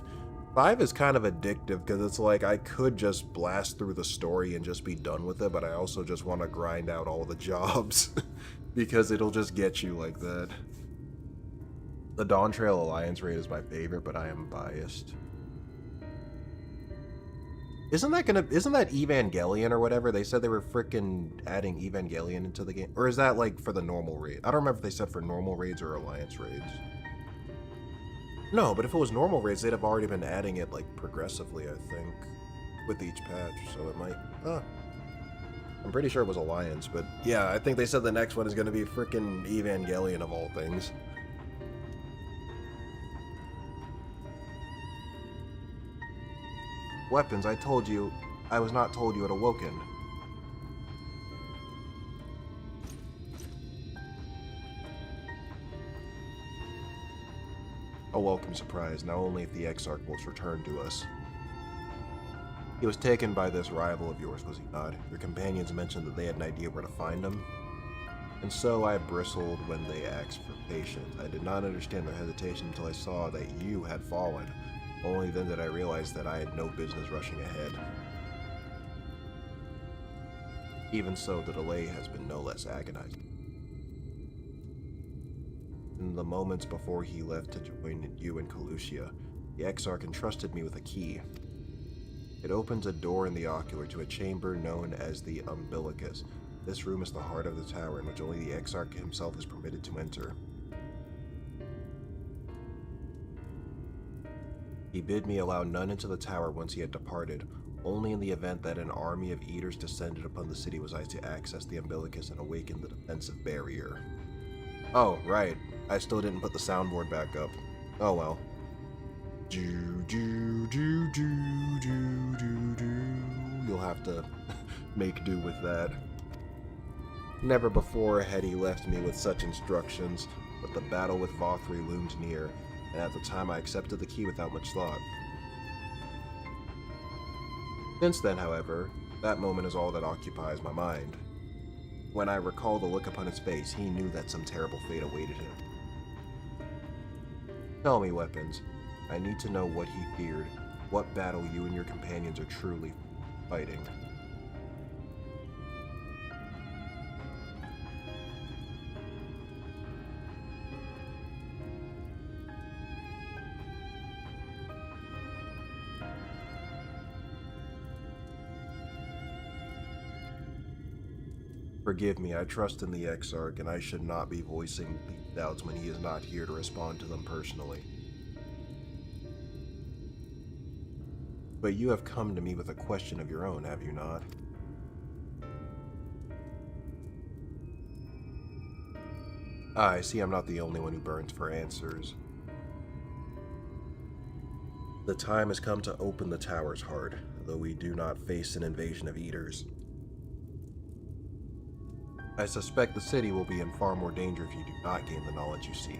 5 is kind of addictive because it's like I could just blast through the story and just be done with it, but I also just want to grind out all the jobs because it'll just get you like that. The Dawn Trail Alliance raid is my favorite, but I am biased. Isn't that Evangelion or whatever? They said they were frickin' adding Evangelion into the game. Or is that like for the normal raid? I don't remember if they said for normal raids or Alliance raids. No, but if it was normal raids, they'd have already been adding it like progressively, I think, with each patch. So it might, I'm pretty sure it was Alliance, but yeah, I think they said the next one is going to be frickin' Evangelion of all things. Weapons, I was not told you had awoken. A welcome surprise, now only if the Exarch will return to us. He was taken by this rival of yours, was he not? Your companions mentioned that they had an idea where to find him. And so I bristled when they asked for patience. I did not understand their hesitation until I saw that you had fallen. Only then did I realize that I had no business rushing ahead. Even so, the delay has been no less agonizing. In the moments before he left to join you in Calucia, the Exarch entrusted me with a key. It opens a door in the ocular to a chamber known as the Umbilicus. This room is the heart of the tower in which only the Exarch himself is permitted to enter. He bid me allow none into the tower once he had departed. Only in the event that an army of eaters descended upon the city was I to access the Umbilicus and awaken the defensive barrier. Oh, right. I still didn't put the soundboard back up. Oh well. Do do do do do do do. You'll have to make do with that. Never before had he left me with such instructions, but the battle with Vothri loomed near, and at the time I accepted the key without much thought. Since then, however, that moment is all that occupies my mind. When I recall the look upon his face, he knew that some terrible fate awaited him. Tell me, Weapons. I need to know what he feared, what battle you and your companions are truly fighting. Forgive me, I trust in the Exarch, and I should not be voicing these doubts when he is not here to respond to them personally. But you have come to me with a question of your own, have you not? I see I'm not the only one who burns for answers. The time has come to open the tower's heart, though we do not face an invasion of eaters. I suspect the city will be in far more danger if you do not gain the knowledge you seek.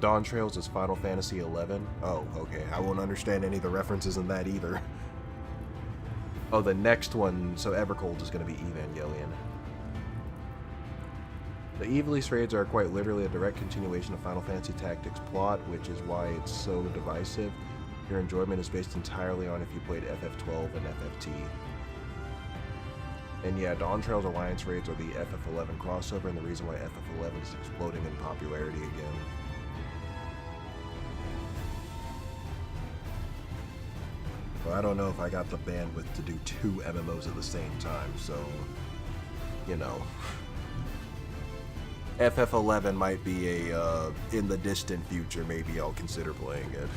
Dawn Trails is Final Fantasy XI? Oh, okay. I won't understand any of the references in that either. Oh, the next one, so Evercold is going to be Evangelion. The Evilise raids are quite literally a direct continuation of Final Fantasy Tactics plot, which is why it's so divisive. Your enjoyment is based entirely on if you played FF12 and FFT. And yeah, Dawn Trails Alliance raids are the FF11 crossover, and the reason why FF11 is exploding in popularity again. I don't know if I got the bandwidth to do 2 MMOs at the same time, so, you know. FF11 might be a, in the distant future, maybe I'll consider playing it.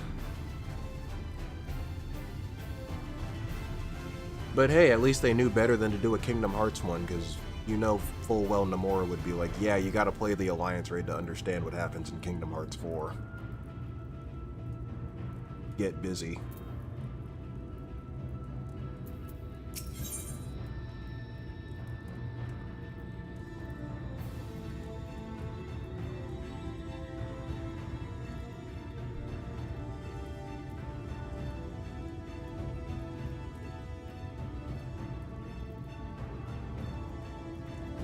But hey, at least they knew better than to do a Kingdom Hearts one, because you know full well Nomura would be like, yeah, you gotta play the Alliance raid to understand what happens in Kingdom Hearts 4. Get busy.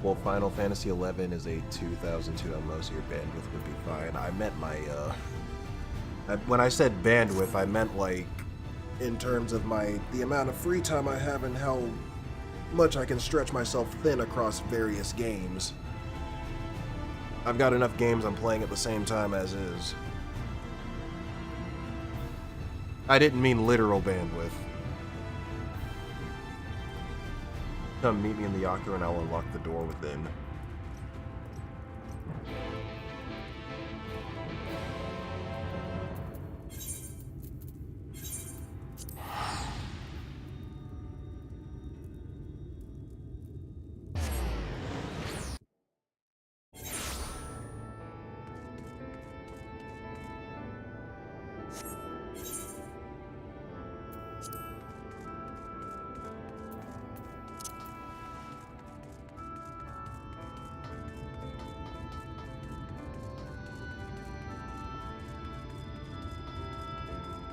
Well, Final Fantasy XI is a 2002 MMO, so your bandwidth would be fine. I meant my, when I said bandwidth, I meant, like, in terms of the amount of free time I have and how much I can stretch myself thin across various games. I've got enough games I'm playing at the same time as is. I didn't mean literal bandwidth. Come meet me in the ocular and I'll unlock the door within.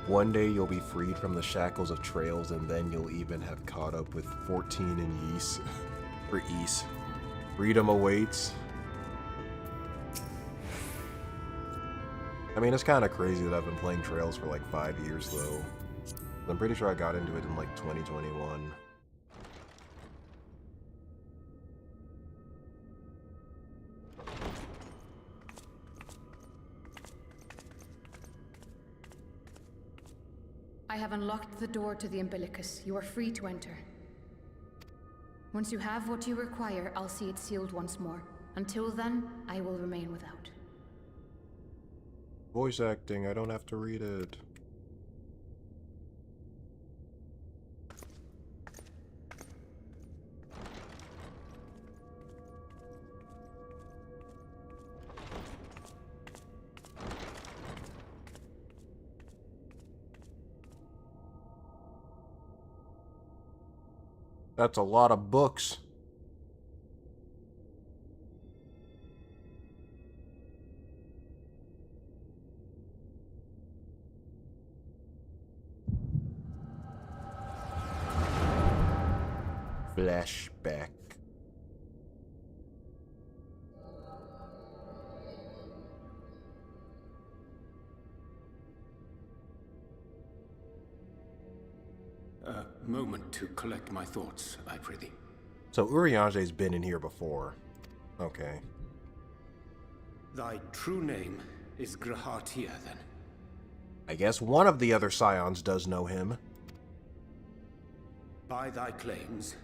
One day you'll be freed from the shackles of trails, and then you'll even have caught up with 14 in Ys. For Ys. Freedom awaits. I mean, it's kind of crazy that I've been playing Trails for like 5 years, though. I'm pretty sure I got into it in like 2021. I have unlocked the door to the umbilicus. You are free to enter. Once you have what you require, I'll see it sealed once more. Until then, I will remain without. Voice acting, I don't have to read it. That's a lot of books. Flashback. A moment to collect my thoughts, I prithee. So Urianger's been in here before. Okay. Thy true name is Grahatia, then? I guess one of the other Scions does know him. By thy claims,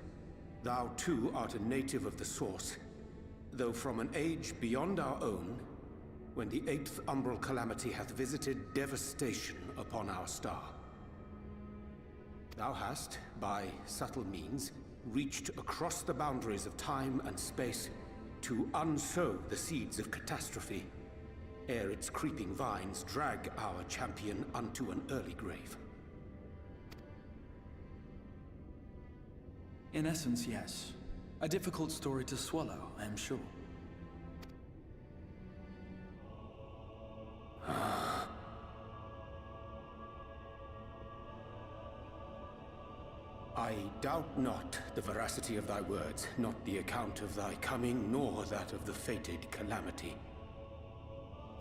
thou too art a native of the Source, though from an age beyond our own, when the 8th umbral calamity hath visited devastation upon our star. Thou hast, by subtle means, reached across the boundaries of time and space to unsow the seeds of catastrophe, ere its creeping vines drag our champion unto an early grave. In essence, yes. A difficult story to swallow, I am sure. I doubt not the veracity of thy words, not the account of thy coming, nor that of the fated calamity.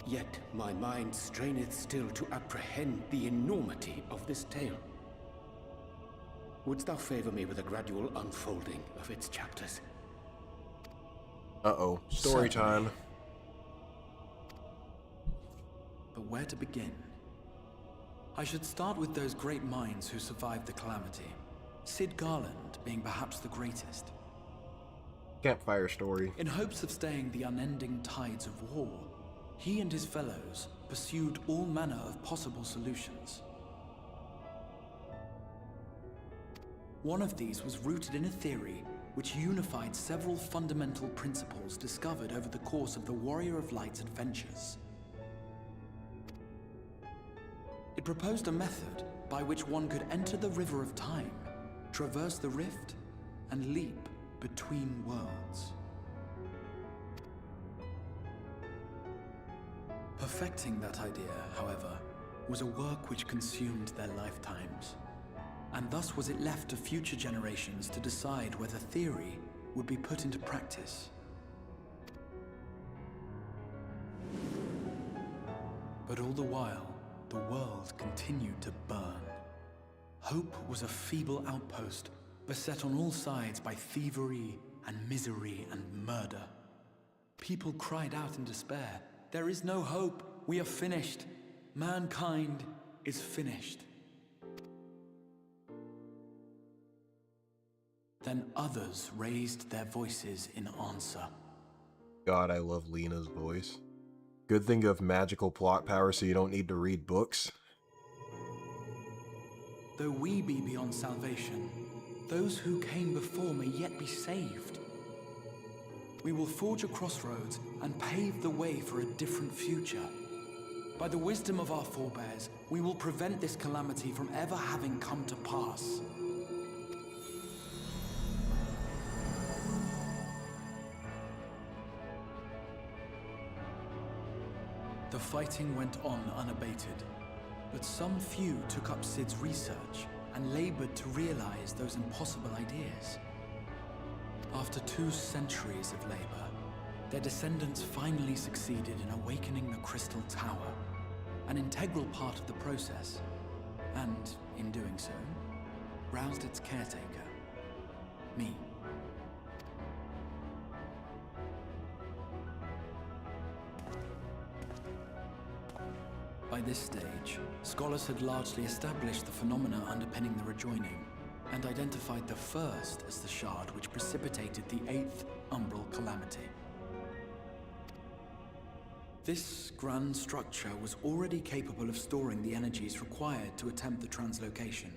Yet my mind straineth still to apprehend the enormity of this tale. Wouldst thou favor me with a gradual unfolding of its chapters? Uh-oh. Story Certainly. time. But where to begin? I should start with those great minds who survived the calamity. Sid Garland being perhaps the greatest. Campfire story. In hopes of staying the unending tides of war, he and his fellows pursued all manner of possible solutions. One of these was rooted in a theory which unified several fundamental principles discovered over the course of the Warrior of Light's adventures. It proposed a method by which one could enter the River of Time, traverse the rift, and leap between worlds. Perfecting that idea, however, was a work which consumed their lifetimes. And thus was it left to future generations to decide whether theory would be put into practice. But all the while, the world continued to burn. Hope was a feeble outpost, beset on all sides by thievery and misery and murder. People cried out in despair, "There is no hope, we are finished. Mankind is finished." Then others raised their voices in answer. God, I love Lena's voice. Good thing you have magical plot power so you don't need to read books. Though we be beyond salvation, those who came before may yet be saved. We will forge a crossroads and pave the way for a different future. By the wisdom of our forebears, we will prevent this calamity from ever having come to pass. The fighting went on unabated, but some few took up Sid's research and labored to realize those impossible ideas. After 2 centuries of labor, their descendants finally succeeded in awakening the Crystal Tower an integral part of the process, and, in doing so, roused its caretaker, me. By this stage, scholars had largely established the phenomena underpinning the rejoining, and identified the first as the shard which precipitated the 8th umbral calamity. This grand structure was already capable of storing the energies required to attempt the translocation.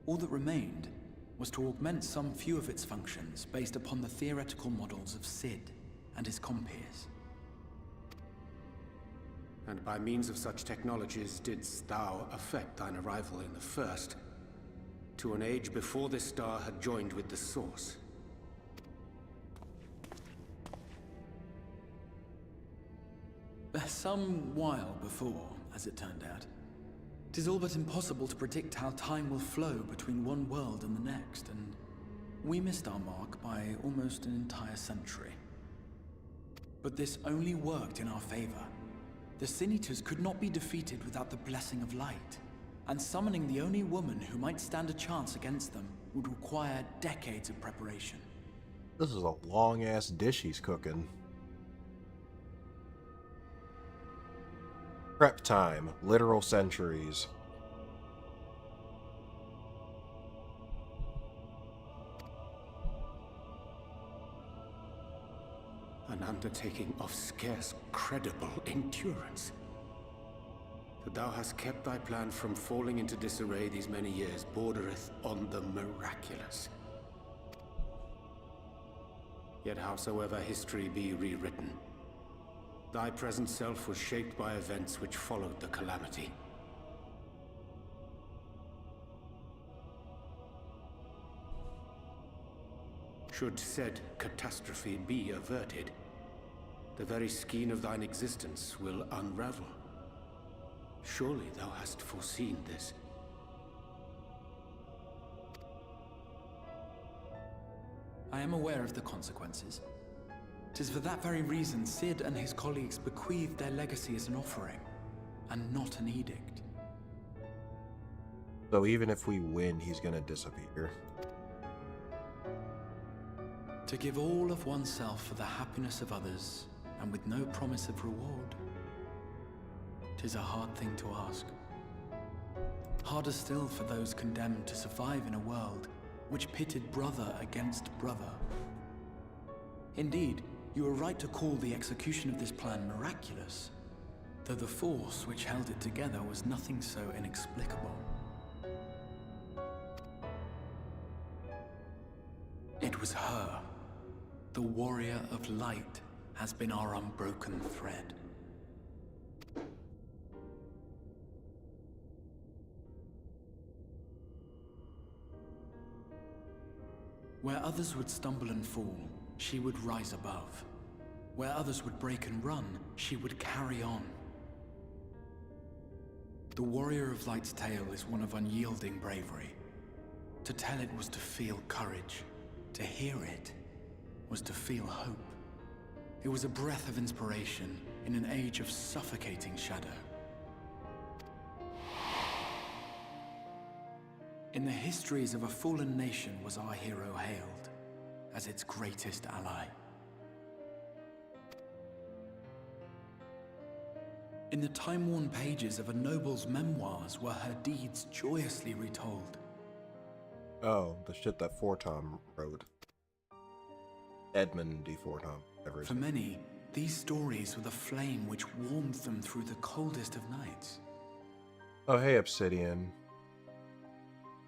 All that remained was to augment some few of its functions based upon the theoretical models of Sid and his compeers. And by means of such technologies didst thou effect thine arrival in the first, to an age before this star had joined with the Source. Some while before, as it turned out. 'Tis all but impossible to predict how time will flow between one world and the next, and we missed our mark by almost an entire century. But this only worked in our favor. The Sin Eaters could not be defeated without the blessing of light, and summoning the only woman who might stand a chance against them would require decades of preparation. This is a long-ass dish he's cooking. Prep time, literal centuries. An undertaking of scarce credible endurance. That thou hast kept thy plan from falling into disarray these many years bordereth on the miraculous. Yet howsoever history be rewritten, thy present self was shaped by events which followed the calamity. Should said catastrophe be averted, the very skein of thine existence will unravel. Surely thou hast foreseen this. I am aware of the consequences. 'Tis for that very reason Sid and his colleagues bequeathed their legacy as an offering, and not an edict. So even if we win, he's gonna disappear. To give all of oneself for the happiness of others, and with no promise of reward. 'Tis a hard thing to ask. Harder still for those condemned to survive in a world which pitted brother against brother. Indeed, you are right to call the execution of this plan miraculous, though the force which held it together was nothing so inexplicable. It was her. The warrior of light has been our unbroken thread. Where others would stumble and fall, she would rise above. Where others would break and run, she would carry on. The Warrior of Light's tale is one of unyielding bravery. To tell it was to feel courage. To hear it was to feel hope. It was a breath of inspiration in an age of suffocating shadow. In the histories of a fallen nation was our hero hailed as its greatest ally. In the time-worn pages of a noble's memoirs were her deeds joyously retold. Oh, the shit that Fortom wrote. Edmund D. Fortom, whatever his For name. many, these stories were the flame which warmed them through the coldest of nights. Oh, hey, Obsidian.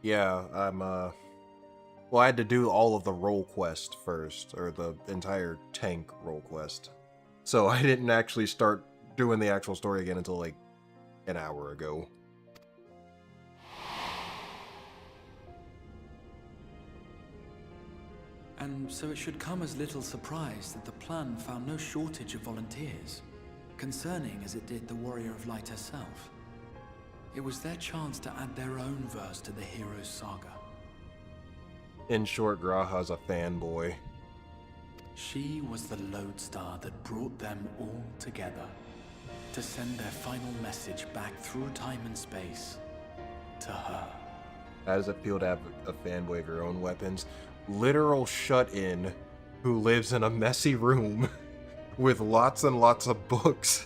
Yeah, well, I had to do all of the role quest first, or the entire tank role quest. So I didn't actually start doing the actual story again until like an hour ago. And so it should come as little surprise that the plan found no shortage of volunteers, concerning as it did the Warrior of Light herself. It was their chance to add their own verse to the hero's saga. In short, Graha's a fanboy. She was the lodestar that brought them all together. to send their final message back through time and space to her. How does it feel to have a fanboy of your own weapons? Literal shut-in who lives in a messy room with lots and lots of books.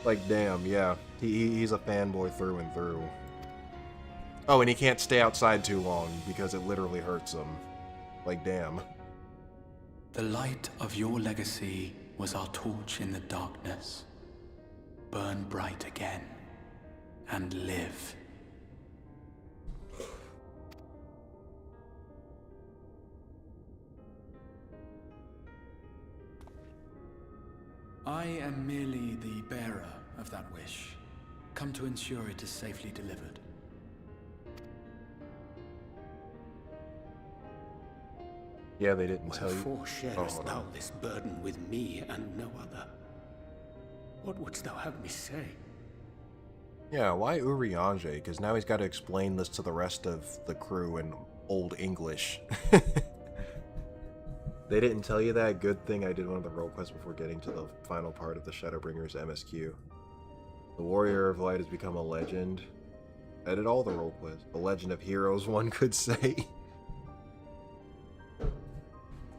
Like, damn, yeah. He's a fanboy through and through. Oh, and he can't stay outside too long because it literally hurts him. Like, damn. The light of your legacy was our torch in the darkness. Burn bright again and live. I am merely the bearer of that wish, come to ensure it is safely delivered. Yeah, they didn't tell you. Wherefore sharest hold thou on. this burden with me and no other? What wouldst thou have me say? Yeah, why Urianger? Because now he's got to explain this to the rest of the crew in Old English. They didn't tell you that? Good thing I did one of the role quests before getting to the final part of the Shadowbringers MSQ. The Warrior of Light has become a legend. I did all the role quests. A legend of heroes, one could say.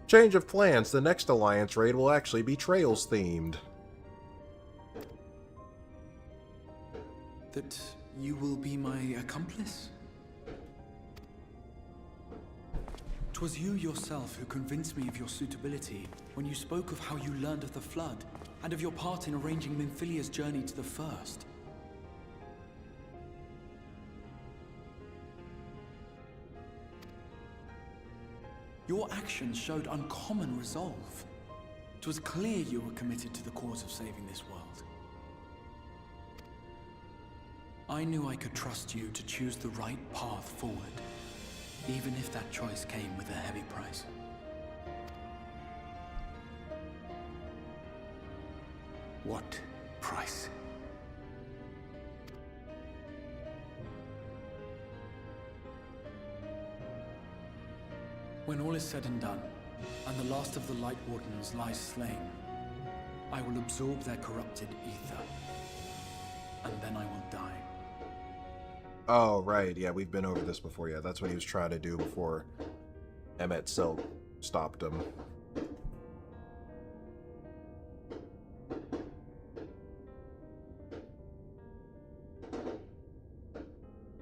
Change of plans. The next Alliance raid will actually be Trails themed. That you will be my accomplice? 'Twas you yourself who convinced me of your suitability when you spoke of how you learned of the Flood, and of your part in arranging Minfilia's journey to the First. Your actions showed uncommon resolve. 'Twas clear you were committed to the cause of saving this world. I knew I could trust you to choose the right path forward, even if that choice came with a heavy price. What price? When all is said and done, and the last of the Light Wardens lies slain, I will absorb their corrupted ether, and then I will die. Oh, right. Yeah, we've been over this before. Yeah, that's what he was trying to do before Emmet Silk stopped him.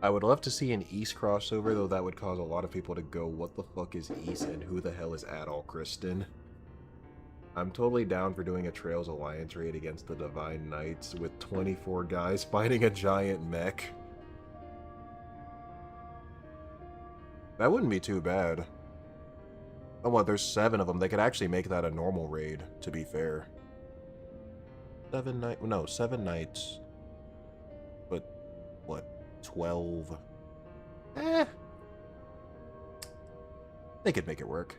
I would love to see an East crossover, though that would cause a lot of people to go, what the fuck is East and who the hell is Adol Kristen? I'm totally down for doing a Trails Alliance raid against the Divine Knights with 24 guys fighting a giant mech. That wouldn't be too bad. Oh, what, there's 7 of them. They could actually make that a normal raid, to be fair. 7 nights. But, what, 12? They could make it work.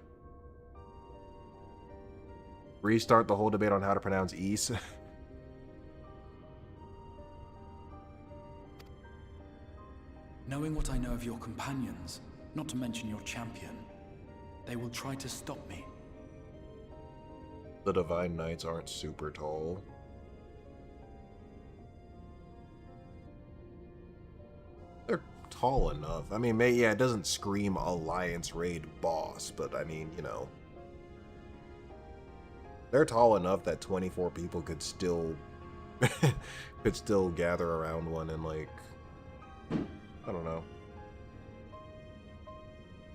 Restart the whole debate on how to pronounce East. Knowing what I know of your companions, not to mention your champion, they will try to stop me. The Divine Knights aren't super tall. They're tall enough. I mean, yeah, it doesn't scream Alliance Raid boss, but I mean, you know. They're tall enough that 24 people could still gather around one and, like, I don't know.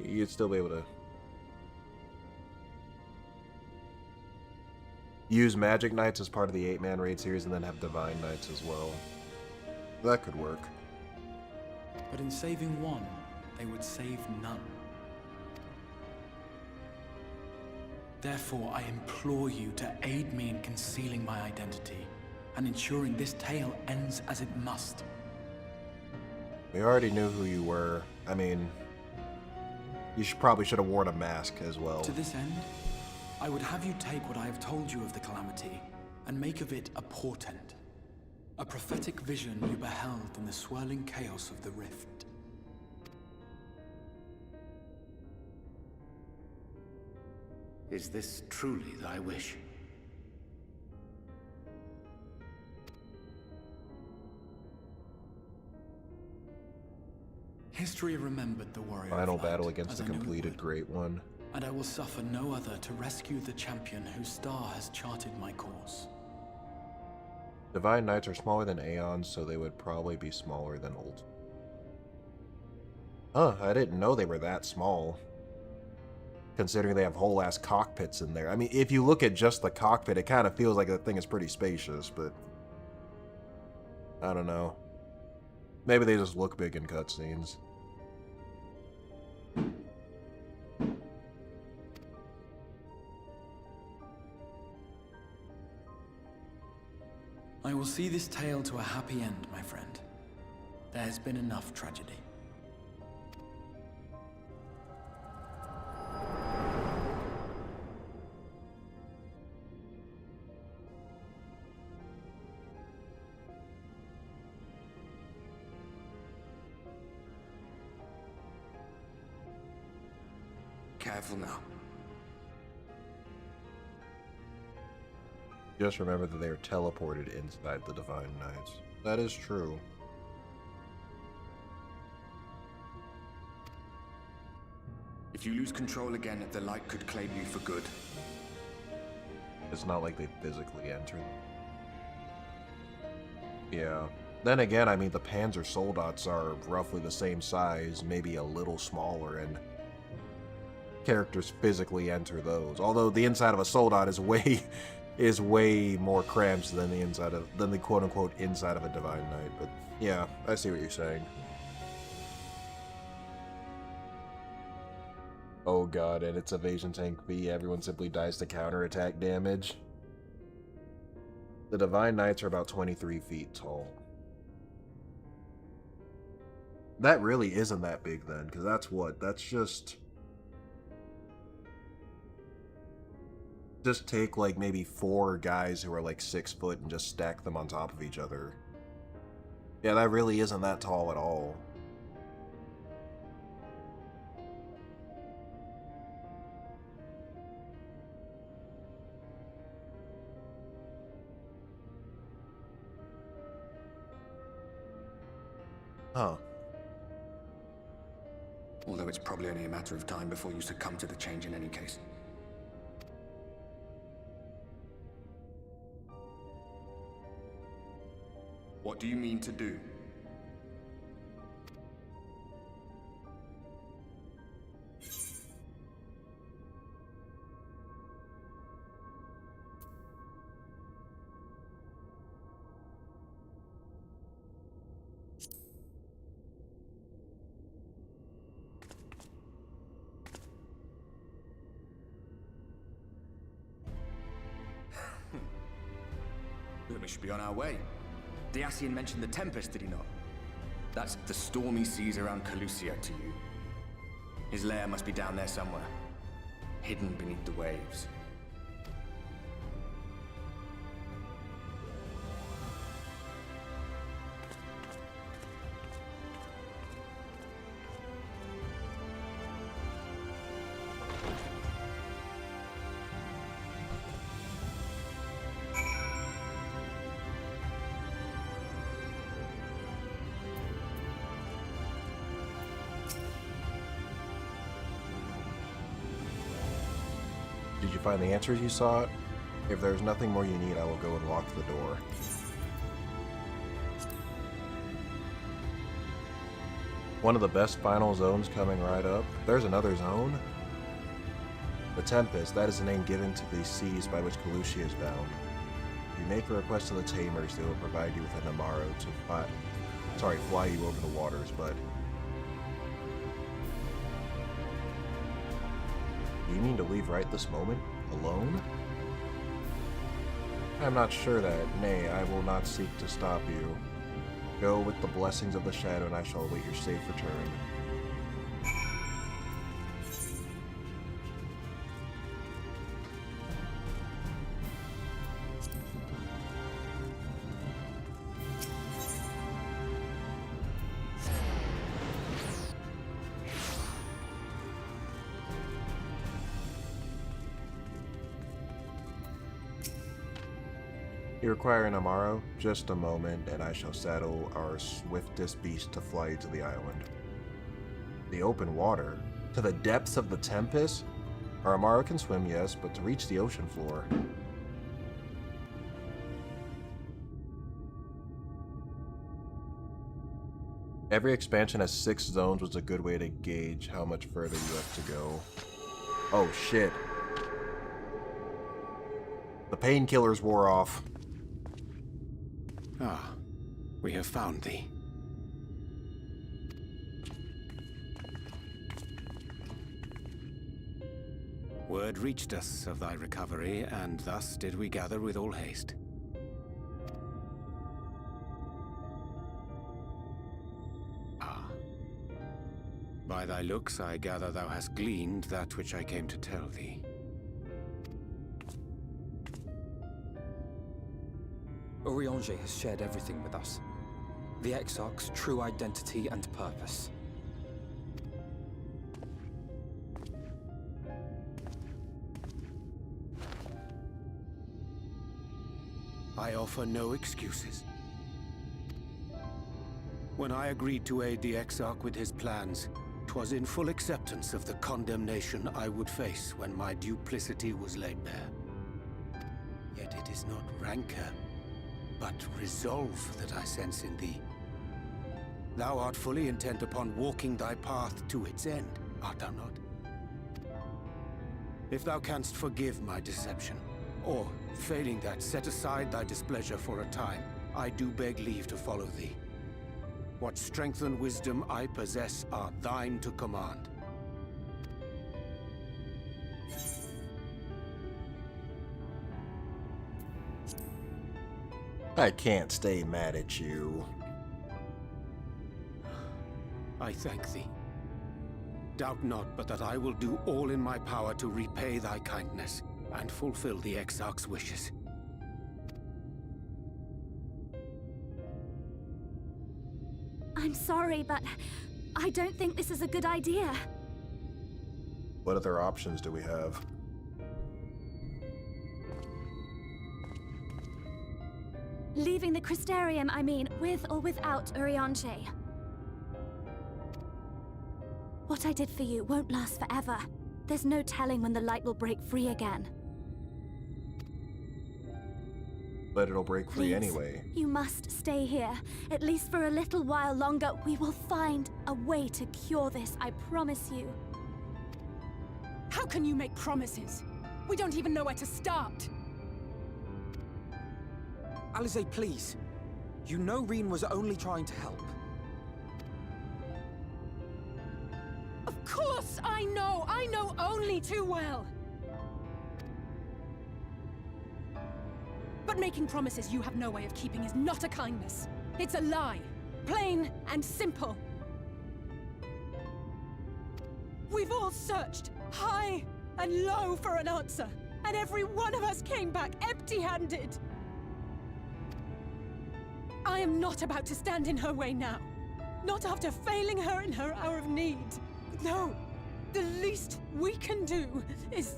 You'd still be able to use Magic Knights as part of the 8-man raid series and then have Divine Knights as well. That could work. But in saving one, they would save none. Therefore, I implore you to aid me in concealing my identity and ensuring this tale ends as it must. We already knew who you were. I mean, you probably should have worn a mask as well. To this end, I would have you take what I have told you of the Calamity and make of it a portent. A prophetic vision you beheld in the swirling chaos of the Rift. Is this truly thy wish? History remembered the warrior Final of light, battle against as the I knew it completed would, Great One. and I will suffer no other to rescue the champion whose star has charted my course. Divine Knights are smaller than Aeons, so they would probably be smaller than Ult. Huh, I didn't know they were that small. Considering they have whole ass cockpits in there. I mean, if you look at just the cockpit, it kind of feels like that thing is pretty spacious, but I don't know. Maybe they just look big in cutscenes. I will see this tale to a happy end, my friend. There has been enough tragedy. Careful now. Just remember that they are teleported inside the Divine Knights. That is true. If you lose control again, the light could claim you for good. It's not like they physically enter. Yeah. Then again, I mean, the Panzer Soldats are roughly the same size, maybe a little smaller, and characters physically enter those. Although the inside of a Soldat is way more cramped than the quote-unquote inside of a Divine Knight. But yeah, I see what you're saying. Oh god, and it's Evasion Tank B. Everyone simply dies to counterattack damage. The Divine Knights are about 23 feet tall. That really isn't that big then, because that's just take like maybe 4 guys who are like 6 foot and just stack them on top of each other. Yeah, that really isn't that tall at all. Huh. Although it's probably only a matter of time before you succumb to the change in any case. What do you mean to do? Then we should be on our way. Dacian mentioned the Tempest, did he not? That's the stormy seas around Calusia to you. His lair must be down there somewhere, hidden beneath the waves. Did you find the answers you sought? If there's nothing more you need, I will go and lock the door. One of the best final zones coming right up. There's another zone. The Tempest, that is the name given to the seas by which Calusia is bound. If you make a request to the Tamers, they will provide you with an Amaro to fly you over the waters, but do you mean to leave right this moment? Alone? I'm not sure that. Nay, I will not seek to stop you. Go with the blessings of the Shadow, and I shall await your safe return. You require an Amaro? Just a moment, and I shall saddle our swiftest beast to fly you to the island. The open water? To the depths of the Tempest? Our Amaro can swim, yes, but to reach the ocean floor... Every expansion has 6 zones, which is a good way to gauge how much further you have to go. Oh shit. The painkillers wore off. Ah, we have found thee. Word reached us of thy recovery, and thus did we gather with all haste. By thy looks, I gather thou hast gleaned that which I came to tell thee. Urianger has shared everything with us. The Exarch's true identity and purpose. I offer no excuses. When I agreed to aid the Exarch with his plans, 'twas in full acceptance of the condemnation I would face when my duplicity was laid bare. Yet it is not rancor, but resolve that I sense in thee. Thou art fully intent upon walking thy path to its end, art thou not? If thou canst forgive my deception, or, failing that, set aside thy displeasure for a time, I do beg leave to follow thee. What strength and wisdom I possess are thine to command. I can't stay mad at you. I thank thee. Doubt not but that I will do all in my power to repay thy kindness and fulfill the Exarch's wishes. I'm sorry, but I don't think this is a good idea. What other options do we have? Leaving the Crystarium, I mean, with or without Urianger. What I did for you won't last forever. There's no telling when the light will break free again. But it'll break free Please, anyway. You must stay here, at least for a little while longer. We will find a way to cure this, I promise you. How can you make promises? We don't even know where to start. Alize, please. You know Reen was only trying to help. Of course I know! I know only too well! But making promises you have no way of keeping is not a kindness. It's a lie. Plain and simple. We've all searched high and low for an answer, and every one of us came back empty-handed. I am not about to stand in her way now. Not after failing her in her hour of need. No, the least we can do is...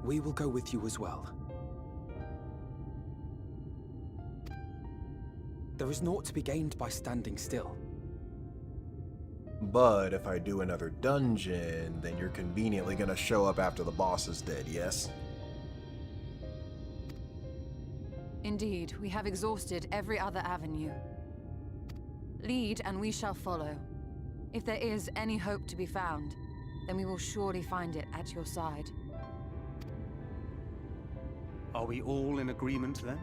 We will go with you as well. There is naught to be gained by standing still. But if I do another dungeon, then you're conveniently gonna show up after the boss is dead, yes? Indeed, we have exhausted every other avenue. Lead, and we shall follow. If there is any hope to be found, then we will surely find it at your side. Are we all in agreement then?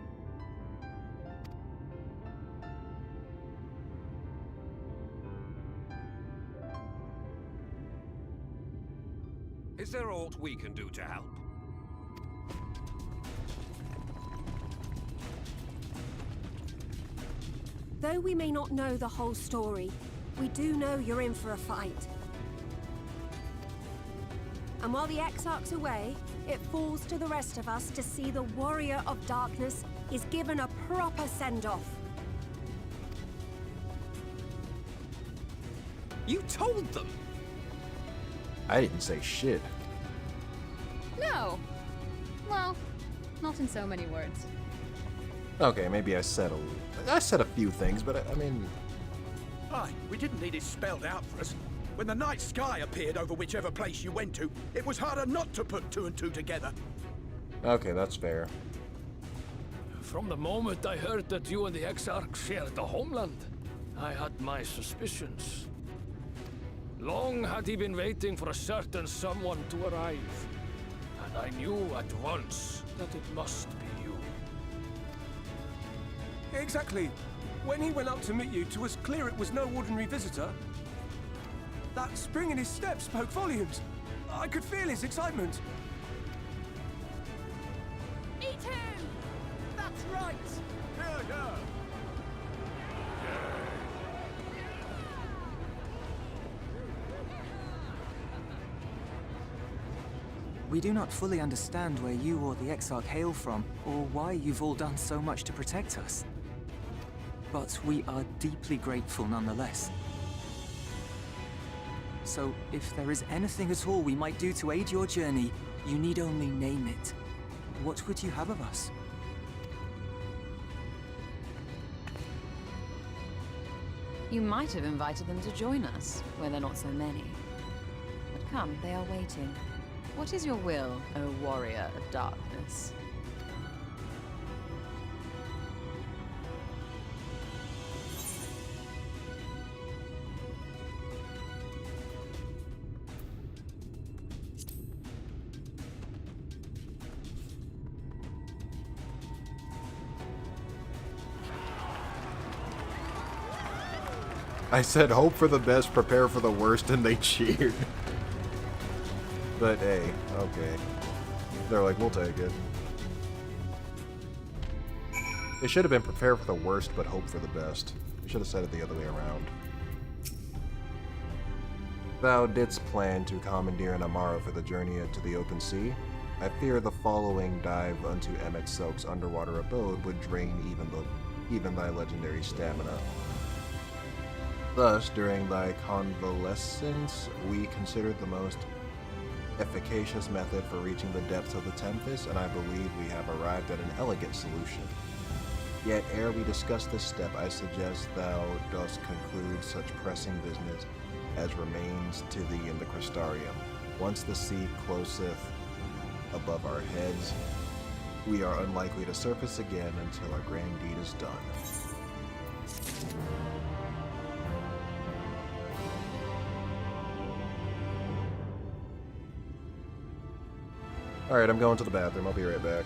Is there aught we can do to help? Though we may not know the whole story, we do know you're in for a fight. And while the Exarch's away, it falls to the rest of us to see the Warrior of Darkness is given a proper send-off. You told them! I didn't say shit. No! Well, not in so many words. Okay, maybe I said a few things, but I mean... Aye, we didn't need it spelled out for us. When the night sky appeared over whichever place you went to, it was harder not to put two and two together. Okay, that's fair. From the moment I heard that you and the Exarch shared the homeland, I had my suspicions. Long had he been waiting for a certain someone to arrive, and I knew at once that it must be you. Exactly. When he went up to meet you, it was clear it was no ordinary visitor. That spring in his step spoke volumes. I could feel his excitement. Me too! That's right! Yeah, yeah! We do not fully understand where you or the Exarch hail from, or why you've all done so much to protect us. But we are deeply grateful nonetheless. So, if there is anything at all we might do to aid your journey, you need only name it. What would you have of us? You might have invited them to join us, where there are not so many. But come, they are waiting. What is your will, O warrior of darkness? I said hope for the best, prepare for the worst, and they cheered. But hey, okay. They're like, we'll take it. It should have been prepare for the worst, but hope for the best. You should have said it the other way around. Thou didst plan to commandeer an Amara for the journey to the open sea. I fear the following dive unto Emmet Silk's underwater abode would drain even thy legendary stamina. Thus, during thy convalescence, we considered the most efficacious method for reaching the depths of the Tempest, and I believe we have arrived at an elegant solution. Yet, ere we discuss this step, I suggest thou dost conclude such pressing business as remains to thee in the Crystarium. Once the sea closeth above our heads, we are unlikely to surface again until our grand deed is done. Alright, I'm going to the bathroom. I'll be right back.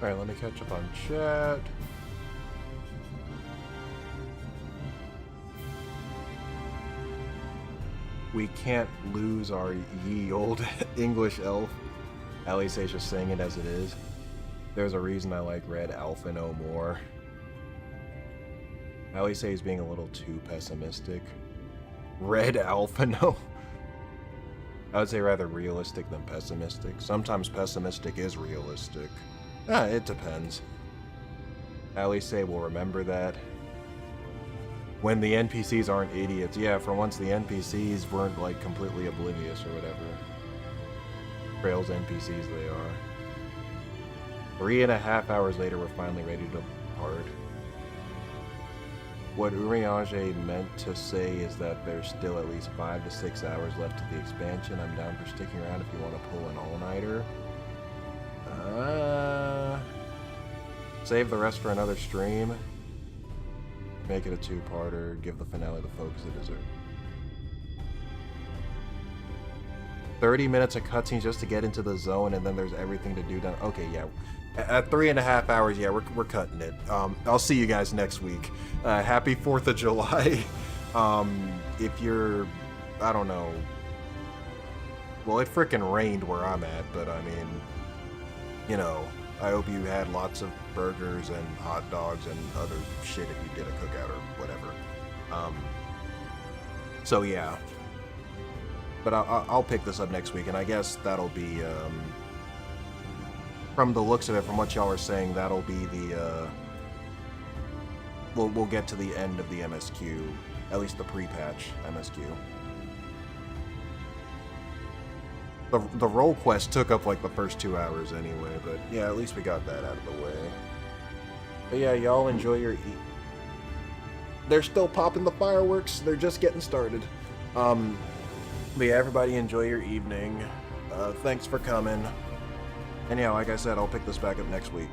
Alright, let me catch up on chat. We can't lose our ye old English elf. Alice's just saying it as it is. There's a reason I like Red Alpha no more. Alice is being a little too pessimistic. Red Alpha no. I would say rather realistic than pessimistic. Sometimes pessimistic is realistic. It depends. Alice will remember that. When the NPCs aren't idiots. Yeah, for once the NPCs weren't like completely oblivious or whatever. Trails NPCs they are. 3.5 hours later, we're finally ready to depart. What Urianger meant to say is that there's still at least 5 to 6 hours left to the expansion. I'm down for sticking around if you want to pull an all-nighter. Save the rest for another stream. Make it a 2-parter. Give the finale the focus it deserves. 30 minutes of cutscenes just to get into the zone, and then there's everything to do down. Okay, yeah. At 3.5 hours, yeah, we're cutting it. I'll see you guys next week. Happy 4th of July. If you're, I don't know. Well, it frickin' rained where I'm at, but I mean, you know, I hope you had lots of burgers and hot dogs and other shit if you did a cookout or whatever. So yeah. But I'll pick this up next week, and I guess that'll be, from the looks of it, from what y'all are saying, that'll be the, we'll get to the end of the MSQ, at least the pre-patch MSQ. The role quest took up like the first 2 hours anyway, but yeah, at least we got that out of the way. But yeah, y'all enjoy your They're still popping the fireworks, they're just getting started. But yeah, everybody enjoy your evening. Thanks for coming. And yeah, like I said, I'll pick this back up next week.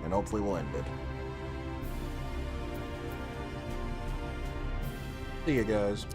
And hopefully we'll end it. See you guys.